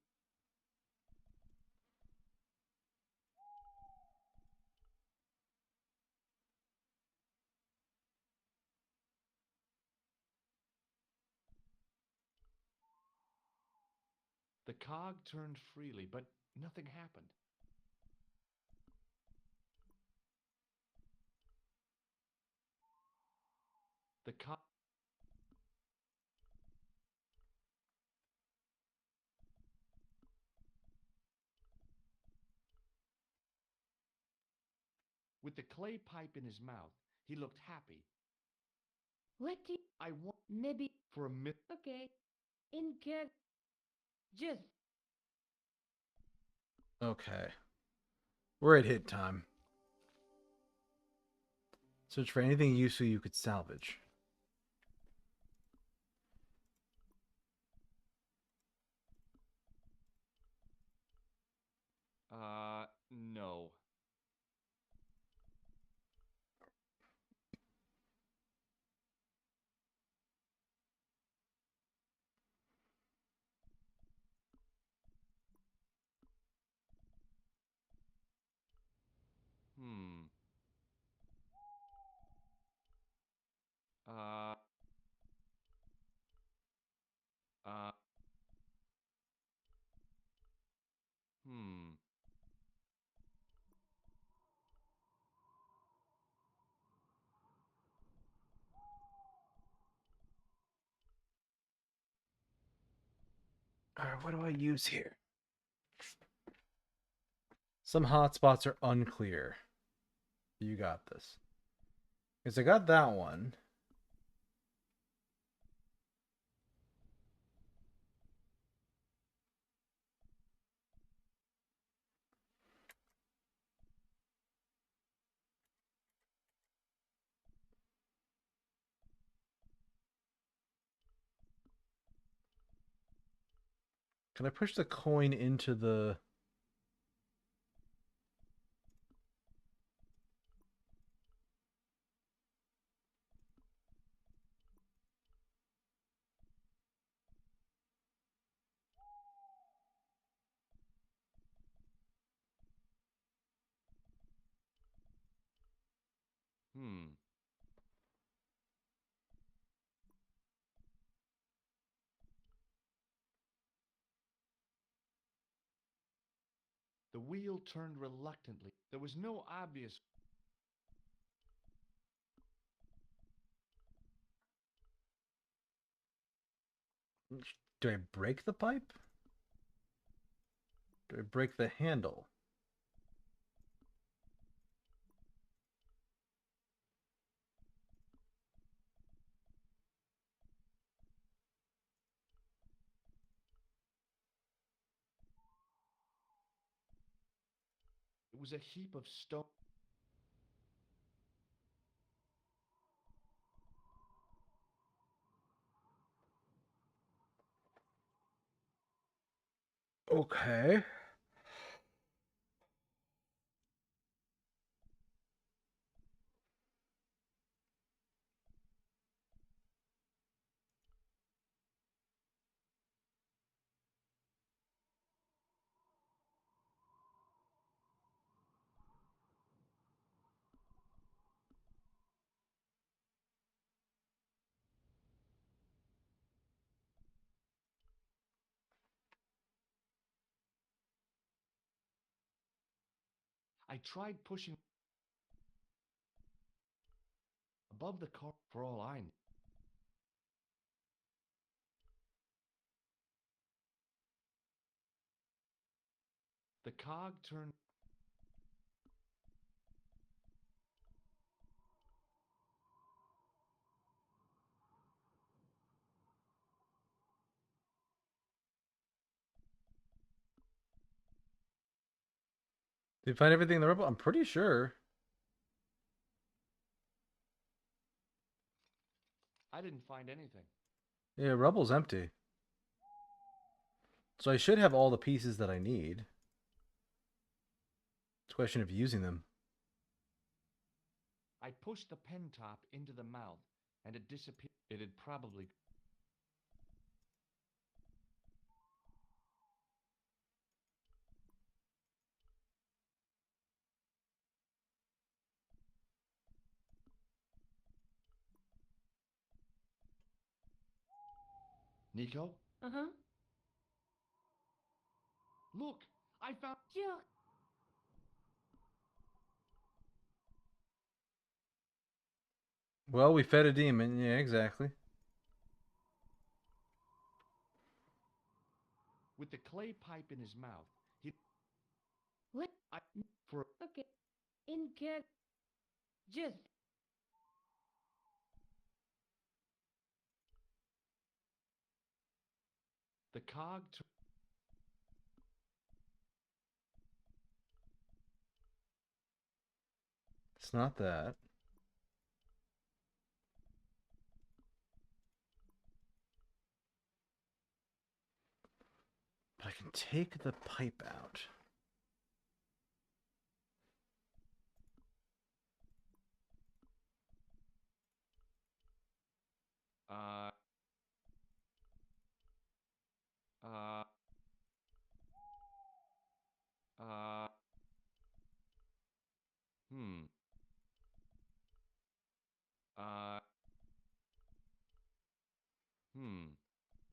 The cog turned freely, but nothing happened. The cog... With the clay pipe in his mouth, he looked happy. what do you... I want... Maybe... For a minute... Okay. In care... Just... Okay. We're at hit time. Search for anything useful you could salvage. No. Uh... Uh... Alright, what do I use here? Some hotspots are unclear. You got this. Because I got that one. Can I push the coin into the... The wheel turned reluctantly. There was no obvious... Do I break the pipe? Do I break the handle? It was a heap of stone. Okay. I tried pushing above the car for all I knew. The cog turned... Did you find everything in the Rebel? I'm pretty sure. I didn't find anything. Yeah, Rebel's empty. So I should have all the pieces that I need. It's a question of using them. I pushed the pen top into the mouth, and it disappeared. It had probably... Nico? Uh-huh. Look! I found... Sure. Well, we fed a demon. Yeah, exactly. With the clay pipe in his mouth, he... What? For... Okay. In care. Just. The cog... It's not that. But I can take the pipe out. Uh... Uh... Hmm.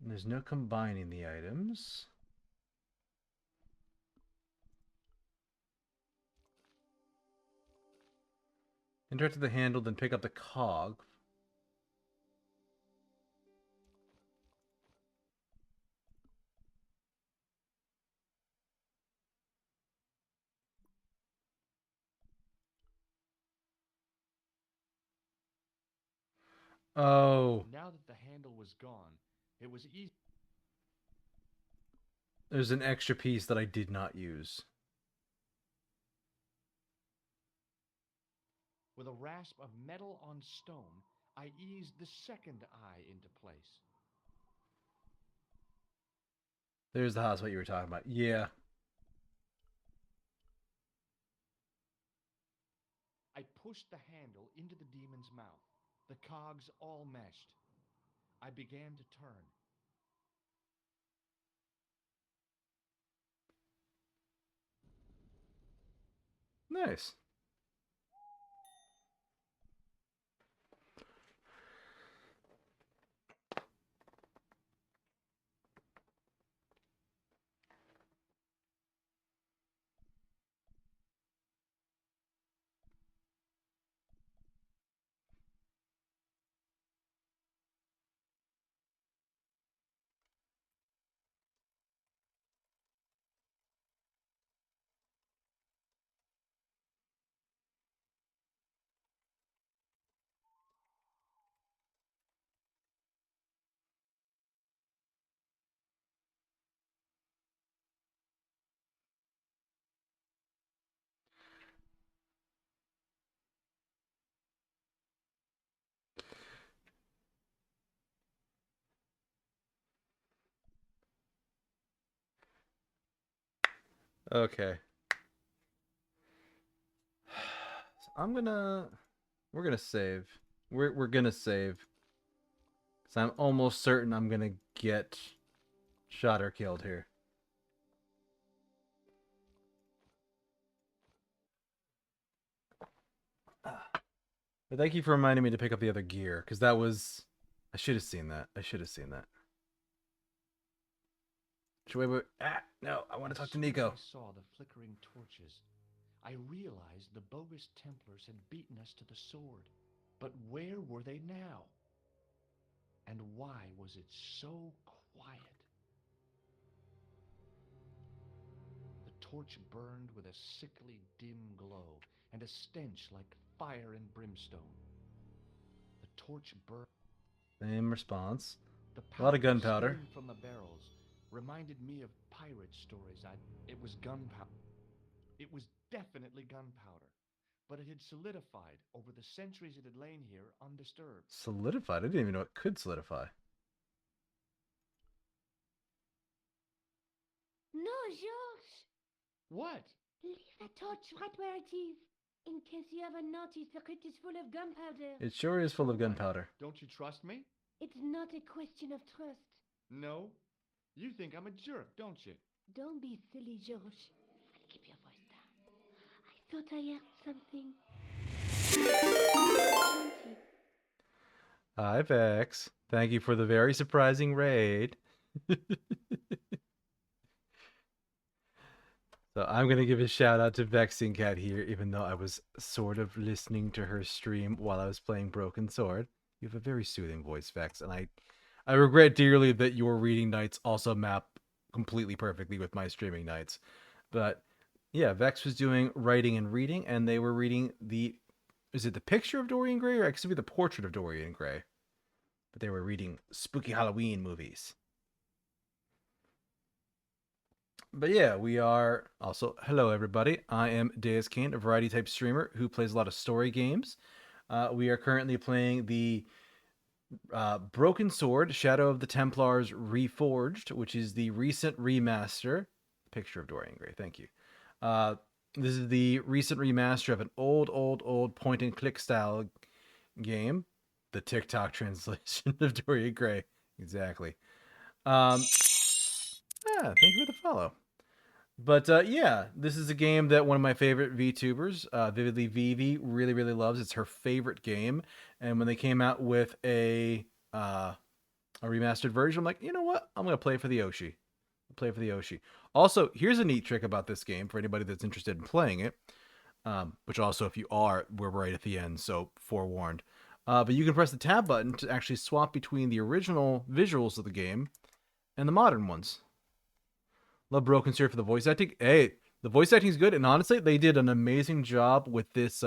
There's no combining the items. Interact with the handle, then pick up the cog. Oh, Now that the handle was gone, it was easy. there's an extra piece that I did not use. With a rasp of metal on stone, I eased the second eye into place. There's the house what you were talking about. Yeah. I pushed the handle into the demon's mouth. The cogs all meshed. I began to turn. Nice. Okay. So we're gonna save. We're gonna save. So I'm almost certain I'm gonna get shot or killed here. But thank you for reminding me to pick up the other gear, because that was... I should have seen that. I should have seen that. Wait. No, I want to talk to Nico. I saw the flickering torches. I realized the bogus Templars had beaten us to the sword. But where were they now? And why was it so quiet? The torch burned with a sickly dim glow and a stench like fire and brimstone. The torch burned. Same response. The A lot of powder gunpowder. spewing from the barrels reminded me of pirate stories. It was gunpowder. It was definitely gunpowder, but it had solidified over the centuries it had lain here undisturbed. Solidified? I didn't even know it could solidify. No, George! What? Leave the torch right where it is. In case you haven't noticed, the crypt is full of gunpowder. It sure is full of gunpowder. Don't you trust me? It's not a question of trust. No? You think I'm a jerk, don't you? Don't be silly, George. Keep your voice down. I thought I heard something. Hi, Vex. Thank you for the very surprising raid. So I'm going to give a shout out to Vexing Cat here, even though I was sort of listening to her stream while I was playing Broken Sword. You have a very soothing voice, Vex, and I regret dearly that your reading nights also map completely perfectly with my streaming nights. But yeah, Vex was doing writing and reading, and they were reading is it the picture of Dorian Gray, or it could be the portrait of Dorian Gray? But they were reading spooky Halloween movies. But yeah, we are also... Hello, everybody. I am Deuscain, a variety-type streamer who plays a lot of story games. We are currently playing the Broken Sword, Shadow of the Templars Reforged, which is the recent remaster. Picture of Dorian Gray, thank you. This is the recent remaster of an old point-and-click style game. The TikTok translation of Dorian Gray. Exactly. Thank you for the follow. But yeah, this is a game that one of my favorite VTubers, Vividly Vivi, really loves. It's her favorite game. And when they came out with a remastered version, I'm like, you know what? I'm going to play for the Yoshi. Play for the Yoshi. Also, here's a neat trick about this game for anybody that's interested in playing it. Which also, if you are, we're right at the end, so forewarned. But you can press the tab button to actually swap between the original visuals of the game and the modern ones. Love Broken Sword for the voice acting. Hey, the voice acting is good, and honestly, they did an amazing job with this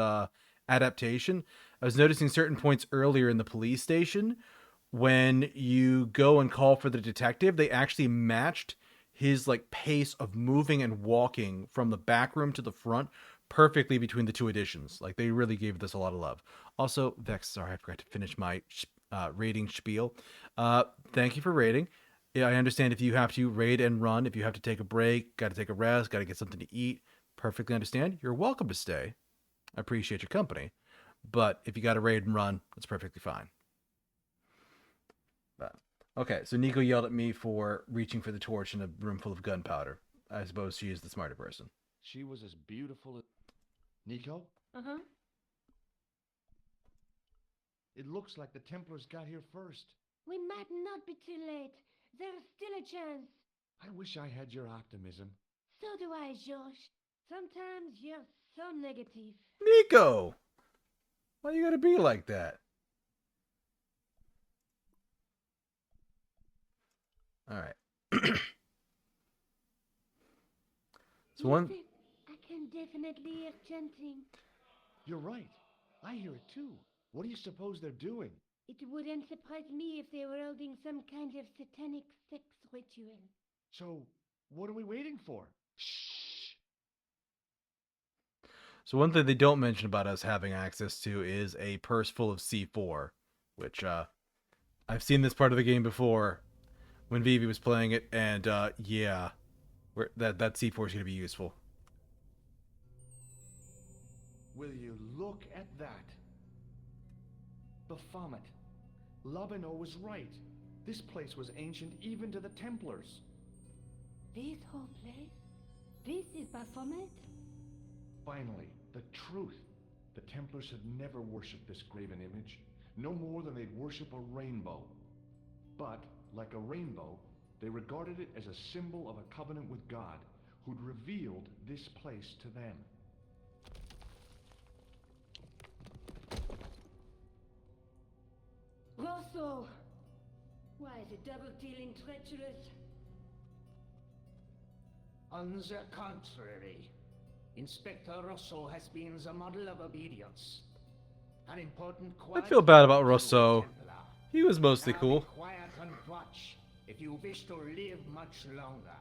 adaptation. I was noticing certain points earlier in the police station when you go and call for the detective, they actually matched his like pace of moving and walking from the back room to the front perfectly between the two editions. Like they really gave this a lot of love. Also, Vex, sorry, I forgot to finish my rating spiel. Thank you for rating. Yeah, I understand if you have to raid and run, if you have to take a break, got to take a rest, got to get something to eat, perfectly understand. You're welcome to stay. I appreciate your company. But if you got to raid and run, that's perfectly fine. But, okay, so Nico yelled at me for reaching for the torch in a room full of gunpowder. I suppose she is the smarter person. She was as beautiful as... Nico? Uh-huh. It looks like the Templars got here first. We might not be too late. There's still a chance. I wish I had your optimism. So do I, George. Sometimes you're so negative. Nico! Why you gotta be like that? Alright. So one... Listen, I can definitely hear chanting. You're right. I hear it too. What do you suppose they're doing? It wouldn't surprise me if they were holding some kind of satanic sex ritual. So, what are we waiting for? Shh! So one thing they don't mention about us having access to is a purse full of C4, which, I've seen this part of the game before when Vivi was playing it, and, yeah, that C4 is going to be useful. Will you look at that? Baphomet. Labino was right. This place was ancient even to the Templars. This whole place? This is Baphomet? Finally, the truth. The Templars had never worshipped this graven image, no more than they'd worship a rainbow. But, like a rainbow, they regarded it as a symbol of a covenant with God, who'd revealed this place to them. Rosso! Why is it double-dealing treacherous? On the contrary, Inspector Rosso has been the model of obedience. An important I quality feel bad about of the Rosso. Templar. He was mostly Now cool. be quiet and watch if you wish to live much longer.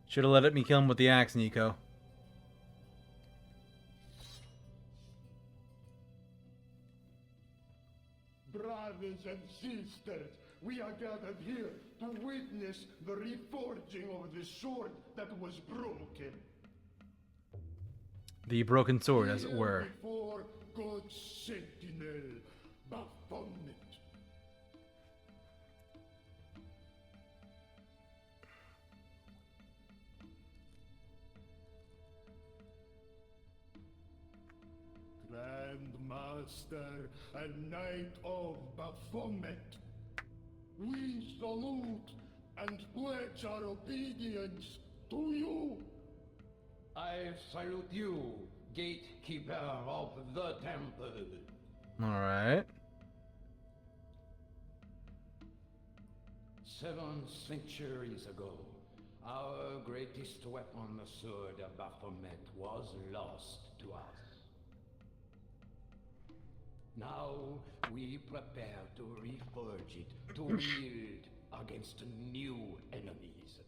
Should have let me kill him with the axe, Nico. Brothers and sisters, we are gathered here to witness the reforging of the sword that was broken. The broken sword, as it Here were. Before God's sentinel, Baphomet. Grand Master and Knight of Baphomet, we salute and pledge our obedience to you. I salute you, gatekeeper of the temple. Alright. 7 centuries ago, our greatest weapon, the sword of Baphomet, was lost to us. Now we prepare to reforge it, to wield against new enemies.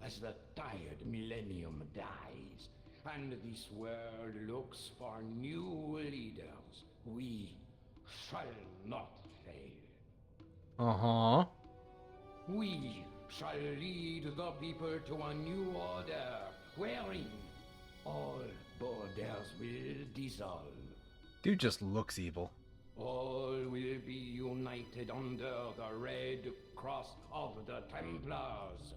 As the tired millennium dies, and this world looks for new leaders, we shall not fail. Uh-huh. We shall lead the people to a new order, wherein all borders will dissolve. Dude just looks evil. All will be united under the red cross of the Templars.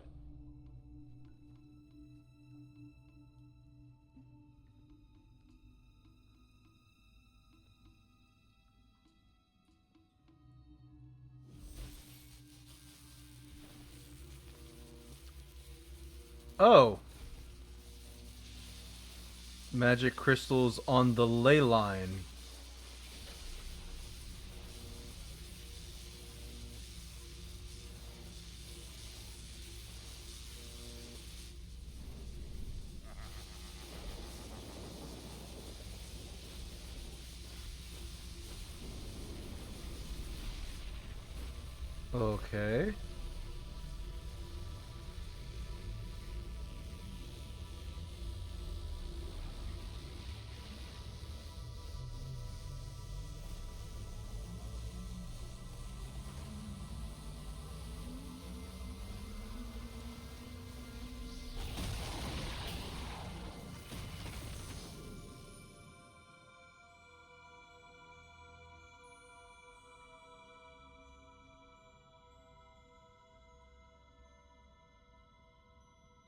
Oh. Magic crystals on the ley line. Okay.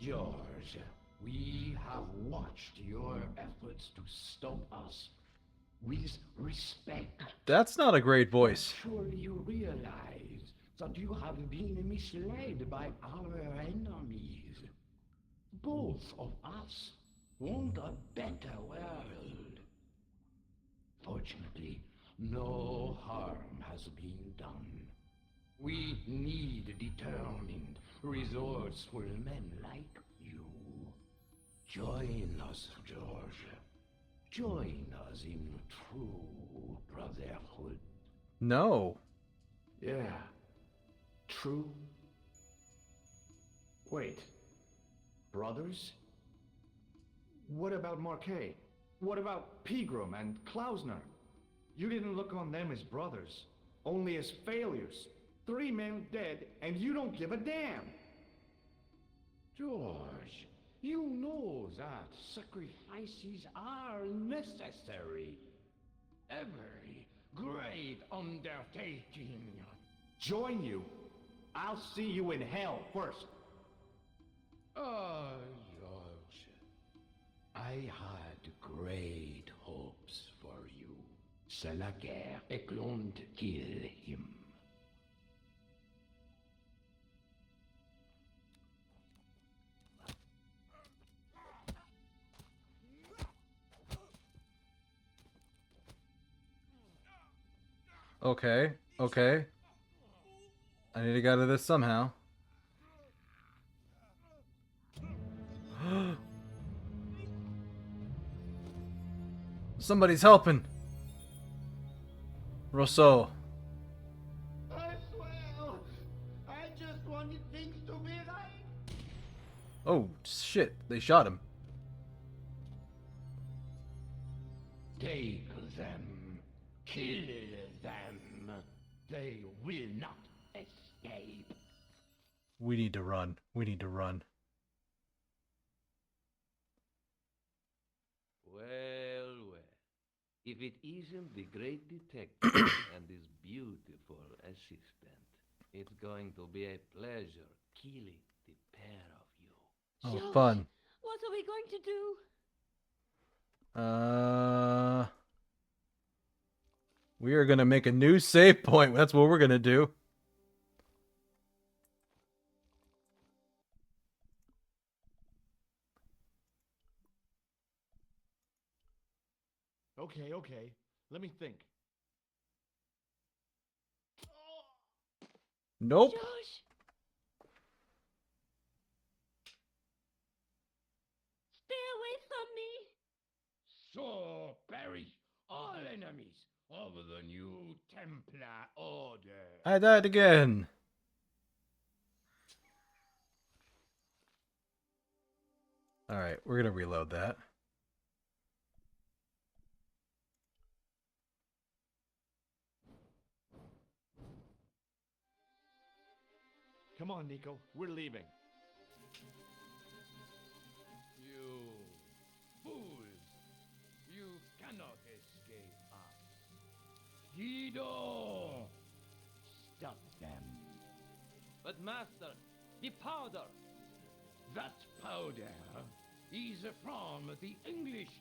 George, we have watched your efforts to stop us with respect. That's not a great voice. Surely you realize that you have been misled by our enemies. Both of us want a better world. Fortunately, no harm has been done. We need determined, resourceful men like you. Join us, George. Join us in true brotherhood. No. Yeah. True. Wait. Brothers? What about Marquet? What about Pegram and Klausner? You didn't look on them as brothers, only as failures. 3 men dead, and you don't give a damn. George, you know that sacrifices are necessary. Every great undertaking. Join you? I'll see you in hell first. George, I had great hopes for you. C'est la guerre et l'on kill him. Okay. Okay. I need to get out of this somehow. Somebody's helping. Rousseau. I swear, I just wanted things to be right. Oh, shit. They shot him. Take them. Kill them. They will not escape. We need to run. We need to run. Well, well. If it isn't the great detective and his beautiful assistant, it's going to be a pleasure killing the pair of you. Oh, George, fun. What are we going to do? We are gonna make a new save point. That's what we're gonna do. Okay, okay. Let me think. Nope. George! Stay away from me! So perish all enemies of the new Templar order. I died again. Alright, we're gonna reload that. Come on, Nico. We're leaving. You fools! You cannot escape us. Guido! Stop them. But master, the powder! That powder is from the English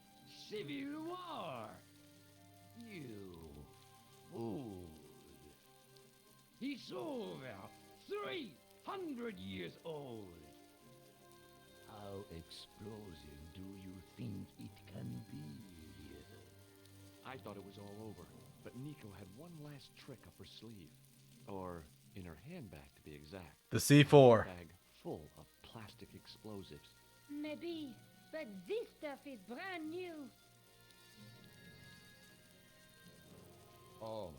Civil War. You fool. It's over 300 years old. How explosive do you think it can be? I thought it was all over, but Nico had one last trick up her sleeve. Or in her handbag, to be exact. The C4. Bag full of plastic explosives. Maybe, but this stuff is brand new. Oh,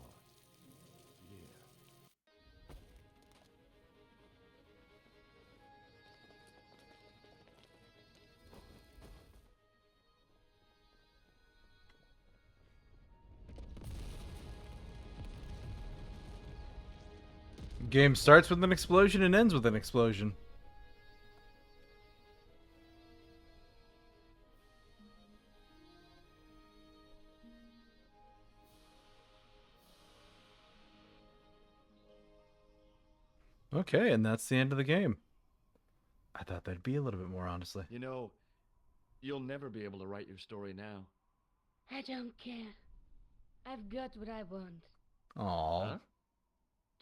Game starts with an explosion and ends with an explosion. Okay, and that's the end of the game. I thought that'd be a little bit more, honestly. You know, you'll never be able to write your story now. I don't care. I've got what I want. Aww. Huh?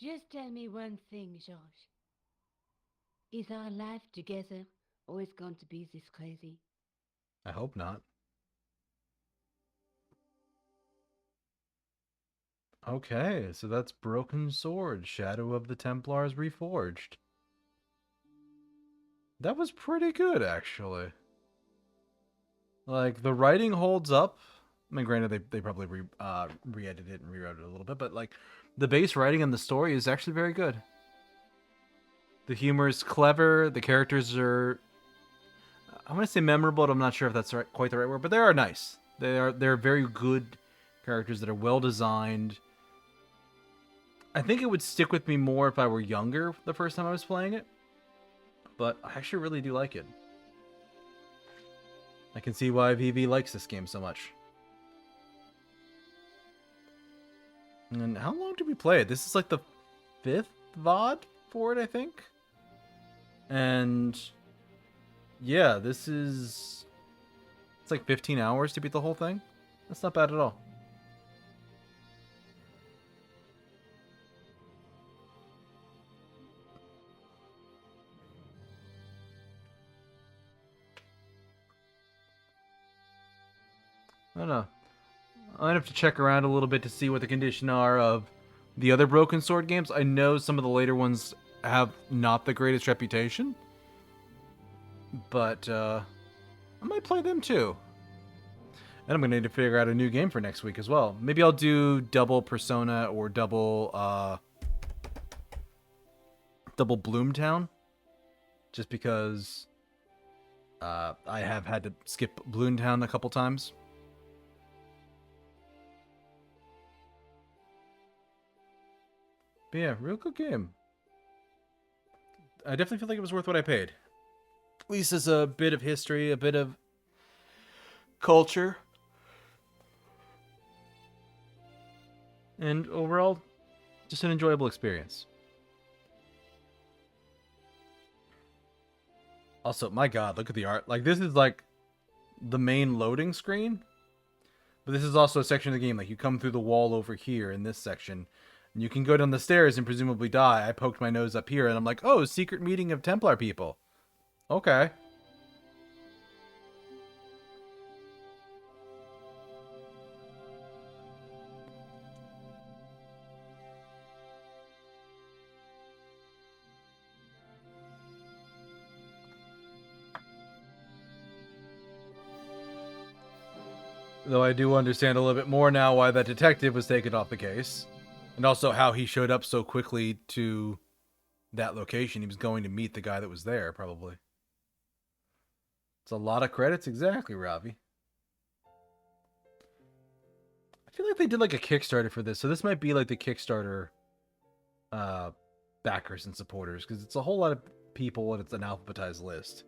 Just tell me one thing, George. Is our life together always going to be this crazy? I hope not. Okay, so that's Broken Sword, Shadow of the Templars Reforged. That was pretty good, actually. Like, the writing holds up. I mean, granted, they probably re-edited it and rewrote it a little bit, but, like, the base writing and the story is actually very good. The humor is clever. The characters are, I want to say memorable, but I'm not sure if that's quite the right word, but they are nice. They're very good characters that are well designed. I think it would stick with me more if I were younger the first time I was playing it, but I actually really do like it. I can see why VV likes this game so much. And how long did we play it? This is like the 5th VOD for it, I think. And yeah, it's like 15 hours to beat the whole thing. That's not bad at all. I don't know. I'd have to check around a little bit to see what the condition are of the other Broken Sword games. I know some of the later ones have not the greatest reputation, but I might play them too. And I'm going to need to figure out a new game for next week as well. Maybe I'll do double Persona or double Bloomtown, just because I have had to skip Bloomtown a couple times. But yeah, real good game. I definitely feel like it was worth what I paid. At least as a bit of history, a bit of culture. And overall, just an enjoyable experience. Also, my god, look at the art. Like, this is like the main loading screen. But this is also a section of the game. Like, you come through the wall over here in this section. And you can go down the stairs and presumably die. I poked my nose up here and I'm like, oh, secret meeting of Templar people. Okay. Though I do understand a little bit more now why that detective was taken off the case. And also how he showed up so quickly to that location. He was going to meet the guy that was there, probably. It's a lot of credits. Exactly, Ravi. I feel like they did like a Kickstarter for this. So this might be like the Kickstarter backers and supporters. Because it's a whole lot of people and it's an alphabetized list.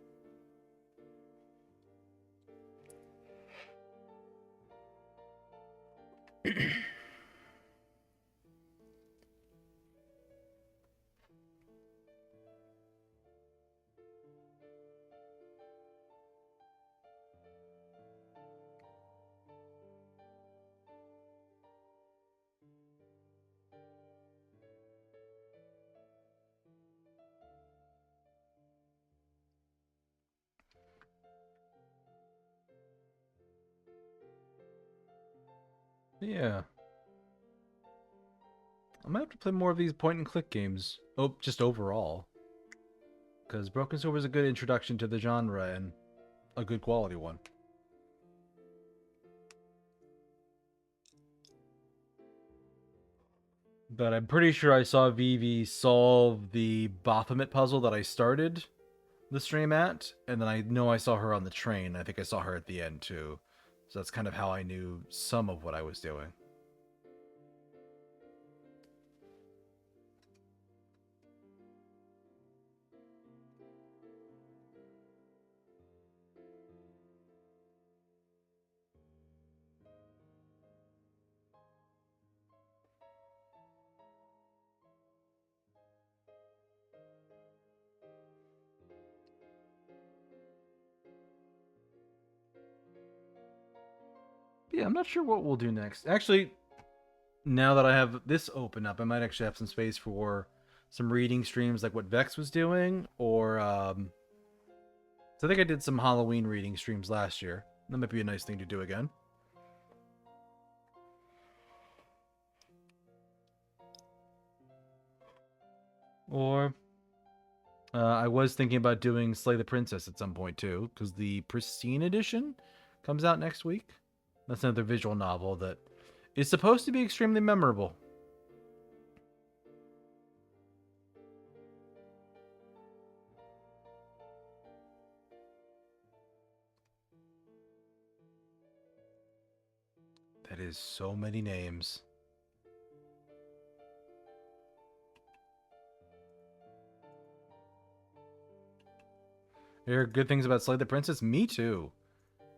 Yeah. I might have to play more of these point and click games. Oh, just overall. Because Broken Sword was a good introduction to the genre and a good quality one. But I'm pretty sure I saw Vivi solve the Baphomet puzzle that I started the stream at. And then I know I saw her on the train. I think I saw her at the end too. So that's kind of how I knew some of what I was doing. Yeah, I'm not sure what we'll do next. Actually, now that I have this open up, I might actually have some space for some reading streams like what Vex was doing, or so I think I did some Halloween reading streams last year. That might be a nice thing to do again. Or I was thinking about doing Slay the Princess at some point too, because the Pristine Edition comes out next week. That's another visual novel that is supposed to be extremely memorable. That is so many names. There are good things about Slay the Princess? Me too.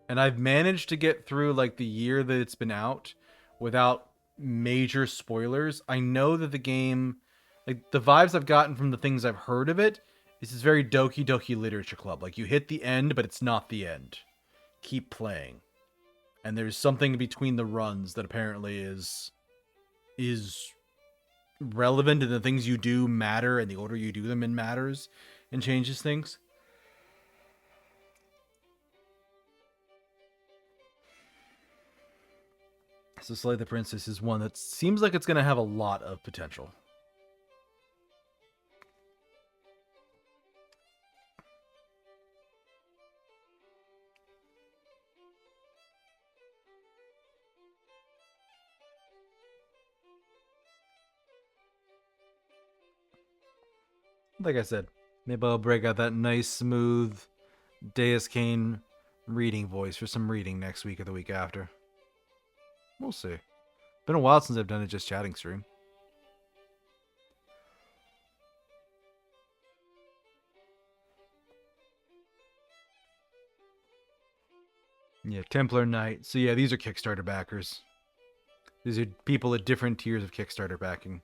And I've managed to get through like the year that it's been out without major spoilers. I know that the game, like the vibes I've gotten from the things I've heard of it, is this very Doki Doki Literature Club. Like you hit the end, but it's not the end. Keep playing. And there's something between the runs that apparently is relevant, and the things you do matter, and the order you do them in matters and changes things. So Slay the Princess is one that seems like it's going to have a lot of potential. Like I said, maybe I'll break out that nice, smooth Deuscain reading voice for some reading next week or the week after. We'll see. Been a while since I've done a just chatting stream. Yeah, Templar Knight. So yeah, these are Kickstarter backers. These are people at different tiers of Kickstarter backing.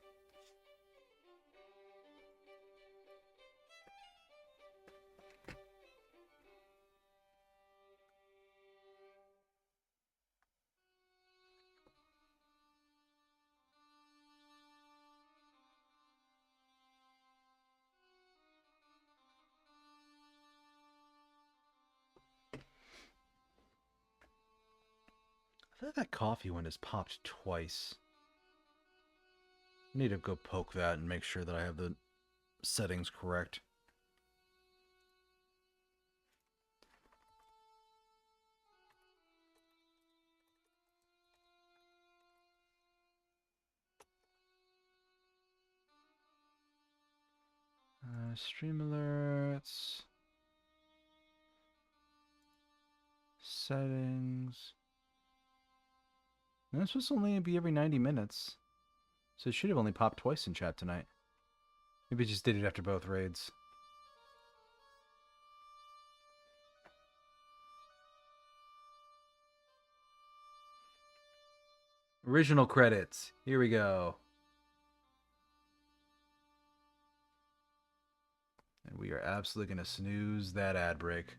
I thought that coffee one has popped twice. I need to go poke that and make sure that I have the settings correct. Stream alerts. Settings. And this was only be every 90 minutes. So it should have only popped twice in chat tonight. Maybe it just did it after both raids. Original credits. Here we go. And we are absolutely going to snooze that ad break.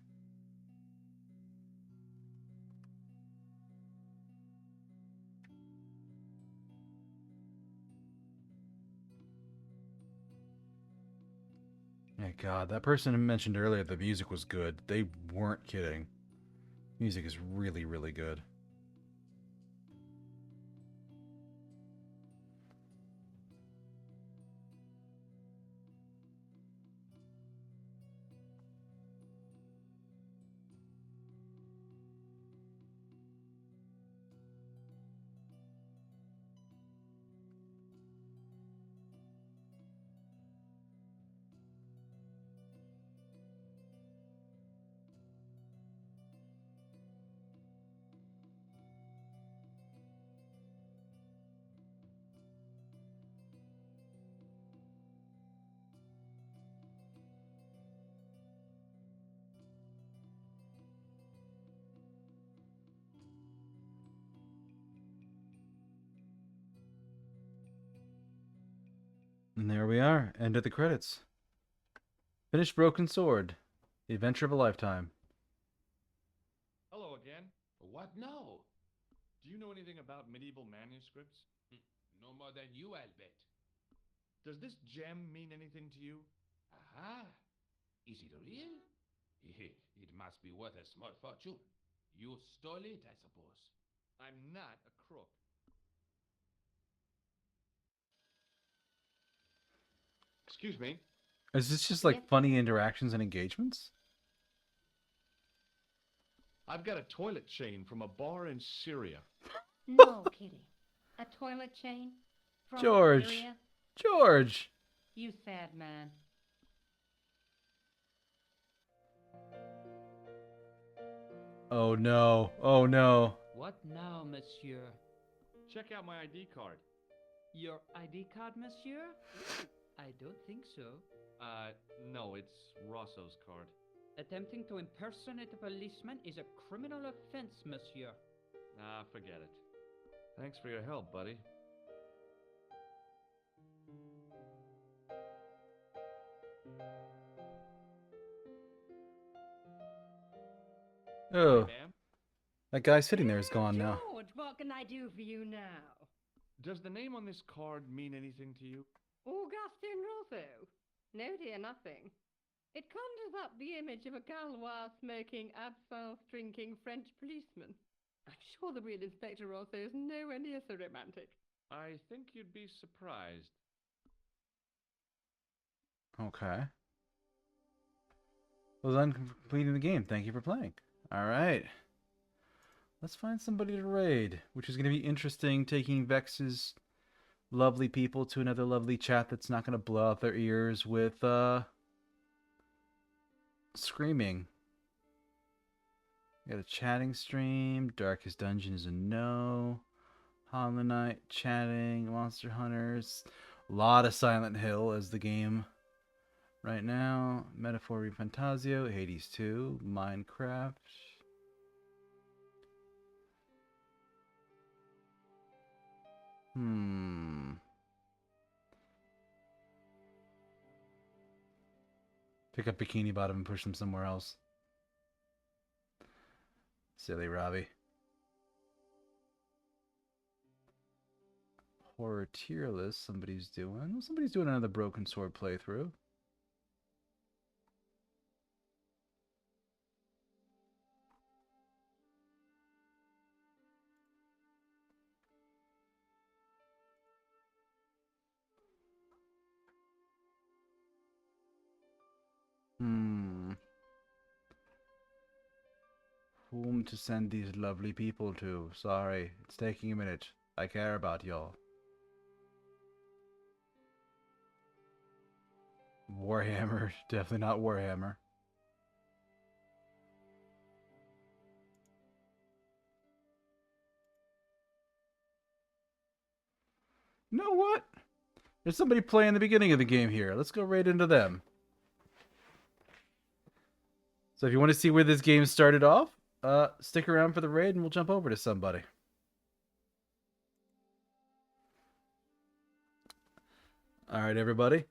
My God, that person who mentioned earlier the music was good. They weren't kidding. Music is really, really good. And there we are. End of the credits. Finished Broken Sword. The adventure of a lifetime. Hello again. What now? Do you know anything about medieval manuscripts? No more than you, I'll bet. Does this gem mean anything to you? Aha! Is it real? It must be worth a small fortune. You stole it, I suppose. I'm not a crook. Excuse me. Is this just like funny interactions and engagements? I've got a toilet chain from a bar in Syria. No kidding. A toilet chain? From George. Syria? George. You sad man. Oh no. Oh no. What now, monsieur? Check out my ID card. Your ID card, monsieur? I don't think so. No, it's Rosso's card. Attempting to impersonate a policeman is a criminal offense, monsieur. Ah, forget it. Thanks for your help, buddy. Oh. Ma'am? That guy sitting there is gone now. George, what can I do for you now? Does the name on this card mean anything to you? Augustin Rosso? No, dear, nothing. It conjures up the image of a Gaulois-smoking, absinthe-drinking French policeman. I'm sure the real Inspector Rosso is nowhere near so romantic. I think you'd be surprised. Okay. Well done completing the game. Thank you for playing. Alright. Let's find somebody to raid, which is going to be interesting, taking Vex's lovely people to another lovely chat that's not going to blow out their ears with, screaming. We got a chatting stream. Darkest Dungeon is a no. Hollow Knight, chatting. Monster Hunters. A lot of Silent Hill as the game right now. Metaphor Refantasio. Hades 2. Minecraft. Pick up Bikini Bottom and push them somewhere else. Silly Robbie. Horror tier list somebody's doing. Somebody's doing another Broken Sword playthrough. Whom to send these lovely people to? Sorry, it's taking a minute. I care about y'all. Warhammer. Definitely not Warhammer. You know what? There's somebody playing the beginning of the game here. Let's go right into them. So if you want to see where this game started off, stick around for the raid and we'll jump over to somebody. Alright, everybody.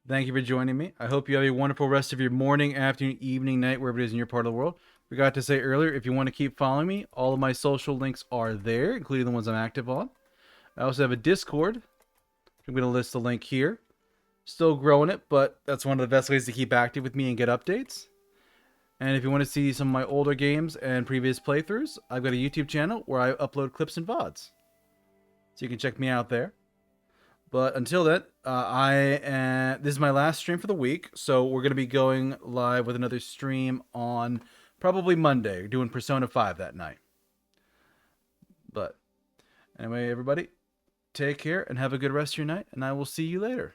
Thank you for joining me. I hope you have a wonderful rest of your morning, afternoon, evening, night, wherever it is in your part of the world. Forgot to say earlier, if you want to keep following me, all of my social links are there, including the ones I'm active on. I also have a Discord. I'm going to list the link here. Still growing it, but that's one of the best ways to keep active with me and get updates. And if you want to see some of my older games and previous playthroughs, I've got a YouTube channel where I upload clips and VODs. So you can check me out there. But until then, this is my last stream for the week. So we're going to be going live with another stream on probably Monday. We're doing Persona 5 that night. But anyway, everybody, take care and have a good rest of your night. And I will see you later.